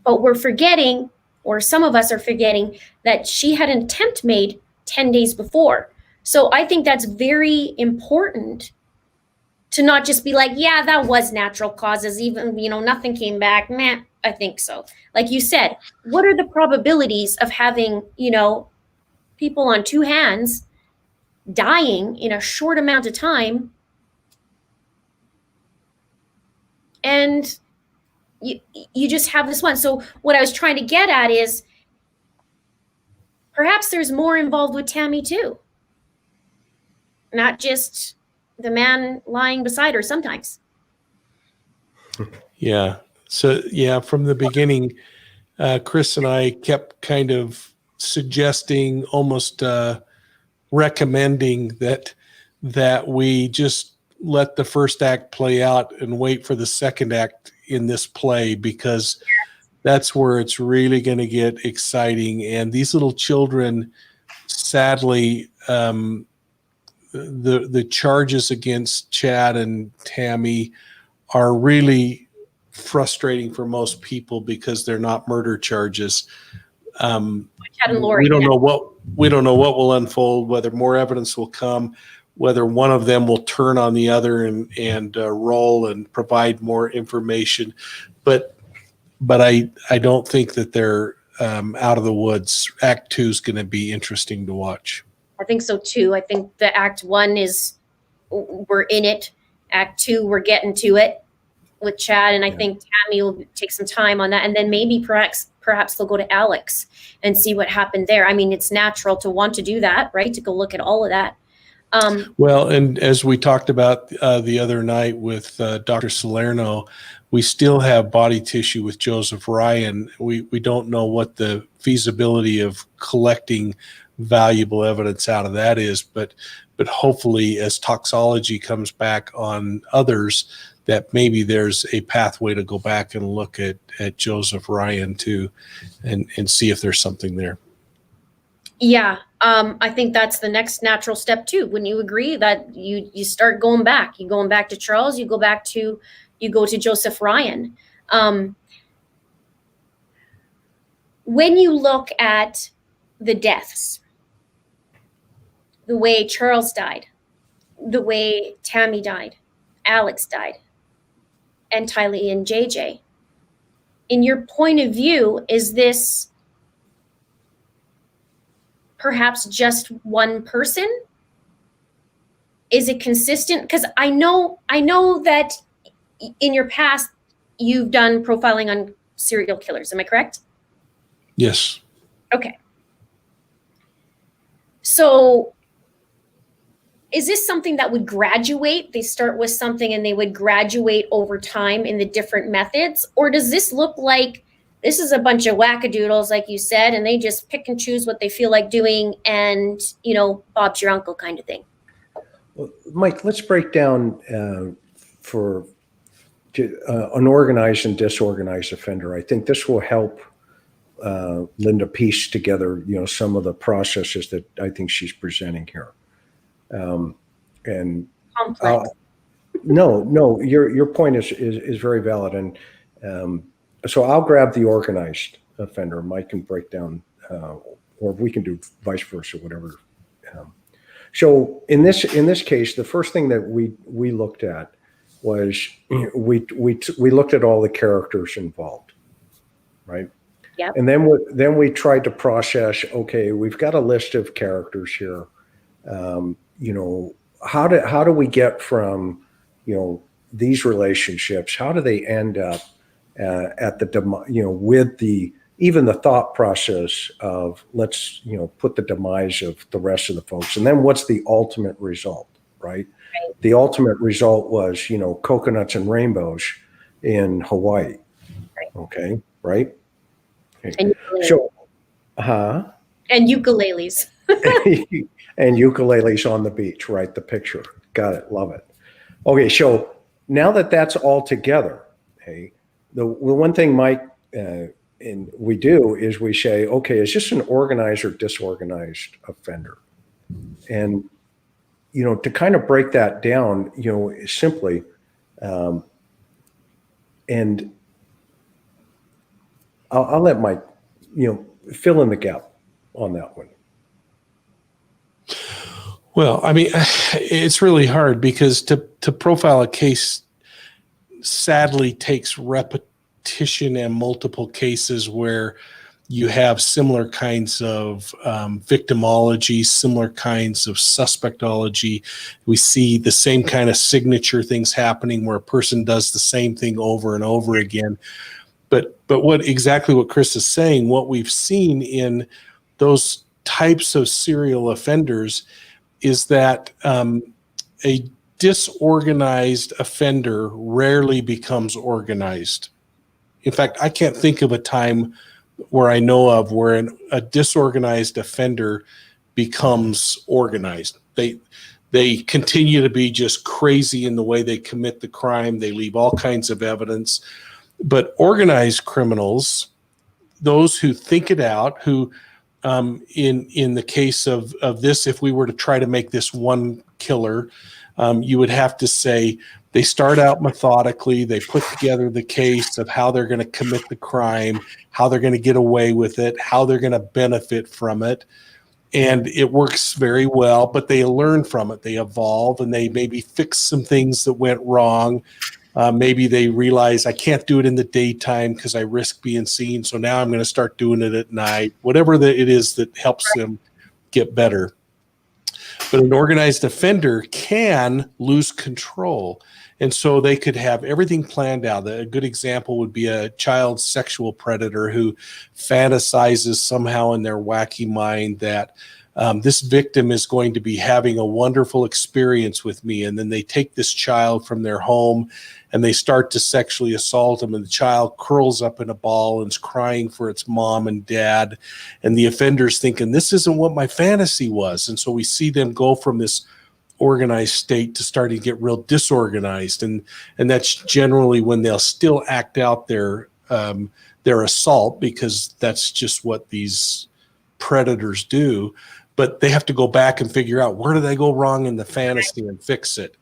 But we're forgetting, or some of us are forgetting, that she had an attempt made 10 days before. So I think that's very important to not just be like, yeah, that was natural causes, even, nothing came back. Meh, I think so. Like you said, what are the probabilities of having, people on two hands dying in a short amount of time? And you just have this one. So what I was trying to get at is perhaps there's more involved with Tammy too. Not just the man lying beside her sometimes. Yeah. So, yeah, from the beginning, Chris and I kept kind of suggesting, almost recommending that we just let the first act play out and wait for the second act in this play, because that's where it's really going to get exciting. And these little children, sadly, the charges against Chad and Tammy are really frustrating for most people because they're not murder charges. Chad and Lori, we don't know what will unfold, whether more evidence will come, whether one of them will turn on the other and roll and provide more information. But I don't think that they're out of the woods. Act 2 is going to be interesting to watch. I think so too. I think the Act 1 is, we're in it. Act 2, we're getting to it with Chad, and I think Tammy will take some time on that, and then maybe perhaps they'll go to Alex and see what happened there. I mean, it's natural to want to do that, right? To go look at all of that. Well, and as we talked about the other night with Dr. Salerno, we still have body tissue with Joseph Ryan. We don't know what the feasibility of collecting valuable evidence out of that is, but hopefully as toxology comes back on others, that maybe there's a pathway to go back and look at Joseph Ryan too, and see if there's something there. Yeah, I think that's the next natural step too. Wouldn't you agree that you start going back? You're going back to Charles. You go to Joseph Ryan. When you look at the deaths, the way Charles died, the way Tammy died, Alex died, and Tylee and JJ, in your point of view, is this perhaps just one person? Is it consistent? Because I know that in your past you've done profiling on serial killers. Am I correct? Yes. Okay. So is this something that would graduate? They start with something and they would graduate over time in the different methods? Or does this look like this is a bunch of wackadoodles, like you said, and they just pick and choose what they feel like doing and, Bob's your uncle kind of thing? Well, Mike, let's break down for an organized and disorganized offender. I think this will help Linda piece together, some of the processes that I think she's presenting here. And Complex. No, your point is very valid. And so I'll grab the organized offender. Mike can break down, or we can do vice versa, whatever. So in this case, the first thing that we looked at was we looked at all the characters involved, right? Yep. And then we tried to process. Okay, we've got a list of characters here. How do we get from these relationships? How do they end up at with even the thought process of let's put the demise of the rest of the folks, and then what's the ultimate result, right? The ultimate result was coconuts and rainbows in Hawaii. Right. Okay, right? Okay. And ukuleles. So, and ukuleles. and ukuleles on the beach, right? The picture. Got it. Love it. Okay, so now that that's all together, hey, the one thing Mike and we do is we say, okay, is this an organized or disorganized offender? And to kind of break that down, simply, and I'll let Mike, fill in the gap on that one. Well, I mean, it's really hard because to profile a case sadly takes repetition and multiple cases where you have similar kinds of victimology, similar kinds of suspectology. We see the same kind of signature things happening where a person does the same thing over and over again. But what Chris is saying, what we've seen in those types of serial offenders is that a disorganized offender rarely becomes organized. In fact, I can't think of a time where I know of where a disorganized offender becomes organized. They continue to be just crazy in the way they commit the crime. They leave all kinds of evidence. But organized criminals, those who think it out, who in the case of this, if we were to try to make this one killer, you would have to say they start out methodically. They put together the case of how they're going to commit the crime, how they're going to get away with it, how they're going to benefit from it. And it works very well, but they learn from it. They evolve and they maybe fix some things that went wrong. Maybe they realize I can't do it in the daytime because I risk being seen. So now I'm going to start doing it at night, whatever it is that helps them get better. But an organized offender can lose control. And so they could have everything planned out. A good example would be a child sexual predator who fantasizes somehow in their wacky mind that this victim is going to be having a wonderful experience with me. And then they take this child from their home and they start to sexually assault him. And the child curls up in a ball and is crying for its mom and dad. And the offender's thinking, this isn't what my fantasy was. And so we see them go from this organized state to starting to get real disorganized. And that's generally when they'll still act out their assault, because that's just what these predators do. But they have to go back and figure out where did they go wrong in the fantasy and fix it.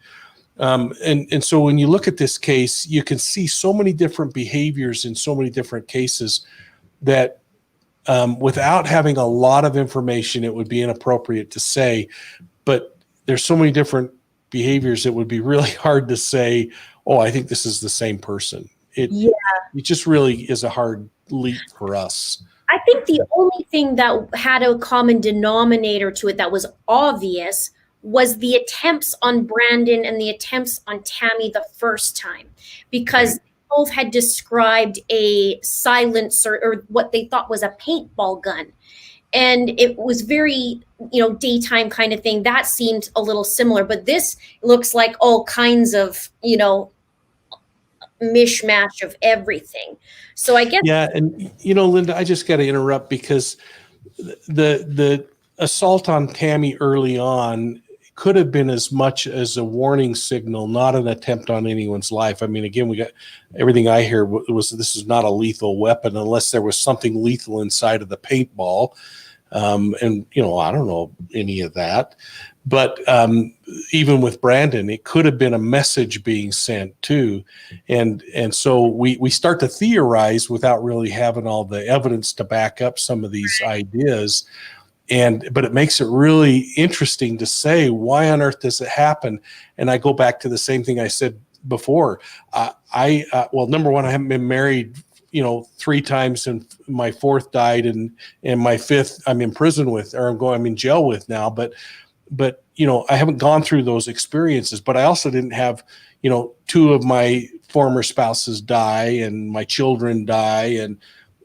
And so when you look at this case, you can see so many different behaviors in so many different cases that without having a lot of information, it would be inappropriate to say. But there's so many different behaviors, it would be really hard to say, oh, I think this is the same person. It just really is a hard leap for us. I think the only thing that had a common denominator to it that was obvious was the attempts on Brandon and the attempts on Tammy the first time, because both had described a silencer or what they thought was a paintball gun. And it was very, daytime kind of thing. That seemed a little similar, but this looks like all kinds of, mishmash of everything. So I guess. Yeah. And, Linda, I just got to interrupt because the assault on Tammy early on could have been as much as a warning signal, not an attempt on anyone's life. I mean, again, we got everything I hear was this is not a lethal weapon unless there was something lethal inside of the paintball. And, I don't know any of that. But even with Brandon, it could have been a message being sent too. And so we start to theorize without really having all the evidence to back up some of these ideas. But it makes it really interesting to say, why on earth does it happen? And I go back to the same thing I said before. Well, number one, I haven't been married, 3 times, and my 4th died, and my 5th I'm in prison with, or I'm in jail with now. But I haven't gone through those experiences, but I also didn't have, 2 of my former spouses die and my children die.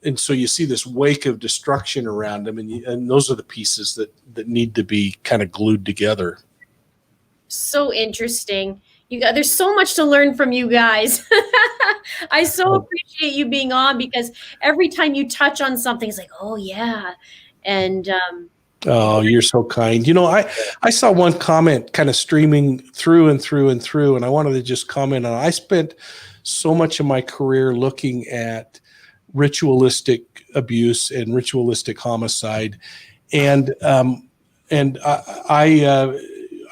And so you see this wake of destruction around them. And those are the pieces that need to be kind of glued together. So interesting. There's so much to learn from you guys. I so appreciate you being on, because every time you touch on something, it's like, oh yeah. And, oh, you're so kind. I saw one comment kind of streaming through and through and through, and I wanted to just comment on it. I spent so much of my career looking at ritualistic abuse and ritualistic homicide. And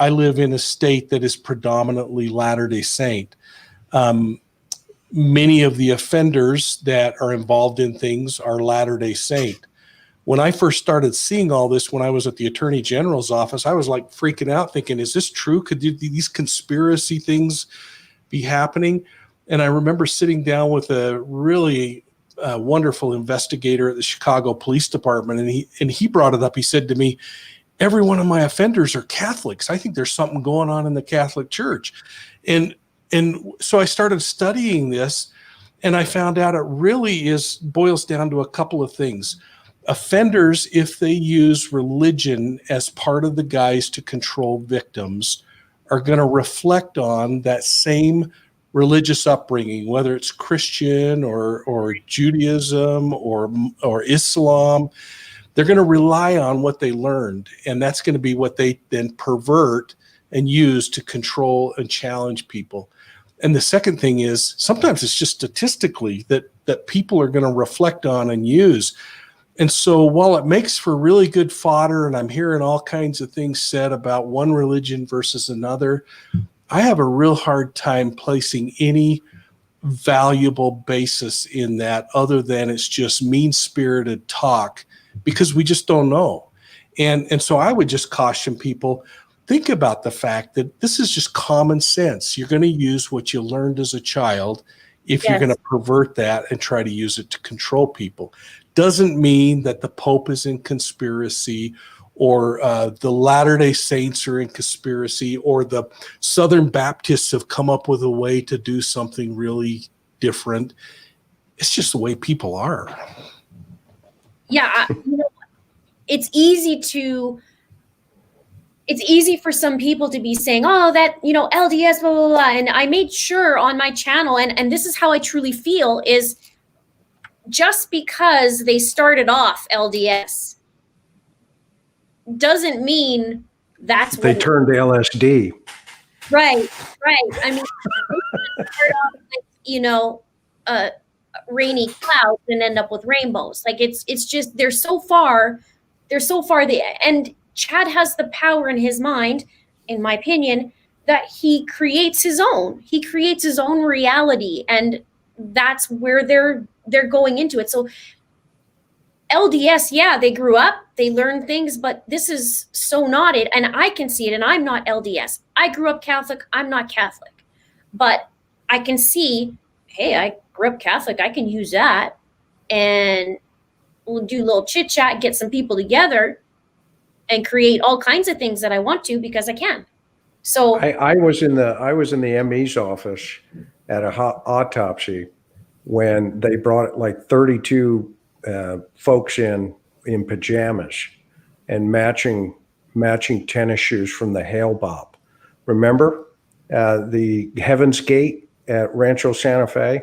I live in a state that is predominantly Latter-day Saint. Many of the offenders that are involved in things are Latter-day Saint. When I first started seeing all this, when I was at the Attorney General's office, I was like freaking out thinking, is this true? Could these conspiracy things be happening? And I remember sitting down with a really wonderful investigator at the Chicago Police Department, and he brought it up. He said to me, every one of my offenders are Catholics. I think there's something going on in the Catholic Church. And so I started studying this, and I found out it really boils down to a couple of things. Offenders, if they use religion as part of the guise to control victims, are going to reflect on that same religious upbringing, whether it's Christian or Judaism or Islam. They're going to rely on what they learned, and that's going to be what they then pervert and use to control and challenge people. And the second thing is, sometimes it's just statistically that people are going to reflect on and use. And so while it makes for really good fodder, and I'm hearing all kinds of things said about one religion versus another, I have a real hard time placing any valuable basis in that other than it's just mean-spirited talk, because we just don't know. And so I would just caution people, think about the fact that this is just common sense. You're going to use what you learned as a child if you're going to pervert that and try to use it to control people. Doesn't mean that the Pope is in conspiracy, or the Latter-day Saints are in conspiracy, or the Southern Baptists have come up with a way to do something really different. It's just the way people are. Yeah, it's easy for some people to be saying, oh, that, LDS, blah, blah, blah. And I made sure on my channel, and this is how I truly feel, is just because they started off LDS doesn't mean that's they what turned to LSD. Right. I mean, they start off with, rainy clouds and end up with rainbows. Like it's just they're so far and Chad has the power in his mind, in my opinion, that he creates his own reality, and that's where they're going into it. So LDS, yeah, they grew up, they learned things, but this is so not it. And I can see it, and I'm not LDS. I grew up Catholic, I'm not Catholic. But I can see, hey, I grew up Catholic, I can use that, and we'll do a little chit chat, get some people together, and create all kinds of things that I want to, because I can. So I was in the ME's office at a autopsy when they brought like 32 folks in pajamas and matching tennis shoes from the Hale Bob. Remember the Heaven's Gate at Rancho Santa Fe?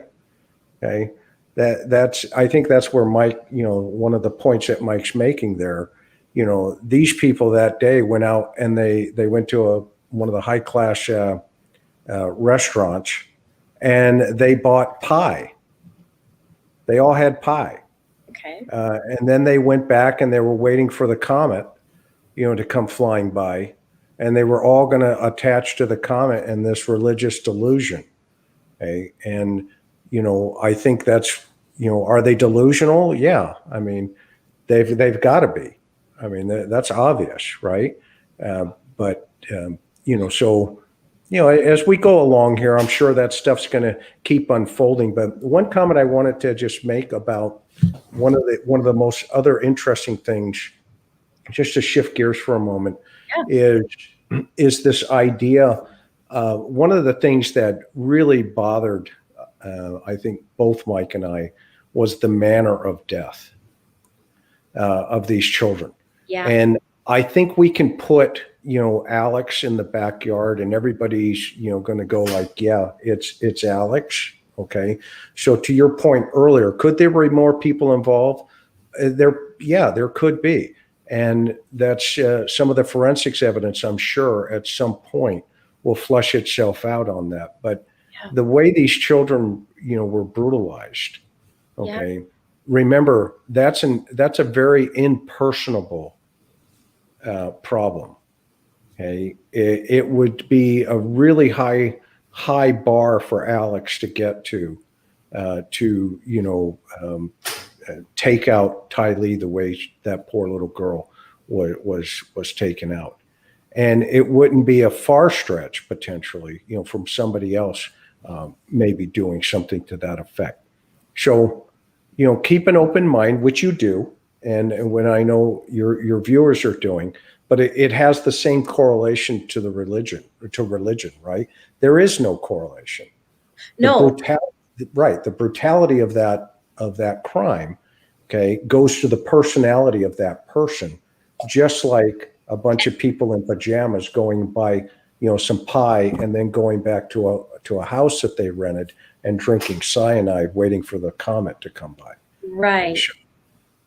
Okay, I think that's where Mike, one of the points that Mike's making there. These people that day went out and they went to one of the high class restaurants, and they bought pie. They all had pie. okay. And then they went back and they were waiting for the comet, to come flying by, and they were all going to attach to the comet in this religious delusion. Okay. And, I think that's, are they delusional? Yeah. I mean, they've got to be. I mean, that's obvious, right? But so as we go along here, I'm sure that stuff's going to keep unfolding. But one comment I wanted to just make about one of the most other interesting things, just to shift gears for a moment, is this idea. One of the things that really bothered, I think, both Mike and I, was the manner of death of these children. Yeah. And I think we can put, Alex in the backyard, and everybody's, going to go like, yeah, it's Alex. Okay. So to your point earlier, could there be more people involved? There could be. And that's some of the forensics evidence, I'm sure, at some point will flush itself out on that. But the way these children, were brutalized, okay, remember, that's a very impersonable problem. Okay, it would be a really high bar for Alex to get to take out Tylee the way that poor little girl was taken out. And it wouldn't be a far stretch potentially, from somebody else maybe doing something to that effect. So, keep an open mind, which you do, and when I know your viewers are doing, but it has the same correlation to religion, right? There is no correlation. No. The brutality of that crime, okay, goes to the personality of that person, just like a bunch of people in pajamas going by, some pie and then going back to a house that they rented and drinking cyanide, waiting for the comet to come by. Right.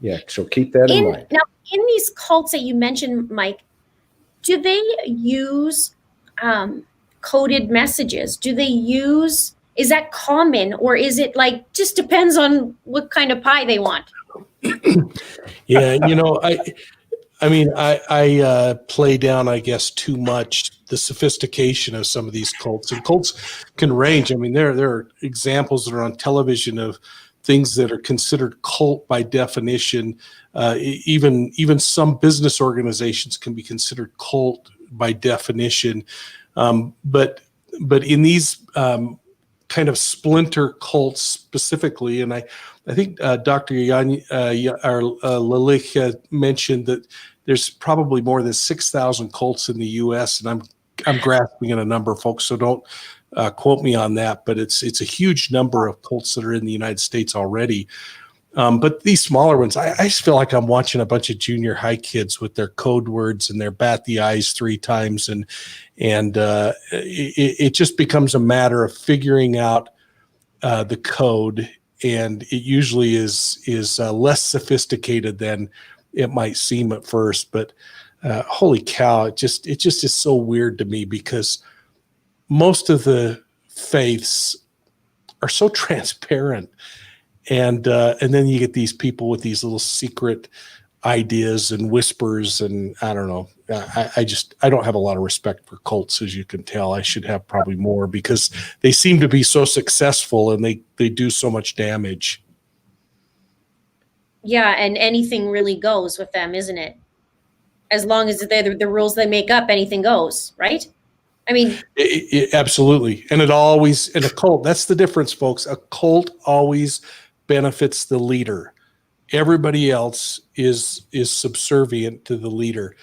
Yeah. So keep that in mind. Now, in these cults that you mentioned, Mike, do they use coded messages? Is that common, or is it like just depends on what kind of pie they want? Yeah, I play down, I guess, too much the sophistication of some of these cults, and cults can range. I mean, there are examples that are on television of things that are considered cult by definition. Even some business organizations can be considered cult by definition. But in these kind of splinter cults specifically, and I think Dr. Lilich mentioned that there's probably more than 6,000 cults in the U.S., and I'm grasping at a number, folks, so don't quote me on that, but it's a huge number of cults that are in the United States already. But these smaller ones, I just feel like I'm watching a bunch of junior high kids with their code words and their bat the eyes 3 times, and it just becomes a matter of figuring out the code, and it usually is less sophisticated than it might seem at first. But holy cow, it just is so weird to me, because most of the faiths are so transparent. And then you get these people with these little secret ideas and whispers, and I don't know. I don't have a lot of respect for cults, as you can tell. I should have probably more, because they seem to be so successful and they do so much damage. Yeah, and anything really goes with them, isn't it? As long as they're the rules they make up, anything goes, right? I mean, absolutely. And in a cult, that's the difference, folks. A cult always benefits the leader. Everybody else is subservient to the leader.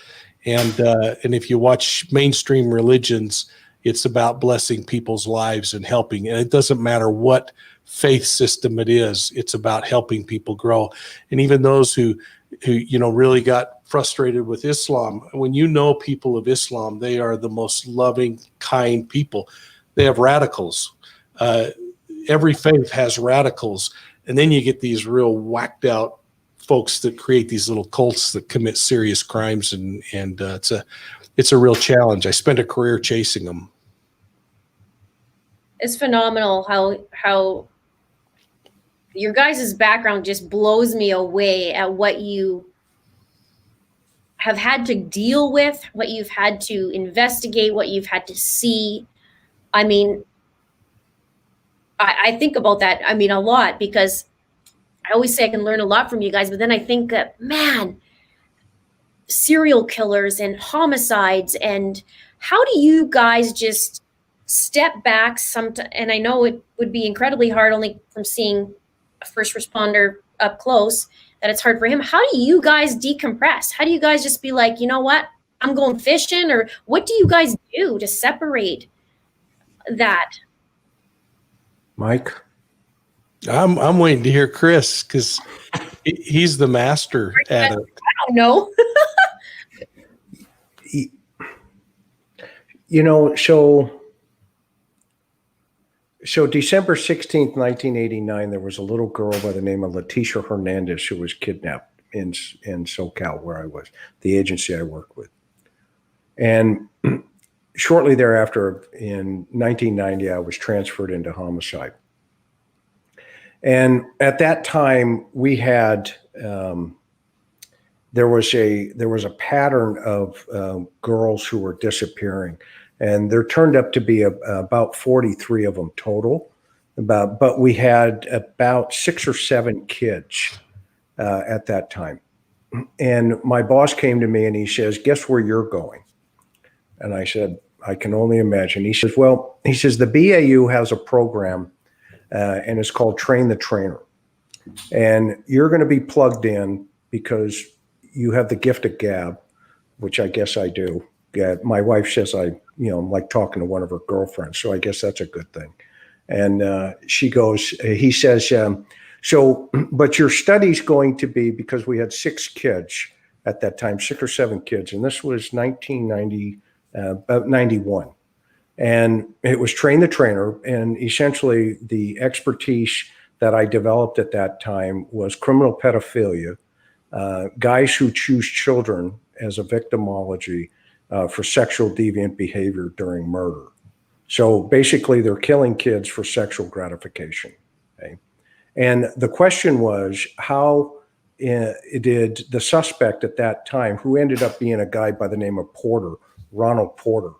And if you watch mainstream religions, it's about blessing people's lives and helping. And it doesn't matter what faith system it is, it's about helping people grow. And even those who really got frustrated with Islam, when people of Islam, they are the most loving, kind people. They have radicals. Every faith has radicals. And then you get these real whacked out folks that create these little cults that commit serious crimes, and it's a real challenge. I spent a career chasing them. It's phenomenal how your guys' background just blows me away at what you have had to deal with, what you've had to investigate, what you've had to see. I mean, I think about that, a lot, because I always say I can learn a lot from you guys, but then I think that, man, serial killers and homicides, and how do you guys just step back and I know it would be incredibly hard only from seeing a first responder up close, that it's hard for him. How do you guys decompress? How do you guys just be like, you know what, I'm going fishing? Or what do you guys do to separate that? Mike? I'm waiting to hear Chris, because he's the master at it. I don't know. You know, so December 16th, 1989, there was a little girl by the name of Leticia Hernandez who was kidnapped in SoCal, where I was, the agency I worked with. And shortly thereafter, in 1990, I was transferred into homicide. And at that time, we had there was a pattern of girls who were disappearing, and there turned up to be about 43 of them total. But we had about 6 or 7 kids at that time. And my boss came to me and he says, "Guess where you're going?" And I said, "I can only imagine." He says, "Well," he says, "the BAU has a program and it's called Train the Trainer. And you're going to be plugged in because you have the gift of gab," which I guess I do. Yeah, my wife says I'm like talking to one of her girlfriends, so I guess that's a good thing. And he says, "So, but your study's going to be," because we had 6 kids at that time, 6 or 7 kids, and this was 1990, about 91. And it was Train the Trainer, and essentially the expertise that I developed at that time was criminal pedophilia, guys who choose children as a victimology for sexual deviant behavior during murder. So basically, they're killing kids for sexual gratification. Okay? And the question was, how did the suspect at that time, who ended up being a guy by the name of Porter, Ronald Porter,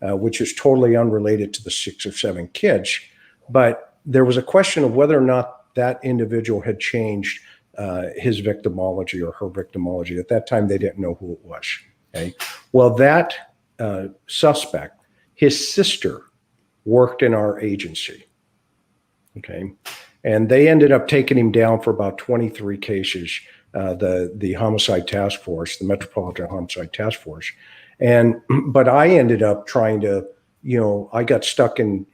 which is totally unrelated to the 6 or 7 kids, but there was a question of whether or not that individual had changed his victimology or her victimology. At that time, they didn't know who it was. Okay? Well, that suspect, his sister, worked in our agency. Okay, and they ended up taking him down for about 23 cases. The homicide task force, the Metropolitan Homicide Task Force, but I ended up trying to, I got stuck in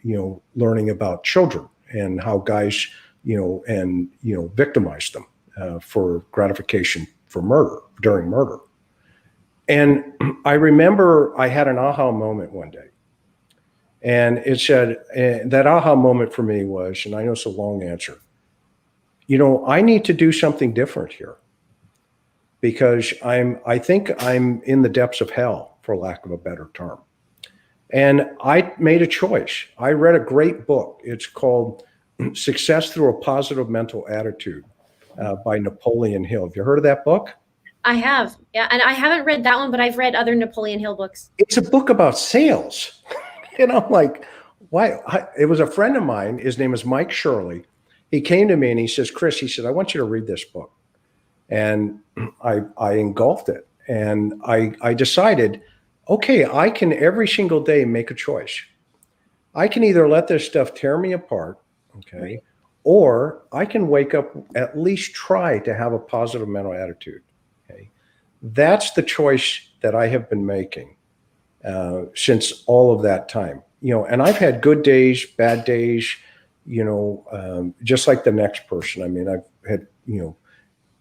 learning about children and how guys victimize them for gratification for murder, during murder. And I remember I had an aha moment one day. And it said, that aha moment for me was, and I know it's a long answer, I need to do something different here, because I think I'm in the depths of hell, for lack of a better term. And I made a choice. I read a great book. It's called Success Through a Positive Mental Attitude by Napoleon Hill. Have you heard of that book? I have. Yeah. And I haven't read that one, but I've read other Napoleon Hill books. It's a book about sales. And I'm like, why? It was a friend of mine. His name is Mike Shirley. He came to me and he says, "Chris," he said, "I want you to read this book." And I engulfed it. And I decided, okay, I can every single day make a choice. I can either let this stuff tear me apart, okay, or I can wake up, at least try to have a positive mental attitude. Okay, that's the choice that I have been making since all of that time. And I've had good days, bad days, just like the next person. I mean, I've had,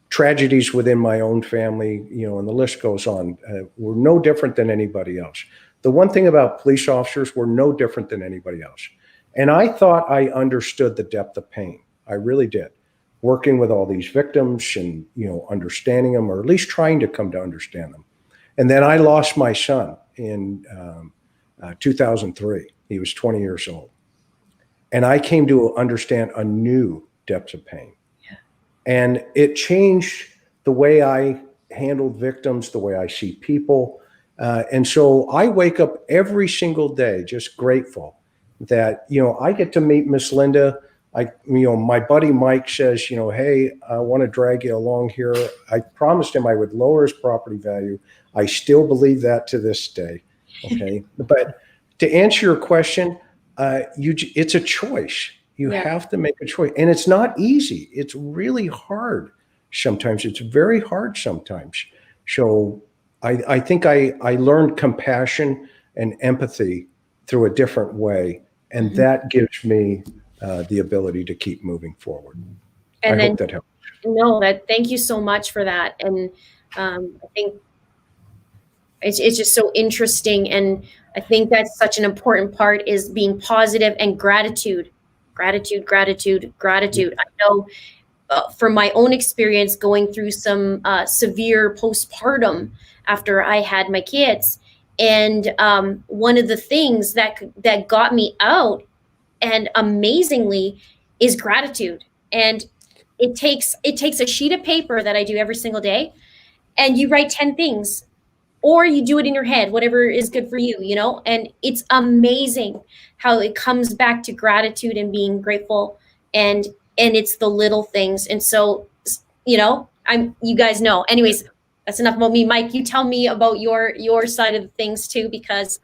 tragedies within my own family, and the list goes on. We're no different than anybody else. The one thing about police officers, we're no different than anybody else. And I thought I understood the depth of pain. I really did. Working with all these victims and, understanding them, or at least trying to come to understand them. And then I lost my son in 2003. He was 20 years old. And I came to understand a new depth of pain. Yeah. And it changed the way I handled victims, the way I see people. And so I wake up every single day just grateful that, I get to meet Miss Linda. my buddy Mike says, hey, I want to drag you along here. I promised him I would lower his property value. I still believe that to this day. Okay. But to answer your question, it's a choice. You have to make a choice, and it's not easy. It's really hard. Sometimes it's very hard sometimes. So I think I learned compassion and empathy through a different way. And that gives me the ability to keep moving forward. And I hope that helps. No, thank you so much for that. And I think it's just so interesting. And I think that's such an important part is being positive and gratitude. Gratitude. I know from my own experience going through some severe postpartum after I had my kids. And one of the things that got me out, and amazingly, is gratitude. And it takes a sheet of paper that I do every single day, and you write 10 things, or you do it in your head, whatever is good for you, and it's amazing how it comes back to gratitude and being grateful, and it's the little things. And so, you guys know. Anyways, that's enough about me. Mike, you tell me about your side of the things too, because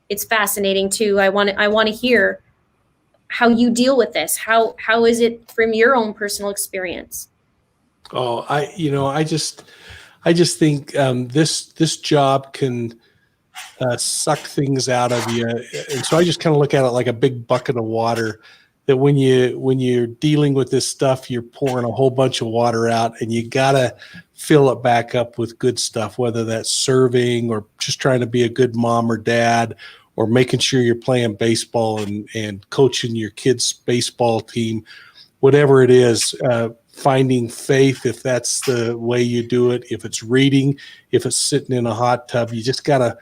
it's fascinating too. I want to hear how you deal with this. How is it from your own personal experience? Oh, I just think this job can suck things out of you, and so I just kind of look at it like a big bucket of water. That when you're dealing with this stuff, you're pouring a whole bunch of water out, and you gotta fill it back up with good stuff, whether that's serving or just trying to be a good mom or dad, or making sure you're playing baseball and coaching your kids' baseball team, whatever it is. Finding faith, if that's the way you do it, if it's reading, if it's sitting in a hot tub, you just gotta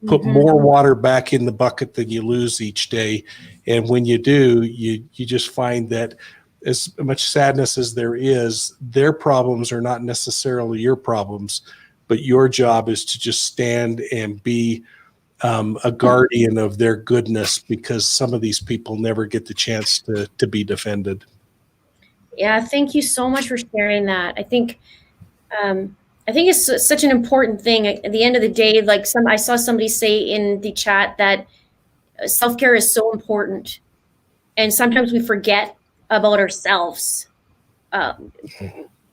put more water back in the bucket than you lose each day. And when you do, you just find that as much sadness as there is, their problems are not necessarily your problems, but your job is to just stand and be a guardian of their goodness, because some of these people never get the chance to be defended. Yeah, thank you so much for sharing that. I think it's such an important thing. At the end of the day, I saw somebody say in the chat that self-care is so important, and sometimes we forget about ourselves.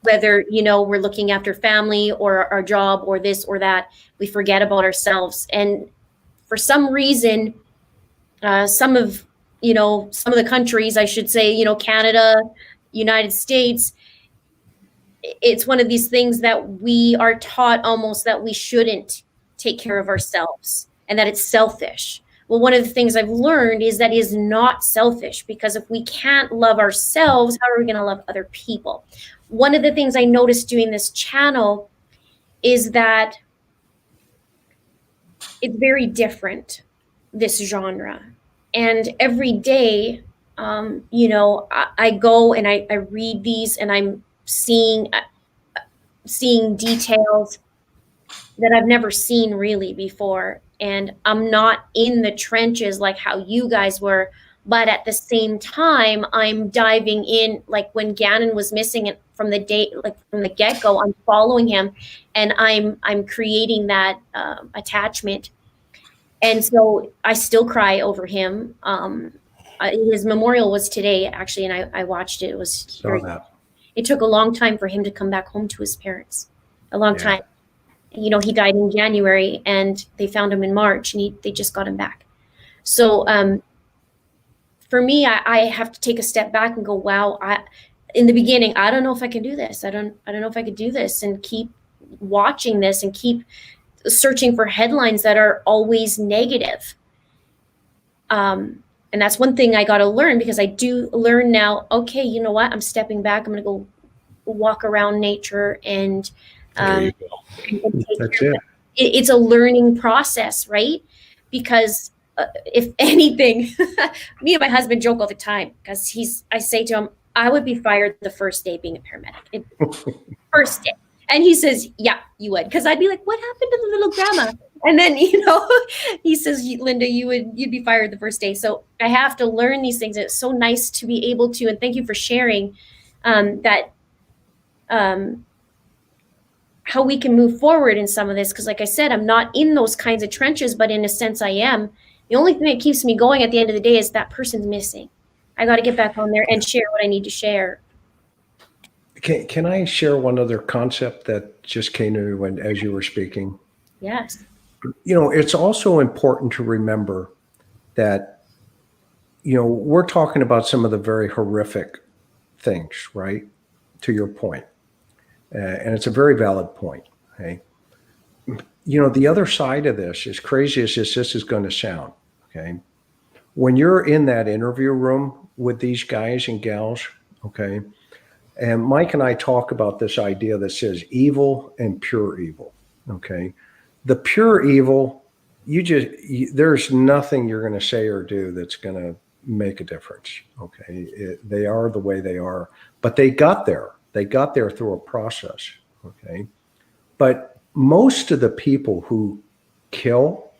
Whether we're looking after family or our job or this or that, we forget about ourselves. And for some reason, some of the countries, I should say, Canada, United States, it's one of these things that we are taught almost that we shouldn't take care of ourselves and that it's selfish. Well, one of the things I've learned is that is not selfish, because if we can't love ourselves, how are we going to love other people? One of the things I noticed doing this channel is that it's very different, this genre. And every day, I go and I read these, and I'm seeing details that I've never seen really before. And I'm not in the trenches like how you guys were, but at the same time, I'm diving in. Like when Gannon was missing it from the get-go, I'm following him, and I'm creating that attachment. And so I still cry over him. His memorial was today, actually, and I watched it. It was it took a long time for him to come back home to his parents. A long time. He died in January, and they found him in March, and they just got him back. So for me, I have to take a step back and go, wow, in the beginning, I don't know if I can do this. I don't know if I could do this, and keep watching this and keep searching for headlines that are always negative. And that's one thing I got to learn, because I do learn now, okay, you know what? I'm stepping back. I'm going to go walk around nature and There you go. That's it. It's a learning process, right? Because if anything, me and my husband joke all the time, because I say to him, I would be fired the first day being a paramedic. First day. And he says, yeah, you would. Because I'd be like, what happened to the little grandma? And then, he says, Linda, you'd be fired the first day. So I have to learn these things. It's so nice to be able to, and thank you for sharing how we can move forward in some of this. Because like I said, I'm not in those kinds of trenches, but in a sense I am. The only thing that keeps me going at the end of the day is that person's missing. I got to get back on there and share what I need to share. Can I share one other concept that just came to me as you were speaking? Yes. It's also important to remember that, we're talking about some of the very horrific things, right? To your point. And it's a very valid point. Okay. The other side of this, as crazy as this is going to sound, okay, when you're in that interview room with these guys and gals, okay, and Mike and I talk about this idea that says evil and pure evil, okay. The pure evil, there's nothing you're going to say or do that's going to make a difference, okay. They are the way they are, but they got there. They got there through a process, okay. But most of the people who kill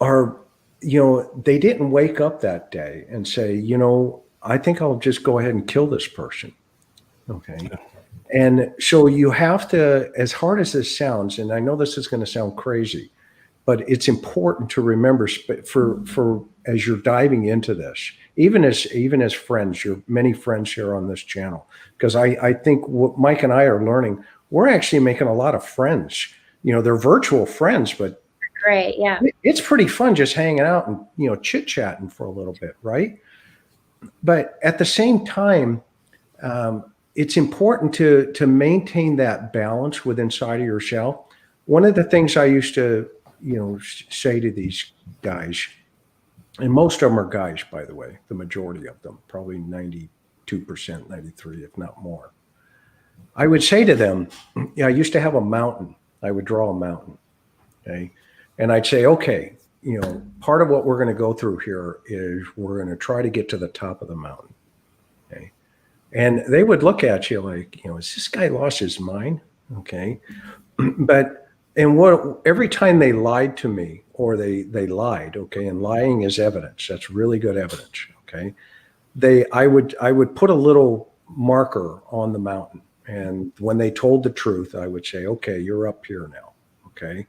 are, they didn't wake up that day and say, I think I'll just go ahead and kill this person, okay. And so you have to, as hard as this sounds, and I know this is going to sound crazy, but it's important to remember for as you're diving into this, even as friends, you're many friends here on this channel, because I think what Mike and I are learning, we're actually making a lot of friends. They're virtual friends, but great, yeah, it's pretty fun just hanging out and chit chatting for a little bit, right? But at the same time, it's important to maintain that balance within inside of yourself. One of the things I used to say to these guys, and most of them are guys, by the way, the majority of them, probably 92%, 93%, if not more. I would say to them, I used to have a mountain. I would draw a mountain, okay? And I'd say, okay, part of what we're going to go through here is we're going to try to get to the top of the mountain, okay? And they would look at you like, is this guy lost his mind? Okay. But, every time they lied to me or they lied, okay, and lying is evidence. That's really good evidence, okay. I would put a little marker on the mountain. And when they told the truth, I would say, okay, you're up here now, okay.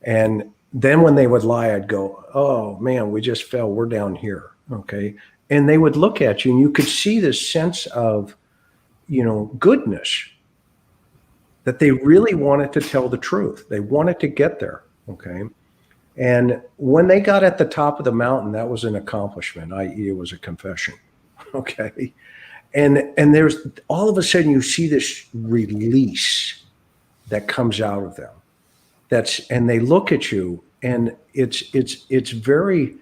And then when they would lie, I'd go, oh man, we just fell, we're down here, okay. And they would look at you and you could see this sense of, goodness, that they really wanted to tell the truth. They wanted to get there, okay? And when they got at the top of the mountain, that was an accomplishment, i.e. it was a confession, okay? And there's, all of a sudden you see this release that comes out of them. And they look at you and it's very,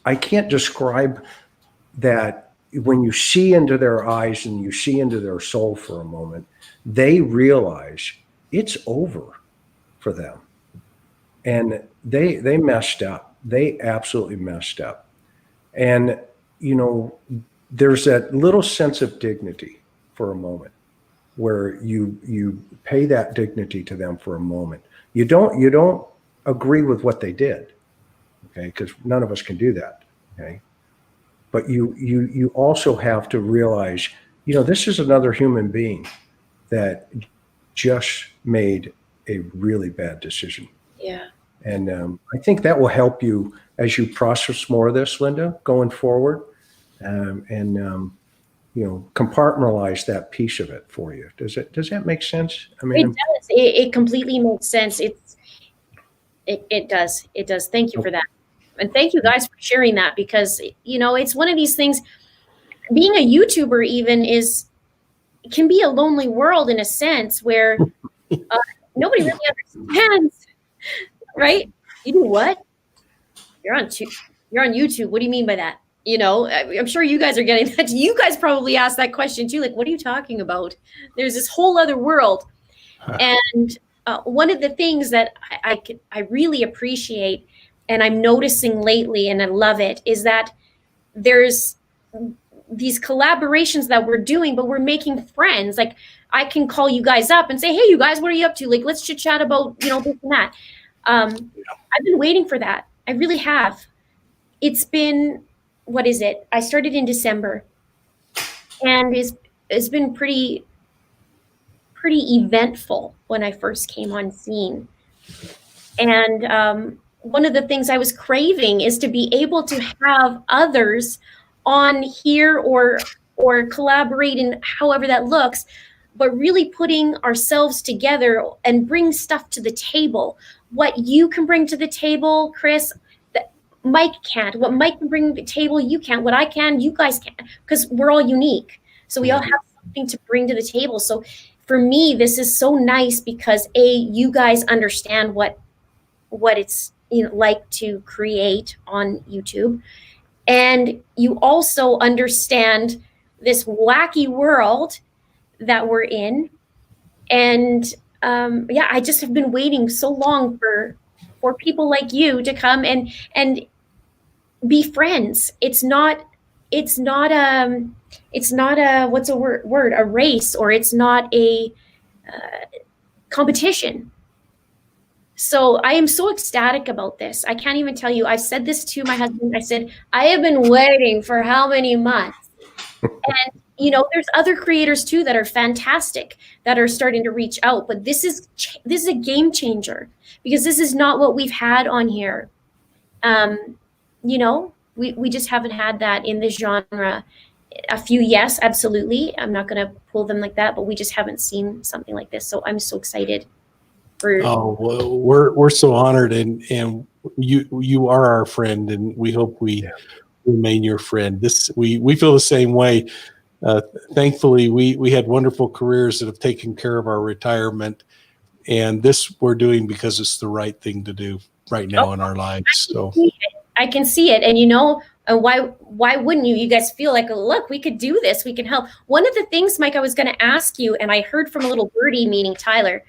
I can't describe that. When you see into their eyes and you see into their soul for a moment, they realize it's over for them. And they messed up. They absolutely messed up. And, there's that little sense of dignity for a moment where you pay that dignity to them for a moment. You don't agree with what they did, okay? Because none of us can do that, okay? But you also have to realize, this is another human being that just made a really bad decision. Yeah. And I think that will help you as you process more of this, Linda, going forward, and compartmentalize that piece of it for you. Does that make sense? I mean, it does. It completely makes sense. It does. It does. Thank you for that. And thank you guys for sharing that, because, it's one of these things, being a YouTuber even can be a lonely world in a sense where nobody really understands, right? You do what? You're on YouTube. What do you mean by that? I'm sure you guys are getting that. You guys probably ask that question too. Like, what are you talking about? There's this whole other world. And one of the things that I really appreciate, and I'm noticing lately, and I love it, is that there's these collaborations that we're doing, but we're making friends. Like, I can call you guys up and say, hey, you guys, what are you up to? Like, let's chit chat about, this and that. I've been waiting for that. I really have. It's been, what is it? I started in December, and it's been pretty eventful when I first came on scene. And one of the things I was craving is to be able to have others on here or collaborate in however that looks, but really putting ourselves together and bring stuff to the table. What you can bring to the table, Chris, that Mike can't. What Mike can bring to the table, you can't. What I can, you guys can't, because we're all unique. So we all have something to bring to the table. So for me, this is so nice because you guys understand what it's like to create on YouTube, and you also understand this wacky world that we're in. And I just have been waiting so long for people like you to come and be friends. It's not a what's a word, a race, or it's not a competition. So I am so ecstatic about this. I can't even tell you. I've said this to my husband. I said, I have been waiting for how many months? And there's other creators too that are fantastic that are starting to reach out. But this is a game changer, because this is not what we've had on here. We just haven't had that in this genre. A few, yes, absolutely. I'm not going to pull them like that, but we just haven't seen something like this. So I'm so excited. Well, we're so honored, and you are our friend, and we hope we remain your friend. We feel the same way. Thankfully, we had wonderful careers that have taken care of our retirement, and this we're doing because it's the right thing to do right now in our lives. So I can see it, and why wouldn't you? You guys feel like, look, we could do this. We can help. One of the things, Mike, I was going to ask you, and I heard from a little birdie, meaning Tyler,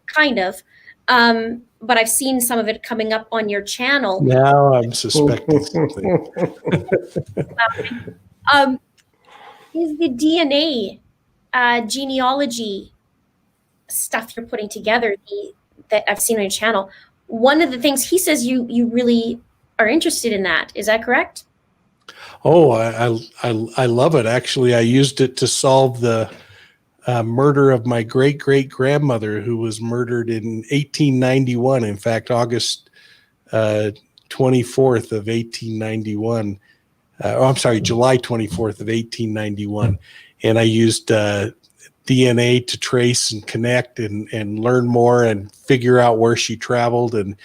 kind of, but I've seen some of it coming up on your channel. Now I'm suspecting something. Is the DNA genealogy stuff you're putting together that I've seen on your channel? One of the things he says you really are interested in that. Is that correct? Oh, I love it. Actually, I used it to solve the murder of my great-great-grandmother, who was murdered in 1891. In fact, August 24th of 1891. I'm sorry, July 24th of 1891. And I used DNA to trace and connect and learn more and figure out where she traveled, and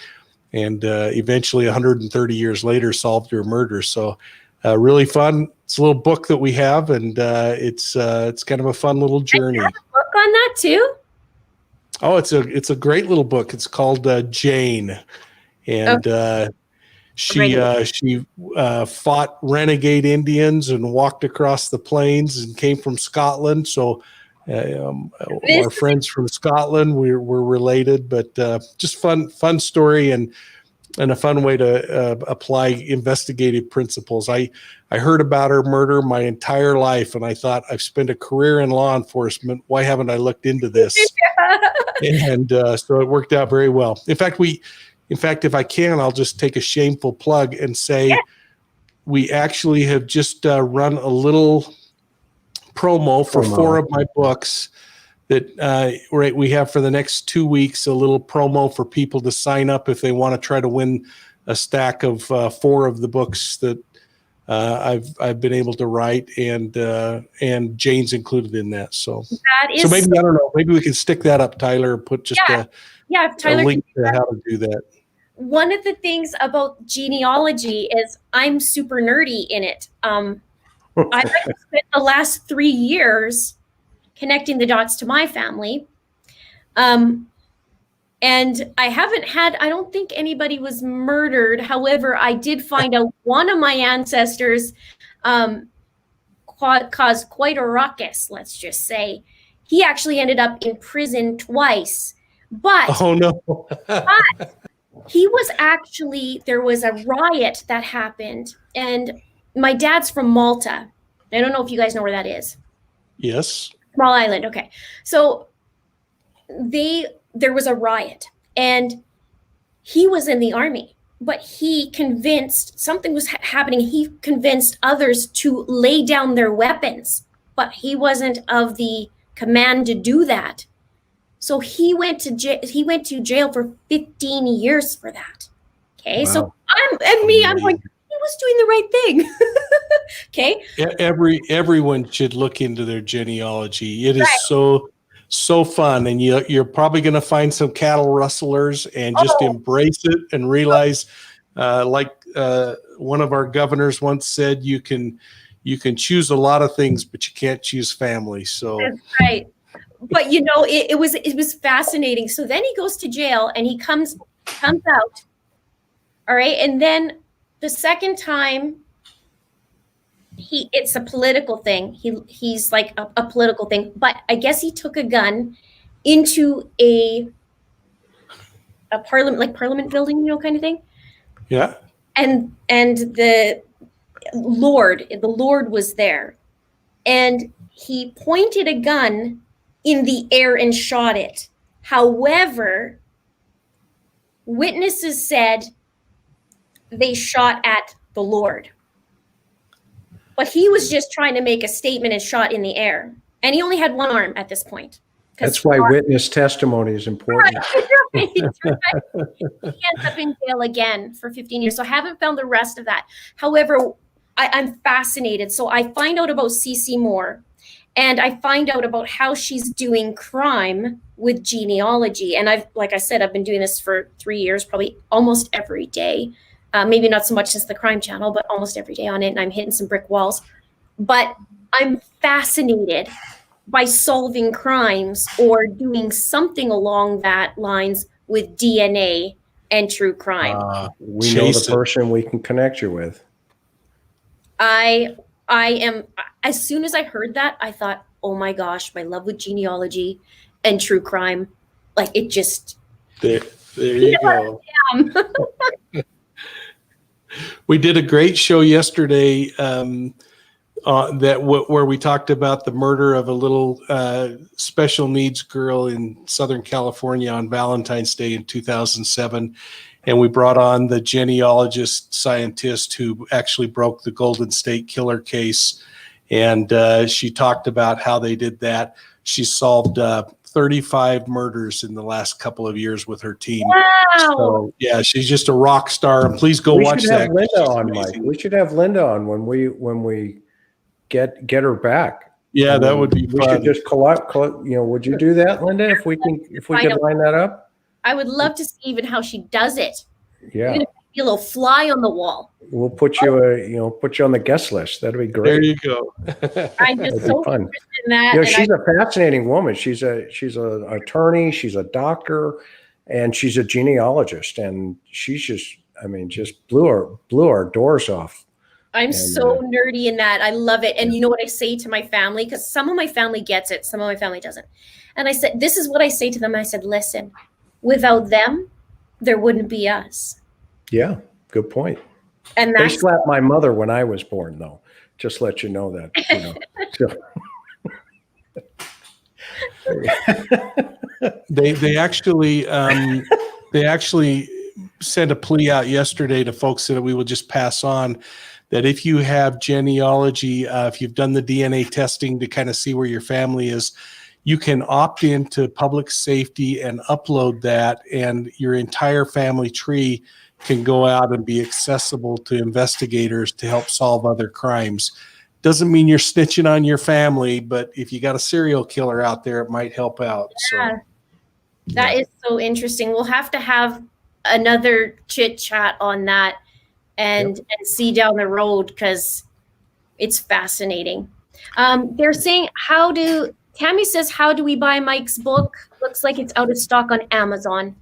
eventually 130 years later solved her murder. So really fun. It's a little book that we have, and it's kind of a fun little journey. I have a book on that too? Oh, it's a great little book. It's called Jane, and she fought renegade Indians and walked across the plains and came from Scotland. So our friends from Scotland, we're related, but just fun story and a fun way to apply investigative principles. I heard about her murder my entire life, and I thought, I've spent a career in law enforcement. Why haven't I looked into this? And so it worked out very well. In fact, if I can, I'll just take a shameful plug and say we actually have just run a little promo for 4 of my books that we have for the next 2 weeks, a little promo for people to sign up if they want to try to win a stack of 4 of the books that I've been able to write, and Jane's included in that. So maybe, I don't know, maybe we can stick that up, Tyler, and put just a link to how to do that. One of the things about genealogy is I'm super nerdy in it. I've spent the last 3 years connecting the dots to my family. And I don't think anybody was murdered. However, I did find out one of my ancestors caused quite a ruckus, let's just say. He actually ended up in prison twice. But, oh no. But he was there was a riot that happened, and my dad's from Malta. I don't know if you guys know where that is. Yes. Small island. Okay. So there was a riot, and he was in the army, but he convinced something was happening. He convinced others to lay down their weapons, but he wasn't of the command to do that. So he went to jail for 15 years for that. Okay. Wow. So I'm going, he was doing the right thing. Okay. Everyone should look into their genealogy. It is Right. so fun, and you're probably going to find some cattle rustlers and just embrace it and realize, like one of our governors once said, you can choose a lot of things, but you can't choose family. So That's right. But it was fascinating. So then he goes to jail and he comes out. All right. And then the second time, it's a political thing. He's like a political thing. But I guess he took a gun into a parliament building, kind of thing. yeah. And the Lord was there. And he pointed a gun in the air and shot it. However, witnesses said they shot at the Lord. But he was just trying to make a statement and shot in the air. And he only had one arm at this point. That's why witness testimony is important. Right. He ends up in jail again for 15 years. So I haven't found the rest of that. However, I'm fascinated. So I find out about CeCe Moore, and I find out about how she's doing crime with genealogy. And like I said, I've been doing this for 3 years, probably almost every day. Maybe not so much since the Crime Channel, but almost every day on it. And I'm hitting some brick walls. But I'm fascinated by solving crimes or doing something along that lines with DNA and true crime. We know the person we can connect you with. I am, as soon as I heard that, I thought, oh my gosh, my love with genealogy and true crime, like it just. There you go. We did a great show yesterday where we talked about the murder of a little special needs girl in Southern California on Valentine's Day in 2007. And we brought on the genealogist scientist who actually broke the Golden State Killer case. And she talked about how they did that. She solved 35 murders in the last couple of years with her team. Wow. So, yeah, she's just a rock star. And please go watch that. We should have Linda on, Mike. We should have Linda on when we get her back. Yeah, that would be fun. We should just collect, would you do that, Linda, if we could line that up? I would love to see even how she does it. Yeah. Be a little fly on the wall. We'll put you on the guest list. That'd be great. There you go. I'm just so interested in that. She's a fascinating woman. She's an attorney. She's a doctor, and she's a genealogist. And she's just blew our doors off. I'm so nerdy in that. I love it. And you know what I say to my family? Because some of my family gets it. Some of my family doesn't. And I said, this is what I say to them. I said, listen, without them, there wouldn't be us. Yeah, good point. And they slapped my mother when I was born, though. Just let you know that. They actually sent a plea out yesterday to folks that we will just pass on, that if you have genealogy, if you've done the DNA testing to kind of see where your family is, you can opt into public safety and upload that, and your entire family tree can go out and be accessible to investigators to help solve other crimes. Doesn't mean you're snitching on your family, but if you got a serial killer out there, it might help out. Yeah. That is so interesting. We'll have to have another chit chat on that and see down the road, because it's fascinating. They're saying, Tammy says, how do we buy Mike's book? Looks like it's out of stock on Amazon.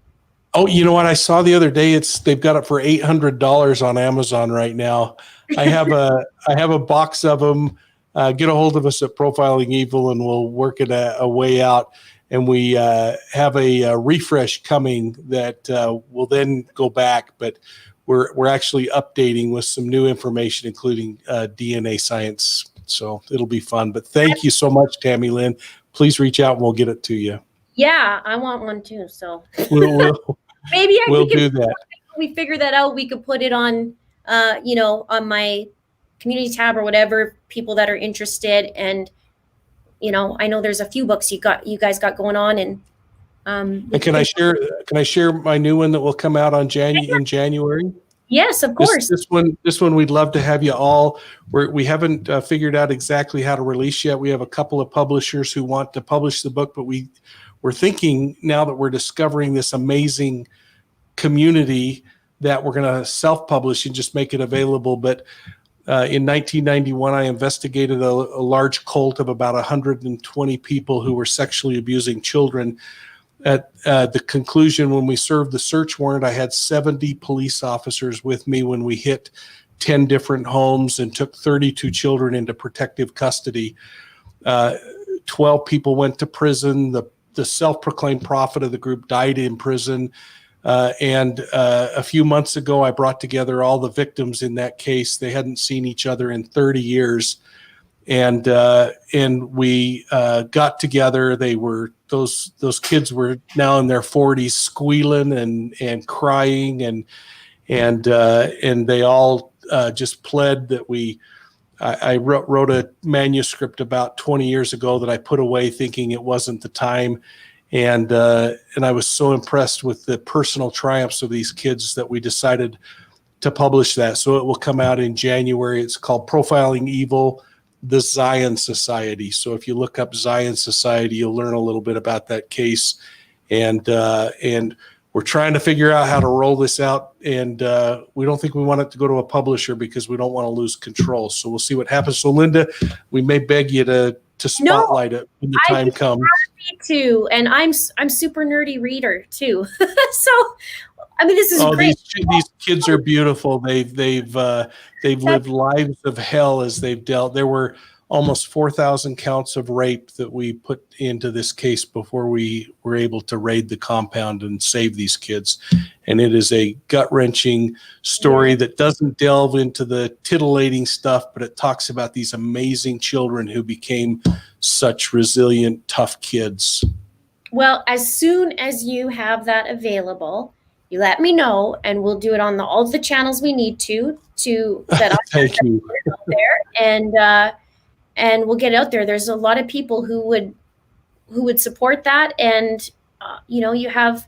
Oh, you know what? I saw the other day, they've got it for $800 on Amazon right now. I have a box of them. Get a hold of us at Profiling Evil, and we'll work it a way out. And we have a refresh coming that will then go back, but we're actually updating with some new information, including DNA science So it'll be fun. But thank you so much, Tammy Lynn. Please reach out and we'll get it to you. Yeah, I want one too. So We'll maybe we'll do that. We figure that out. We could put it on, on my community tab or whatever. People that are interested, and I know there's a few books you guys got going on, and And can I share my new one that will come out in January? Yes, of course. This one we'd love to have you all. We haven't figured out exactly how to release yet. We have a couple of publishers who want to publish the book, but we're thinking now that we're discovering this amazing community that we're going to self-publish and just make it available. But in 1991, I investigated a large cult of about 120 people who were sexually abusing children. At the conclusion, when we served the search warrant, I had 70 police officers with me when we hit 10 different homes and took 32 children into protective custody. 12 people went to prison. The self-proclaimed prophet of the group died in prison. And a few months ago, I brought together all the victims in that case. They hadn't seen each other in 30 years. And we got together. Those kids were now in their 40s, squealing and crying, and they all just pled that I wrote a manuscript about 20 years ago that I put away thinking it wasn't the time. And I was so impressed with the personal triumphs of these kids that we decided to publish that. So it will come out in January. It's called Profiling Evil: The Zion Society. So if you look up Zion Society, you'll learn a little bit about that case. And we're trying to figure out how to roll this out. And we don't think we want it to go to a publisher because we don't want to lose control. So we'll see what happens. So Linda, we may beg you to spotlight it when the time comes. Me too, and I'm super nerdy reader too. So, I mean, this is great. These kids are beautiful. They've lived lives of hell as they've dealt. There were almost 4,000 counts of rape that we put into this case before we were able to raid the compound and save these kids. And it is a gut-wrenching story that doesn't delve into the titillating stuff, but it talks about these amazing children who became such resilient, tough kids. Well, as soon as you have that available, you let me know, and we'll do it on all the channels we need to that I'll Thank you. out there, and we'll get it out there. There's a lot of people who would support that, and you have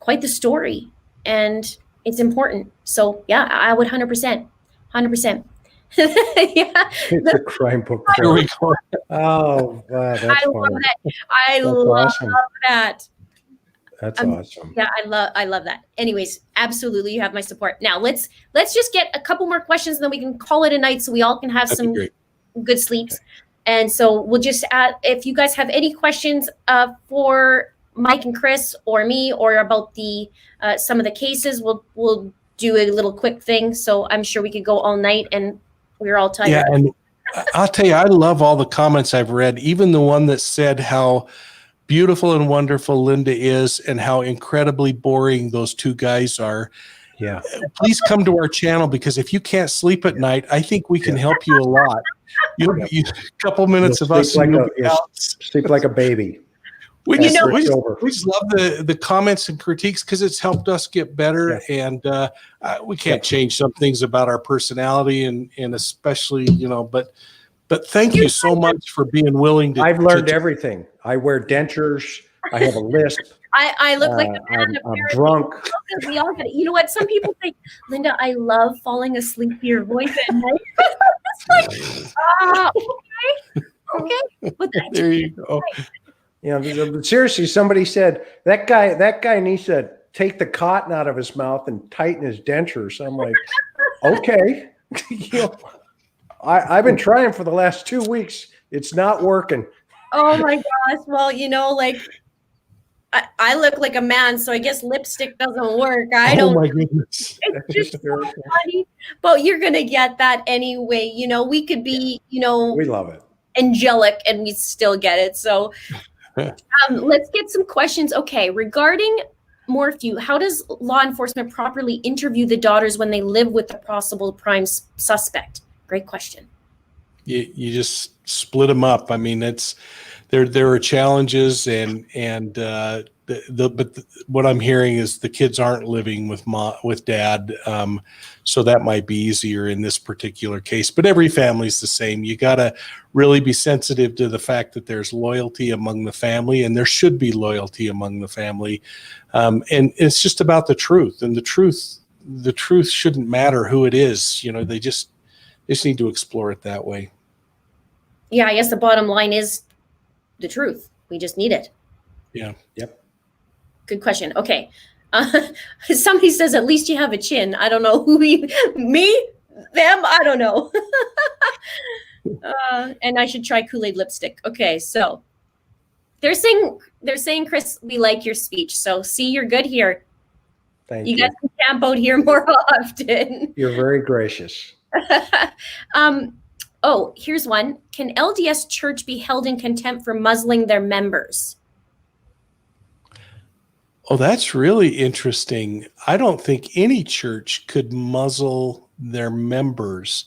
quite the story, and it's important. So yeah, I would 100%. Yeah, It's a crime book. Here we go. Oh, wow, that's I love funny. that. I That's love awesome. that. That's awesome. Yeah, I love that. Anyways, absolutely, you have my support. Now let's just get a couple more questions, and then we can call it a night, so we all can have That'd be some great. good sleeps. And so we'll just add, if you guys have any questions for Mike and Chris or me, or about the some of the cases, we'll do a little quick thing. So I'm sure we could go all night, and we're all tired. Yeah, and I'll tell you, I love all the comments I've read, even the one that said how beautiful and wonderful Linda is and how incredibly boring those two guys are. Yeah. Please come to our channel, because if you can't sleep at night, I think we can help you a lot. A couple minutes You'll of us. sleep and like you'll be out. Sleep like a baby. We After just, we it's just, over. we just love the comments and critiques, because it's helped us get better. And we can't change some things about our personality, and especially, but thank you so much for being willing to. I've learned everything. I wear dentures. I have a lisp. I look like a man. I'm drunk. We all get it. You know what? Some people think, Linda, I love falling asleep to your voice at night. It's like, okay. But There you go. Seriously, somebody said that guy needs to take the cotton out of his mouth and tighten his dentures. I'm like, okay. I've been trying for the last 2 weeks. It's not working. Oh my gosh. Well, I look like a man, so I guess lipstick doesn't work. Oh my goodness. It's just so funny. But you're gonna get that anyway. We could be, We love it. angelic, and we still get it. So let's get some questions. Okay, regarding Morphew, how does law enforcement properly interview the daughters when they live with a possible prime suspect? Great question. You just split them up. I mean, there are challenges, but what I'm hearing is the kids aren't living with dad, so that might be easier in this particular case. But every family's the same. You got to really be sensitive to the fact that there's loyalty among the family, and there should be loyalty among the family, and it's just about the truth. And the truth shouldn't matter who it is. They just need to explore it that way. Yeah, I guess the bottom line is the truth. We just need it. Yeah. Yep. Good question. Okay. Somebody says, at least you have a chin. I don't know who me, them, I don't know. And I should try Kool-Aid lipstick. Okay. So they're saying, Chris, we like your speech. So see, you're good here. Thank you. You guys can camp out here more often. You're very gracious. Oh, here's one. Can LDS Church be held in contempt for muzzling their members? Oh, that's really interesting. I don't think any church could muzzle their members.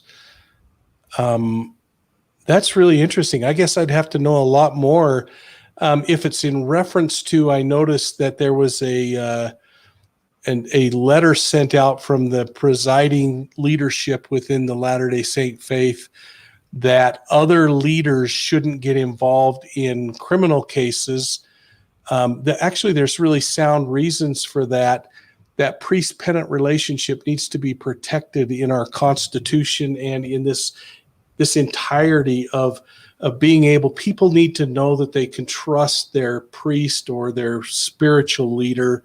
That's really interesting. I guess I'd have to know a lot more. If it's in reference to, I noticed that there was a letter sent out from the presiding leadership within the Latter-day Saint faith that other leaders shouldn't get involved in criminal cases. Actually, there's really sound reasons for that. That priest-penitent relationship needs to be protected in our Constitution and in this entirety of being able. People need to know that they can trust their priest or their spiritual leader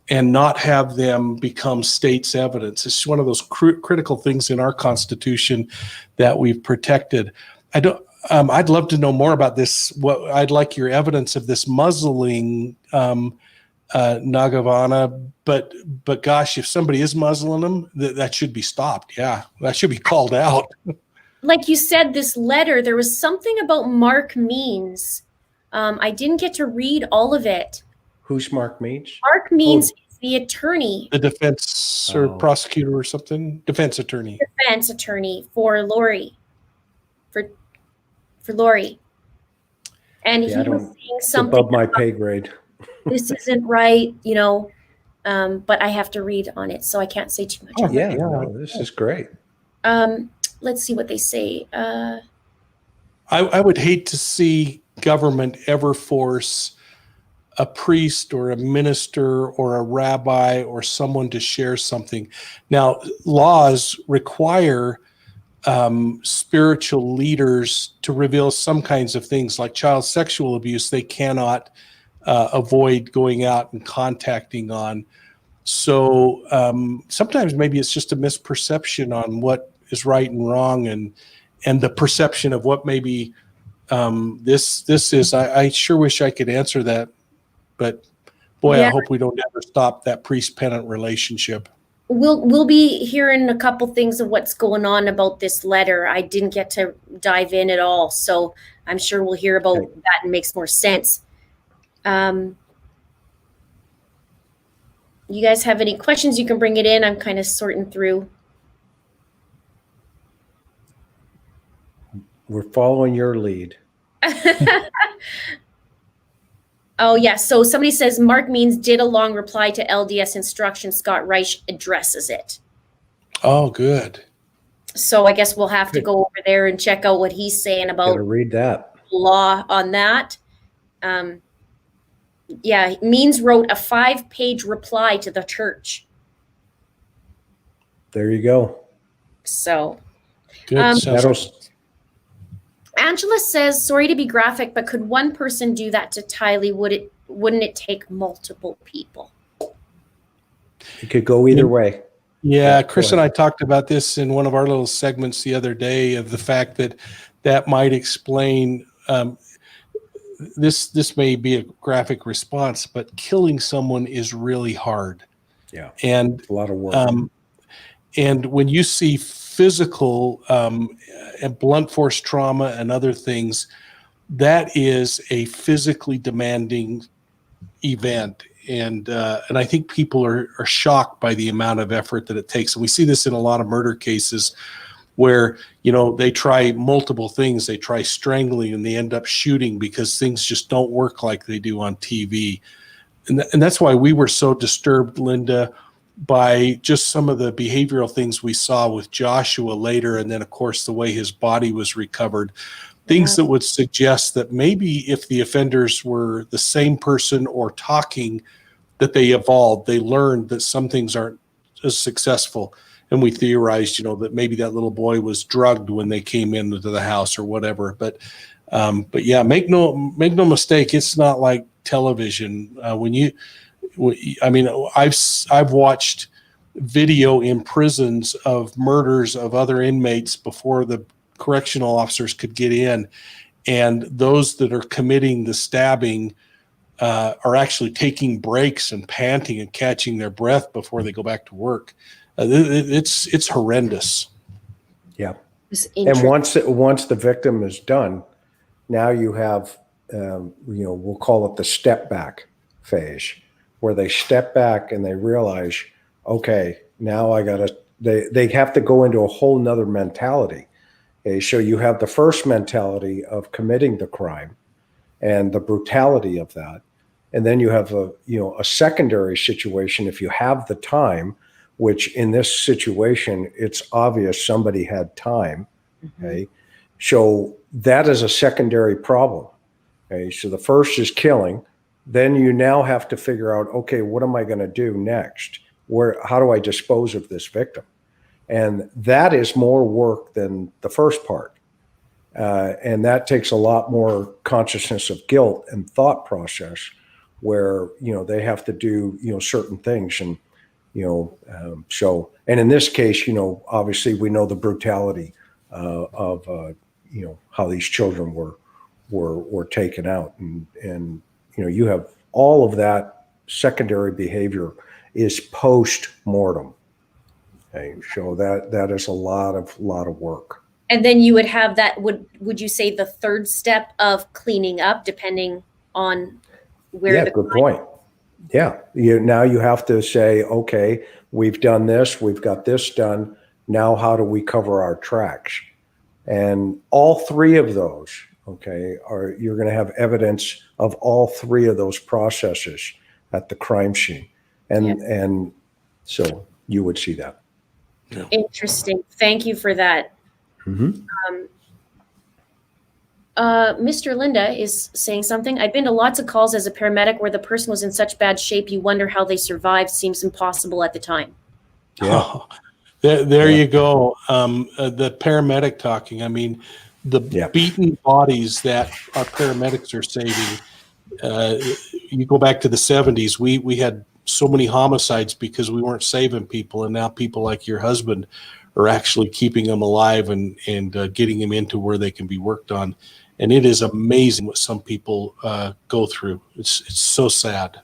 and not have them become state's evidence. It's one of those critical things in our Constitution that we've protected. I'd love to know more about this. I'd like your evidence of this muzzling, Nagavana. But gosh, if somebody is muzzling them, that should be stopped. Yeah, that should be called out. Like you said, this letter, there was something about Mark Means. I didn't get to read all of it. Who's Mark Means? Mark Means is the attorney. The defense or prosecutor or something? Defense attorney. Defense attorney for Lori. For Lori. And he was saying something above my pay grade. This isn't right, but I have to read on it, so I can't say too much. This is great. Let's see what they say. I would hate to see government ever force a priest or a minister or a rabbi or someone to share something. Now, laws require spiritual leaders to reveal some kinds of things like child sexual abuse. They cannot avoid going out and contacting on. So sometimes maybe it's just a misperception on what is right and wrong, and the perception of what maybe this is. I sure wish I could answer that, but boy, I hope we don't ever stop that priest-penitent relationship. We'll be hearing a couple things of what's going on about this letter. I didn't get to dive in at all, so I'm sure we'll hear about that and makes more sense. You guys have any questions? You can bring it in. I'm kind of sorting through. We're following your lead. Oh, yeah. So somebody says Mark Means did a long reply to LDS instruction. Scott Reich addresses it. Oh, good. So I guess we'll have to go over there and check out what he's saying about Gotta read that law on that. Means wrote a 5-page reply to the church. There you go. So good. Angela says, sorry to be graphic, but could one person do that to Tylee? Wouldn't it take multiple people? It could go either way. Yeah, Chris and I talked about this in one of our little segments the other day, of the fact that might explain this may be a graphic response, but killing someone is really hard. Yeah. And a lot of work. And when you see physical and blunt force trauma and other things, that is a physically demanding event. And I think people are shocked by the amount of effort that it takes. And we see this in a lot of murder cases where, you know, they try multiple things. They try strangling and they end up shooting because things just don't work like they do on TV. And that's why we were so disturbed, Linda, by just some of the behavioral things we saw with Joshua later. And then, of course, the way his body was recovered, things that would suggest that maybe if the offenders were the same person or talking, that they evolved, they learned that some things aren't as successful. And we theorized, you know, that maybe that little boy was drugged when they came into the house or whatever. But yeah, make no mistake, it's not like television. I've watched video in prisons of murders of other inmates before the correctional officers could get in, and those that are committing the stabbing are actually taking breaks and panting and catching their breath before they go back to work. It's horrendous. Yeah. And once the victim is done, now you have, we'll call it the step back phase, where they step back and they realize, okay, now they have to go into a whole nother mentality. Okay, so you have the first mentality of committing the crime and the brutality of that. And then you have a secondary situation, if you have the time, which in this situation, it's obvious somebody had time. Okay. So that is a secondary problem. Okay. So the first is killing. Then you now have to figure out, okay, what am I going to do next? How do I dispose of this victim? And that is more work than the first part. And that takes a lot more consciousness of guilt and thought process, where, they have to do, certain things. And, and in this case, obviously we know the brutality of how these children were taken out. And, you have all of that secondary behavior is post-mortem. Okay, so that is a lot of work. And then you would have that, would you say the third step of cleaning up, depending on where the good point. Yeah. Now you have to say, okay, we've done this, we've got this done. Now, how do we cover our tracks? And all three of those, okay, you're going to have evidence of all three of those processes at the crime scene. And so you would see that. Yeah. Interesting. Thank you for that. Mm-hmm. Mr. Linda is saying something. I've been to lots of calls as a paramedic where the person was in such bad shape you wonder how they survived. Seems impossible at the time. Yeah. Oh, there you go. The paramedic talking. I mean, the beaten bodies that our paramedics are saving. You go back to the 70s, we had so many homicides because we weren't saving people, and now people like your husband are actually keeping them alive and getting them into where they can be worked on. And it is amazing what some people go through. It's so sad.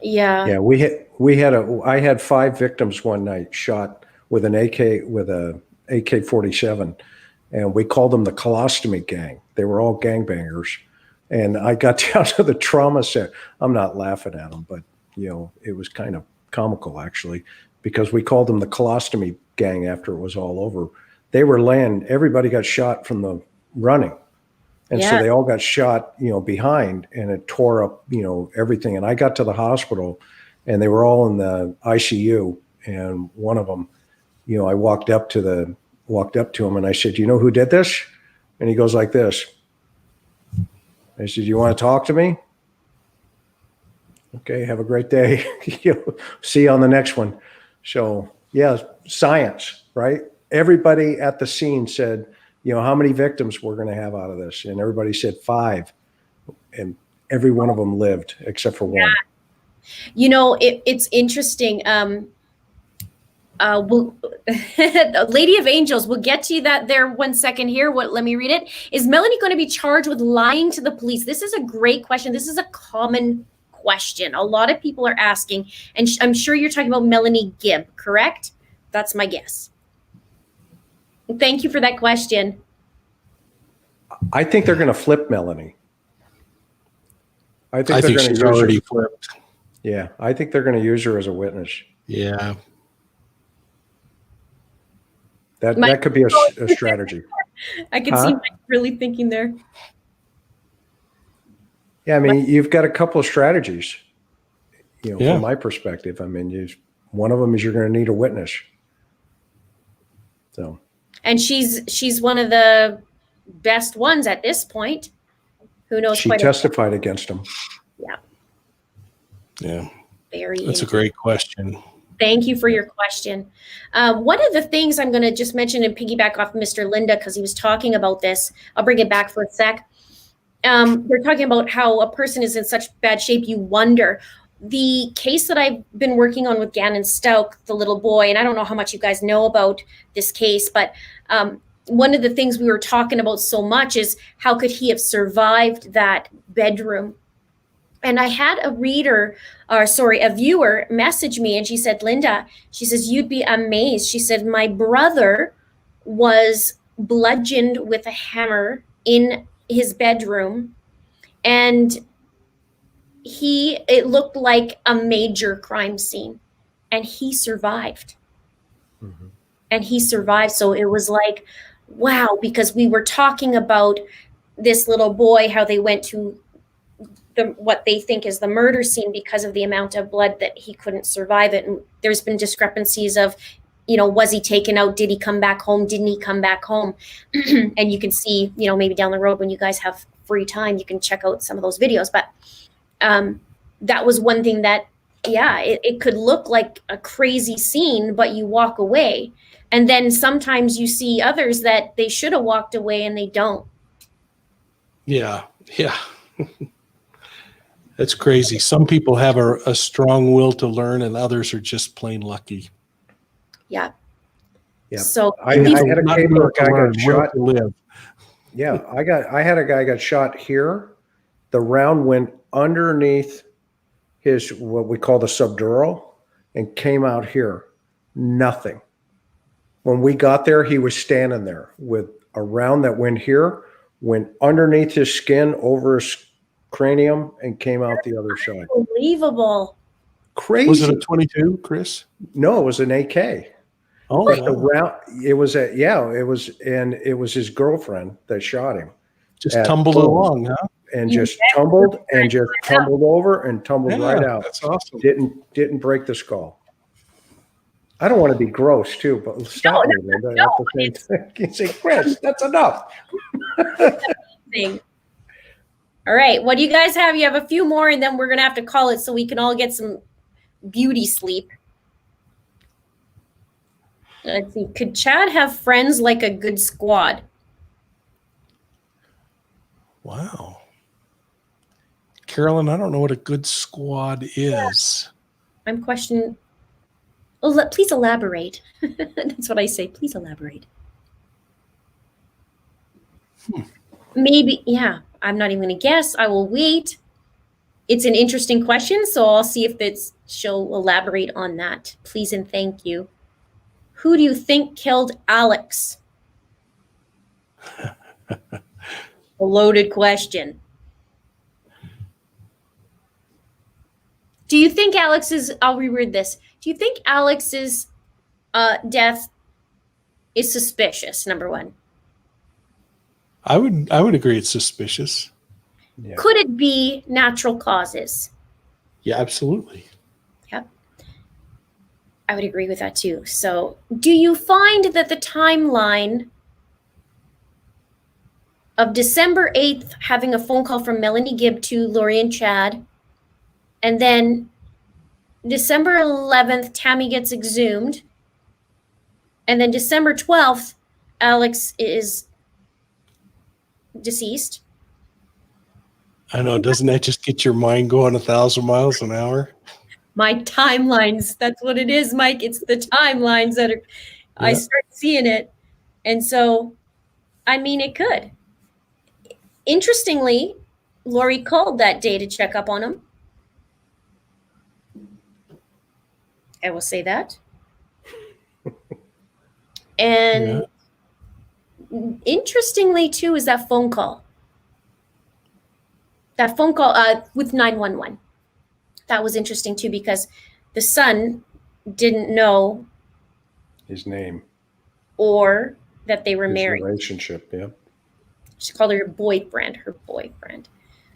Yeah. Yeah. I had 5 victims one night shot with an AK-47, and we called them the colostomy gang. They were all gangbangers. And I got down to the trauma center. I'm not laughing at them, but it was kind of comical actually, because we called them the colostomy gang after it was all over. They were everybody got shot from the running. And so they all got shot, behind, and it tore up, everything. And I got to the hospital and they were all in the ICU. And one of them, I walked up to him and I said, "You know who did this?" And he goes like this. I said, "You want to talk to me? Okay, have a great day. See you on the next one." So yeah, science, right? Everybody at the scene said, how many victims we're going to have out of this? And everybody said 5. And every one of them lived except for one. It's interesting. Lady of Angels, we'll get to that there 1 second here. Let me read it. Is Melanie going to be charged with lying to the police? This is a great question. This is a common question. A lot of people are asking, and I'm sure you're talking about Melanie Gibb, correct? That's my guess. Thank you for that question. I think they're going to flip Melanie. I think she's already flipped. Yeah, I think they're going to use her as a witness. Yeah. That could be a strategy. I could see Mike really thinking there. Yeah, I mean, you've got a couple of strategies. Yeah. From my perspective, I mean, one of them is you're going to need a witness. So. And she's one of the best ones at this point. Who knows? She testified against him. Yeah. Yeah. Very. That's a great question. Thank you for your question. One of the things I'm going to just mention and piggyback off Mr. Linda, because he was talking about this. I'll bring it back for a sec. They're talking about how a person is in such bad shape. You wonder. The case that I've been working on with Gannon Stauch, the little boy, and I don't know how much you guys know about this case, but one of the things we were talking about so much is how could he have survived that bedroom? And I had a viewer message me, and she said, Linda, she says, you'd be amazed. She said, my brother was bludgeoned with a hammer in his bedroom, and it looked like a major crime scene, and he survived. Mm-hmm. And he survived. So it was like, wow, because we were talking about this little boy, how they went to what they think is the murder scene because of the amount of blood that he couldn't survive it. And there's been discrepancies of, was he taken out? Did he come back home? Didn't he come back home? And you can see, maybe down the road when you guys have free time, you can check out some of those videos. But that was one thing that, it could look like a crazy scene, but you walk away. And then sometimes you see others that they should have walked away and they don't. Yeah. Yeah. That's crazy. Some people have a strong will to learn, and others are just plain lucky. Yeah. Yeah. So I had a case where a guy got shot. Live. Yeah, I had a guy got shot here. The round went underneath his what we call the subdural and came out here. Nothing. When we got there, he was standing there with a round that went here, went underneath his skin over his cranium and came out the other side. Unbelievable. Crazy. Was it a 22, Chris? No, it was an AK. Oh, but wow. the round, it was his girlfriend that shot him. Just tumbled along, huh? And just tumbled over and tumbled right out. That's awesome. Didn't break the skull. I don't want to be gross too, but stop me, Linda. You say, Chris, that's enough. All right, what do you guys have? You have a few more, and then we're gonna have to call it so we can all get some beauty sleep. Let's see. Could Chad have friends like a good squad? Wow. Carolyn, I don't know what a good squad is. I'm questioning. Oh, please elaborate. That's what I say. Please elaborate. Maybe, yeah. I'm not even going to guess. I will wait. It's an interesting question, so I'll see if she'll elaborate on that. Please and thank you. Who do you think killed Alex? A loaded question. Do you think I'll reread this. Do you think Alex's death is suspicious, number one? I would agree it's suspicious. Yeah. Could it be natural causes? Yeah, absolutely. Yep. I would agree with that too. So do you find that the timeline of December 8th, having a phone call from Melanie Gibb to Lori and Chad, and then December 11th, Tammy gets exhumed, and then December 12th, Alex is deceased? I know. Doesn't that just get your mind going 1,000 miles an hour? My timelines. That's what it is, Mike. It's the timelines that are, I start seeing it. And so, I mean, it could. Interestingly, Lori called that day to check up on him. I will say that. And interestingly, too, is that phone call. That phone call with 911. That was interesting, too, because the son didn't know his name or that they were His married. relationship, yeah. She called her boyfriend,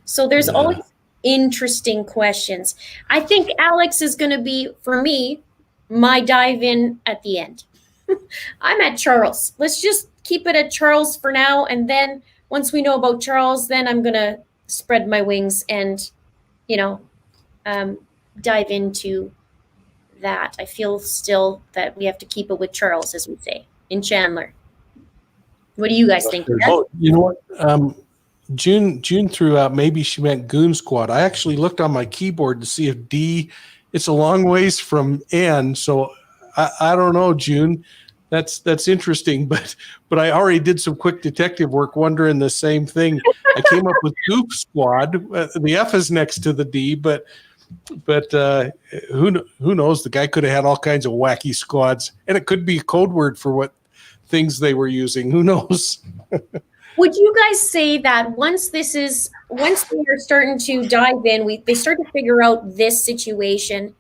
So there's always interesting questions. I think Alex is going to be, for me, my dive in at the end. I'm at Charles. Let's just keep it at Charles for now. And then once we know about Charles, then I'm going to spread my wings and, dive into that. I feel still that we have to keep it with Charles, as we say, in Chandler. What do you guys think? Oh, you know what? June threw out maybe she meant Goon Squad. I actually looked on my keyboard to see if D. It's a long ways from N, so I don't know, June. That's interesting, but I already did some quick detective work, wondering the same thing. I came up with Goof Squad. The F is next to the D, but who knows? The guy could have had all kinds of wacky squads, and it could be a code word for what things they were using. Who knows? Would you guys say that once we are starting to dive in, they start to figure out this situation,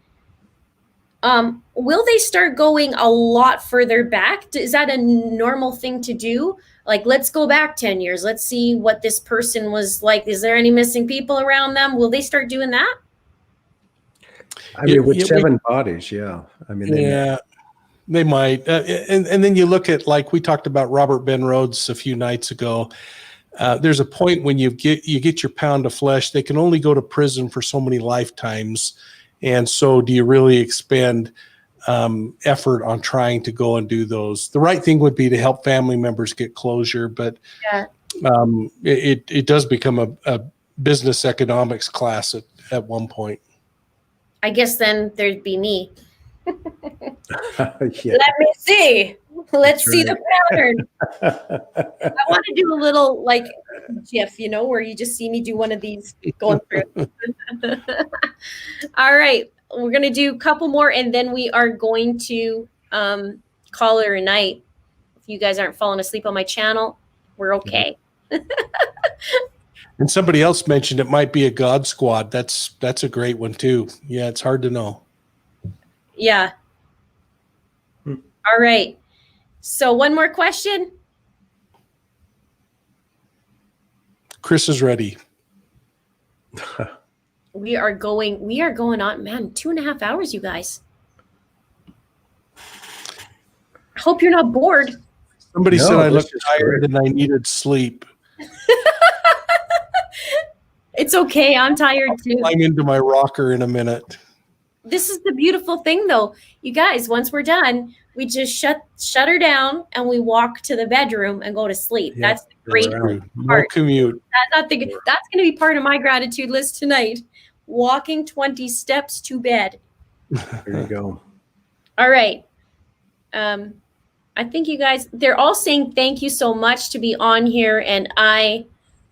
will they start going a lot further back? Is that a normal thing to do? Like, let's go back 10 years. Let's see what this person was like. Is there any missing people around them? Will they start doing that? I mean, with 7 bodies, yeah. I mean, they might. And then you look at, like we talked about Robert Ben Rhodes a few nights ago. There's a point when you get your pound of flesh, they can only go to prison for so many lifetimes. And so do you really expend effort on trying to go and do those? The right thing would be to help family members get closure, but it does become a business economics class at one point. I guess then there'd be me. Yeah. Let me see. Let's see the pattern. I want to do a little like GIF, where you just see me do one of these going through. All right. We're going to do a couple more, and then we are going to call it a night. If you guys aren't falling asleep on my channel, we're okay. And somebody else mentioned it might be a God Squad. That's a great one too. Yeah, it's hard to know. Yeah. All right. So one more question. Chris is ready. We are going on, man, 2.5 hours, you guys. I hope you're not bored. Somebody said I looked tired and I needed sleep. It's okay. I'm tired too. I'm into my rocker in a minute. This is the beautiful thing, though. You guys, once we're done, we just shut her down and we walk to the bedroom and go to sleep. Yeah, that's the great No part. commute. That's going to be part of my gratitude list tonight. Walking 20 steps to bed. There you go. All right. I think you guys, they're all saying thank you so much to be on here, and I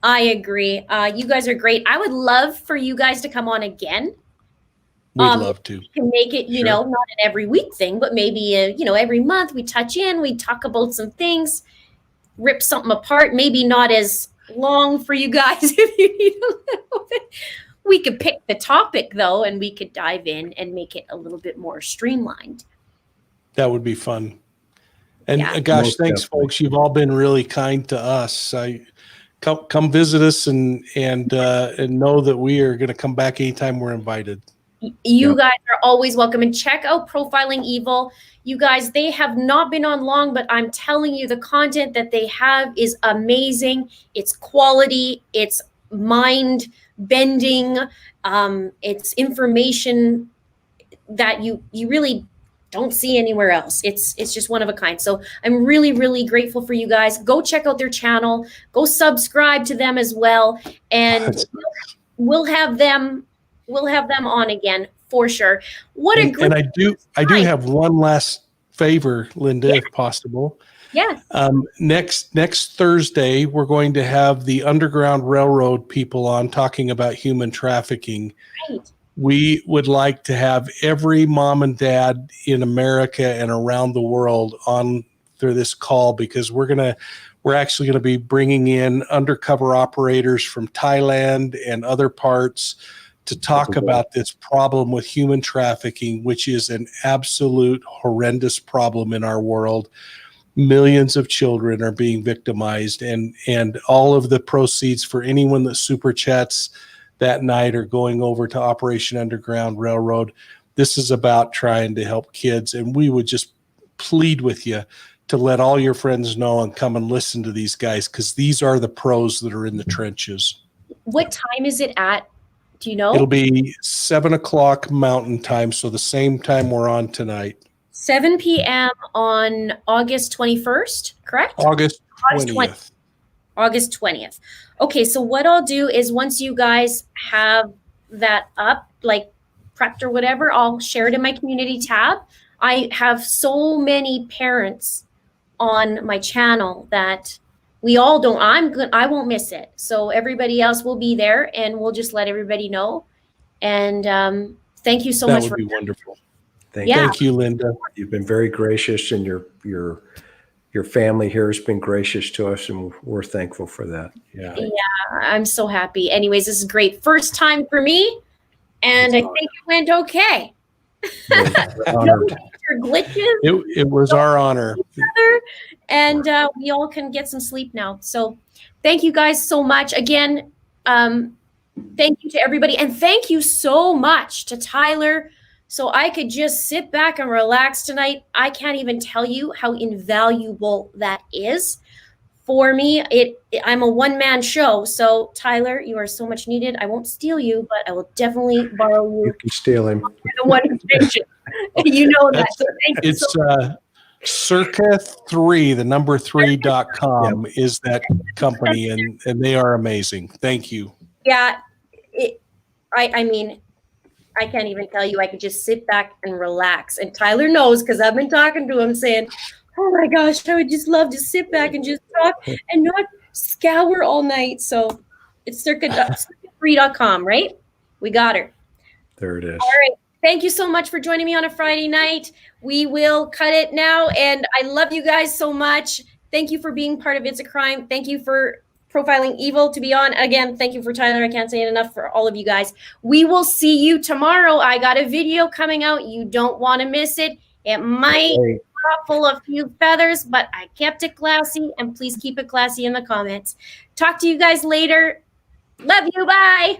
agree. You guys are great. I would love for you guys to come on again. We'd love to. We can make it, not an every week thing, but maybe, every month we touch in, we talk about some things, rip something apart, maybe not as long for you guys if you need a little bit. We could pick the topic, though, and we could dive in and make it a little bit more streamlined. That would be fun. And gosh, Most thanks, definitely. folks. You've all been really kind to us. Come visit us and know that we are going to come back anytime we're invited. You guys are always welcome, and check out Profiling Evil. You guys, they have not been on long, but I'm telling you, the content that they have is amazing. It's quality. It's mind bending. It's information that you really don't see anywhere else. It's just one of a kind. So I'm really, really grateful for you guys. Go check out their channel. Go subscribe to them as well, and we'll have them on again for sure. What a great! And I do have one last favor, Linda, if possible. Yes. Next Thursday, we're going to have the Underground Railroad people on talking about human trafficking. Right. We would like to have every mom and dad in America and around the world on through this call, because we're actually going to be bringing in undercover operators from Thailand and other parts to talk about this problem with human trafficking, which is an absolute horrendous problem in our world. millions of children are being victimized, and all of the proceeds for anyone that super chats that night are going over to Operation Underground Railroad. This is about trying to help kids, and we would just plead with you to let all your friends know and come and listen to these guys, because these are the pros that are in the trenches. What time is it at? Do you know? It'll be 7:00 Mountain Time, so the same time we're on tonight. 7 p.m. on August 21st, correct? August August 20th. August 20th. Okay, so what I'll do is once you guys have that up, like prepped or whatever, I'll share it in my community tab. I have so many parents on my channel that we all don't, I won't miss it. So everybody else will be there, and we'll just let everybody know. And thank you so That much would for be wonderful. Yeah. Thank you, Linda. You've been very gracious, and your family here has been gracious to us, and we're thankful for that. Yeah. I'm so happy. Anyways, this is great. First time for me, and I think it went okay. We're honored. Glitches, It was our honor. and we all can get some sleep now. So thank you guys so much. Again, thank you to everybody, and thank you so much to Tyler. So I could just sit back and relax tonight. I can't even tell you how invaluable that is for me. I'm a one-man show. So Tyler, you are so much needed. I won't steal you, but I will definitely borrow you. You can steal him. The one station. You know that. So thank you It's so circa 3, the number 3.com is that company, and they are amazing. Thank you. Yeah, I mean, I can't even tell you. I could just sit back and relax. And Tyler knows, because I've been talking to him saying, oh my gosh, I would just love to sit back and just talk and not scour all night. So it's circa3.com, right? We got her. There it is. All right. Thank you so much for joining me on a Friday night. We will cut it now. And I love you guys so much. Thank you for being part of It's a Crime. Thank you for Profiling Evil to be on. Again, thank you for Tyler. I can't say it enough for all of you guys. We will see you tomorrow. I got a video coming out. You don't want to miss it. It might be full of few feathers, but I kept it classy, and please keep it classy in the comments. Talk to you guys later. Love you. Bye.